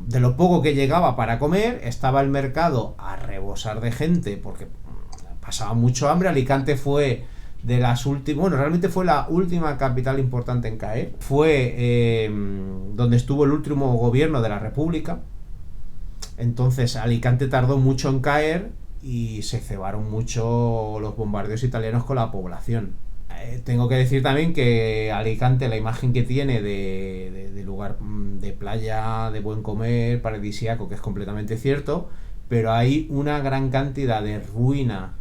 Speaker 2: de lo poco que llegaba para comer. Estaba el mercado a rebosar de gente porque pasaba mucho hambre. Alicante fue de las últimas, bueno, realmente fue la última capital importante en caer. Fue donde estuvo el último gobierno de la República. Entonces Alicante tardó mucho en caer y se cebaron mucho los bombardeos italianos con la población. Tengo que decir también que Alicante, la imagen que tiene de lugar de playa, de buen comer, paradisíaco, que es completamente cierto, pero hay una gran cantidad de ruina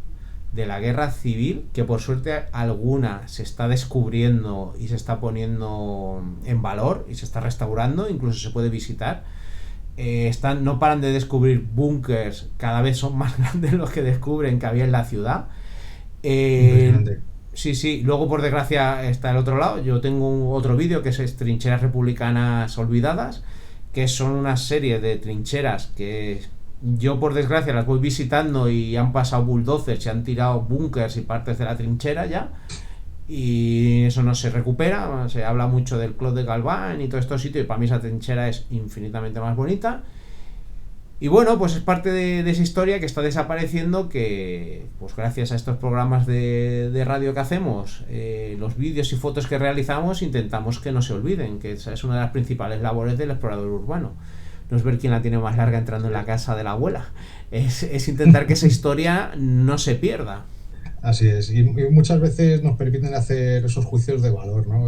Speaker 2: de la guerra civil, que por suerte alguna se está descubriendo y se está poniendo en valor y se está restaurando, incluso se puede visitar. No paran de descubrir búnkers, cada vez son más grandes los que descubren que había en la ciudad. Sí, luego por desgracia está el otro lado. Yo tengo otro vídeo que es Trincheras Republicanas Olvidadas, que son una serie de trincheras que yo por desgracia las voy visitando y han pasado bulldozers, se han tirado búnkers y partes de la trinchera ya, y eso no se recupera. Se habla mucho del Clos de Galván y todo estos sitios, y para mí esa trinchera es infinitamente más bonita. Y bueno, pues es parte de esa historia que está desapareciendo, que pues gracias a estos programas de radio que hacemos, los vídeos y fotos que realizamos, intentamos que no se olviden, que esa es una de las principales labores del explorador urbano. No es ver quién la tiene más larga entrando en la casa de la abuela, es intentar que esa historia no se pierda.
Speaker 7: Así es, y muchas veces nos permiten hacer esos juicios de valor, ¿no?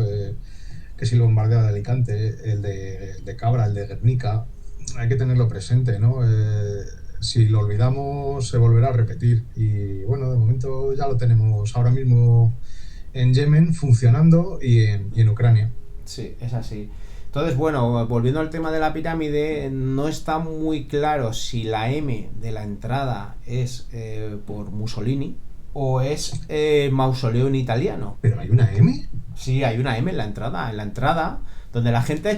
Speaker 7: Que si el bombardeo de Alicante, el de Cabra, el de Guernica, hay que tenerlo presente, ¿no? Si lo olvidamos, se volverá a repetir. Y bueno, de momento ya lo tenemos ahora mismo en Yemen funcionando y en Ucrania.
Speaker 2: Sí, es así. Entonces, bueno, volviendo al tema de la pirámide, no está muy claro si la M de la entrada es por Mussolini o es mausoleo en italiano.
Speaker 7: ¿Pero hay una M?
Speaker 2: Sí, hay una M en la entrada. En la entrada, donde la gente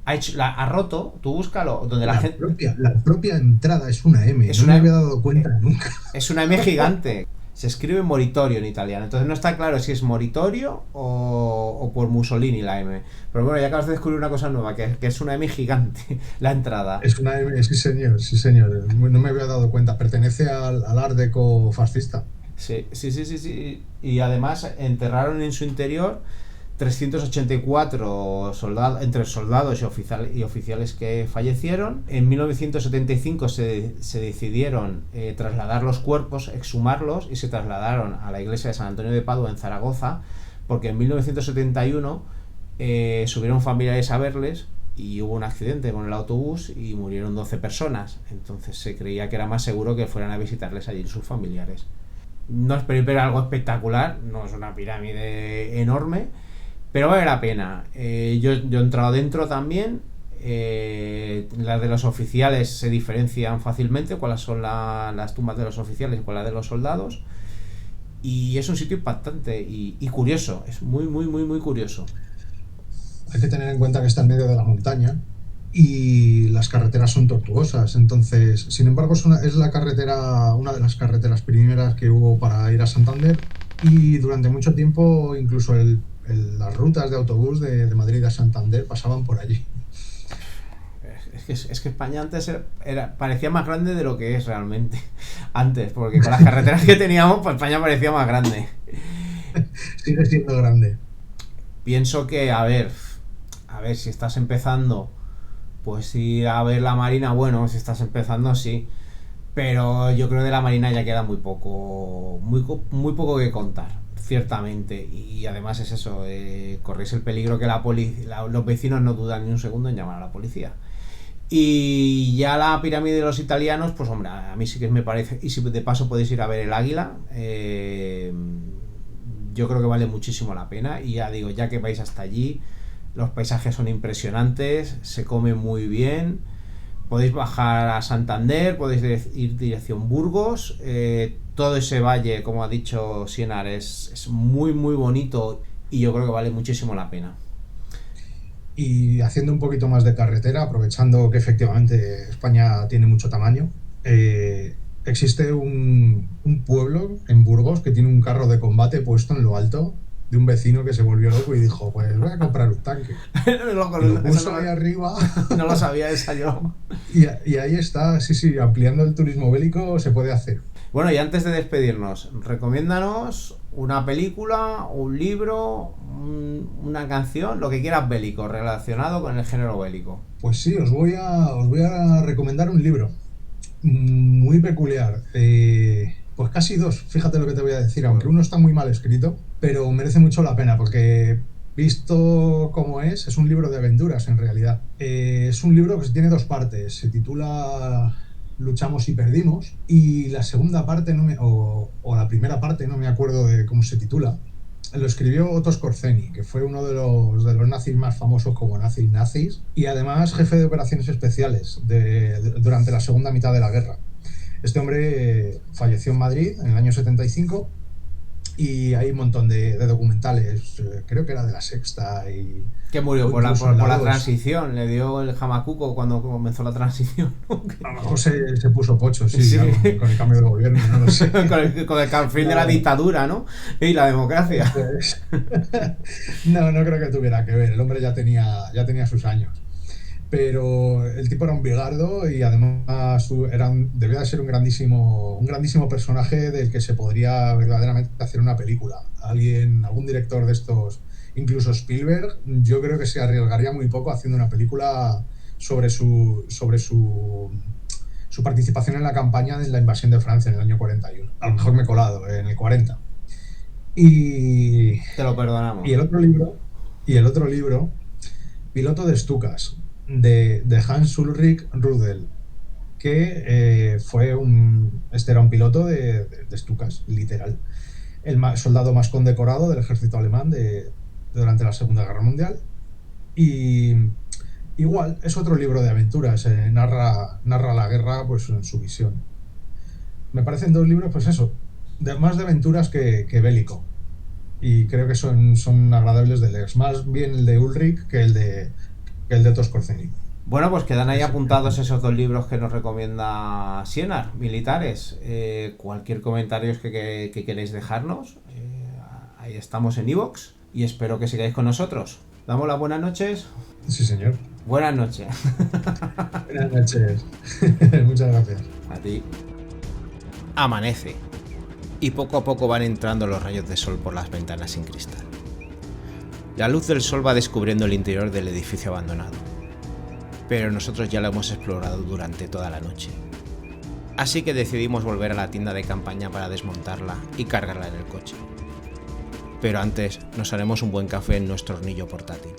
Speaker 2: ha roto, tú búscalo, donde la gente...
Speaker 7: La propia entrada es una M, no me había dado cuenta nunca.
Speaker 2: Es una M gigante. Se escribe Moritorio en italiano, entonces no está claro si es Moritorio o por Mussolini la M. Pero bueno, ya acabas de descubrir una cosa nueva, que es una M gigante, la entrada.
Speaker 7: Es una M, sí señor, no me había dado cuenta, pertenece al Art Deco fascista.
Speaker 2: Sí. Y además enterraron en su interior 384 soldados, entre soldados y oficiales que fallecieron. En 1975 se decidieron trasladar los cuerpos, exhumarlos, y se trasladaron a la iglesia de San Antonio de Padua en Zaragoza, porque en 1971 subieron familiares a verles y hubo un accidente con el autobús y murieron 12 personas. Entonces se creía que era más seguro que fueran a visitarles allí sus familiares. No es algo espectacular, no es una pirámide enorme, pero vale la pena. Yo he entrado dentro también. Las de los oficiales se diferencian fácilmente, cuáles son las tumbas de los oficiales y cuáles de los soldados. Y es un sitio impactante y curioso, es muy curioso.
Speaker 7: Hay que tener en cuenta que está en medio de la montaña y las carreteras son tortuosas. Entonces, sin embargo, es una de las carreteras primeras que hubo para ir a Santander, y durante mucho tiempo incluso las rutas de autobús de Madrid a Santander pasaban por allí.
Speaker 2: Es que España antes parecía más grande de lo que es realmente antes, porque con las carreteras que teníamos, pues España parecía más grande.
Speaker 7: Sigue siendo grande.
Speaker 2: Pienso que, a ver, si estás empezando, pues ir a ver la Marina, bueno, si estás empezando, sí, pero yo creo que de la Marina ya queda muy poco que contar, ciertamente. Y además es eso, corréis el peligro que los vecinos no dudan ni un segundo en llamar a la policía. Y ya la pirámide de los italianos, pues hombre, a mí sí que me parece, y si de paso podéis ir a ver el Águila, yo creo que vale muchísimo la pena. Y ya digo, ya que vais hasta allí, los paisajes son impresionantes, se come muy bien, podéis bajar a Santander, podéis ir dirección Burgos, todo ese valle, como ha dicho Sienar, es muy muy bonito y yo creo que vale muchísimo la pena.
Speaker 7: Y haciendo un poquito más de carretera, aprovechando que efectivamente España tiene mucho tamaño, existe un pueblo en Burgos que tiene un carro de combate puesto en lo alto de un vecino que se volvió loco y dijo, pues voy a comprar un tanque.
Speaker 2: Loco,
Speaker 7: y lo puso ahí arriba.
Speaker 2: No lo sabía esa yo.
Speaker 7: Y ahí está, sí, ampliando el turismo bélico se puede hacer.
Speaker 2: Bueno, y antes de despedirnos, recomiéndanos una película, un libro, una canción, lo que quieras bélico, relacionado con el género bélico.
Speaker 7: Pues sí, os voy a recomendar un libro muy peculiar. Pues casi dos, fíjate lo que te voy a decir, aunque uno está muy mal escrito, pero merece mucho la pena porque visto como es un libro de aventuras en realidad. Es un libro que tiene dos partes, se titula Luchamos y perdimos, y la segunda parte o la primera parte, no me acuerdo de cómo se titula, lo escribió Otto Skorzeny, que fue uno de los nazis más famosos como nazis, y además jefe de operaciones especiales durante la segunda mitad de la guerra. Este hombre falleció en Madrid en el año 75 y hay un montón de documentales, creo que era de La Sexta.
Speaker 2: Que murió por la transición, le dio el jamacuco cuando comenzó la transición.
Speaker 7: A lo mejor se puso pocho, sí. Claro, con el cambio de gobierno, no lo sé.
Speaker 2: con el fin de la dictadura, ¿no? Y la democracia.
Speaker 7: Pues, no creo que tuviera que ver, el hombre ya tenía sus años. Pero el tipo era un bigardo y además debía de ser un grandísimo personaje del que se podría verdaderamente hacer una película. Algún director de estos, incluso Spielberg, yo creo que se arriesgaría muy poco haciendo una película sobre su participación en la campaña de la invasión de Francia en el año 41. A lo mejor me he colado, en el 40. Y
Speaker 2: te lo perdonamos.
Speaker 7: Y el otro libro, Piloto de Stukas, de Hans Ulrich Rudel, que este era un piloto de Stukas, literal, el soldado más condecorado del ejército alemán durante la Segunda Guerra Mundial. Y igual es otro libro de aventuras, narra la guerra pues en su visión. Me parecen dos libros, pues eso, más de aventuras que bélico, y creo que son agradables de leer, más bien el de Ulrich que el de Otto Skorzeny.
Speaker 2: Bueno, pues quedan ahí apuntados esos dos libros que nos recomienda Sienar, militares. Cualquier comentario que queréis dejarnos, ahí estamos en iVoox y espero que sigáis con nosotros. ¿Damos las buenas noches?
Speaker 7: Sí, señor.
Speaker 2: Buenas noches.
Speaker 7: Buenas noches. Muchas gracias.
Speaker 2: A ti. Amanece y poco a poco van entrando los rayos de sol por las ventanas sin cristal. La luz del sol va descubriendo el interior del edificio abandonado, pero nosotros ya lo hemos explorado durante toda la noche. Así que decidimos volver a la tienda de campaña para desmontarla y cargarla en el coche. Pero antes nos haremos un buen café en nuestro hornillo portátil.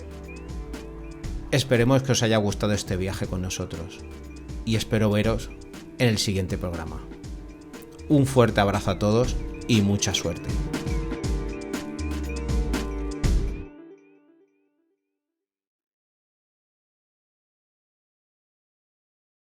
Speaker 2: Esperemos que os haya gustado este viaje con nosotros y espero veros en el siguiente programa. Un fuerte abrazo a todos y mucha suerte.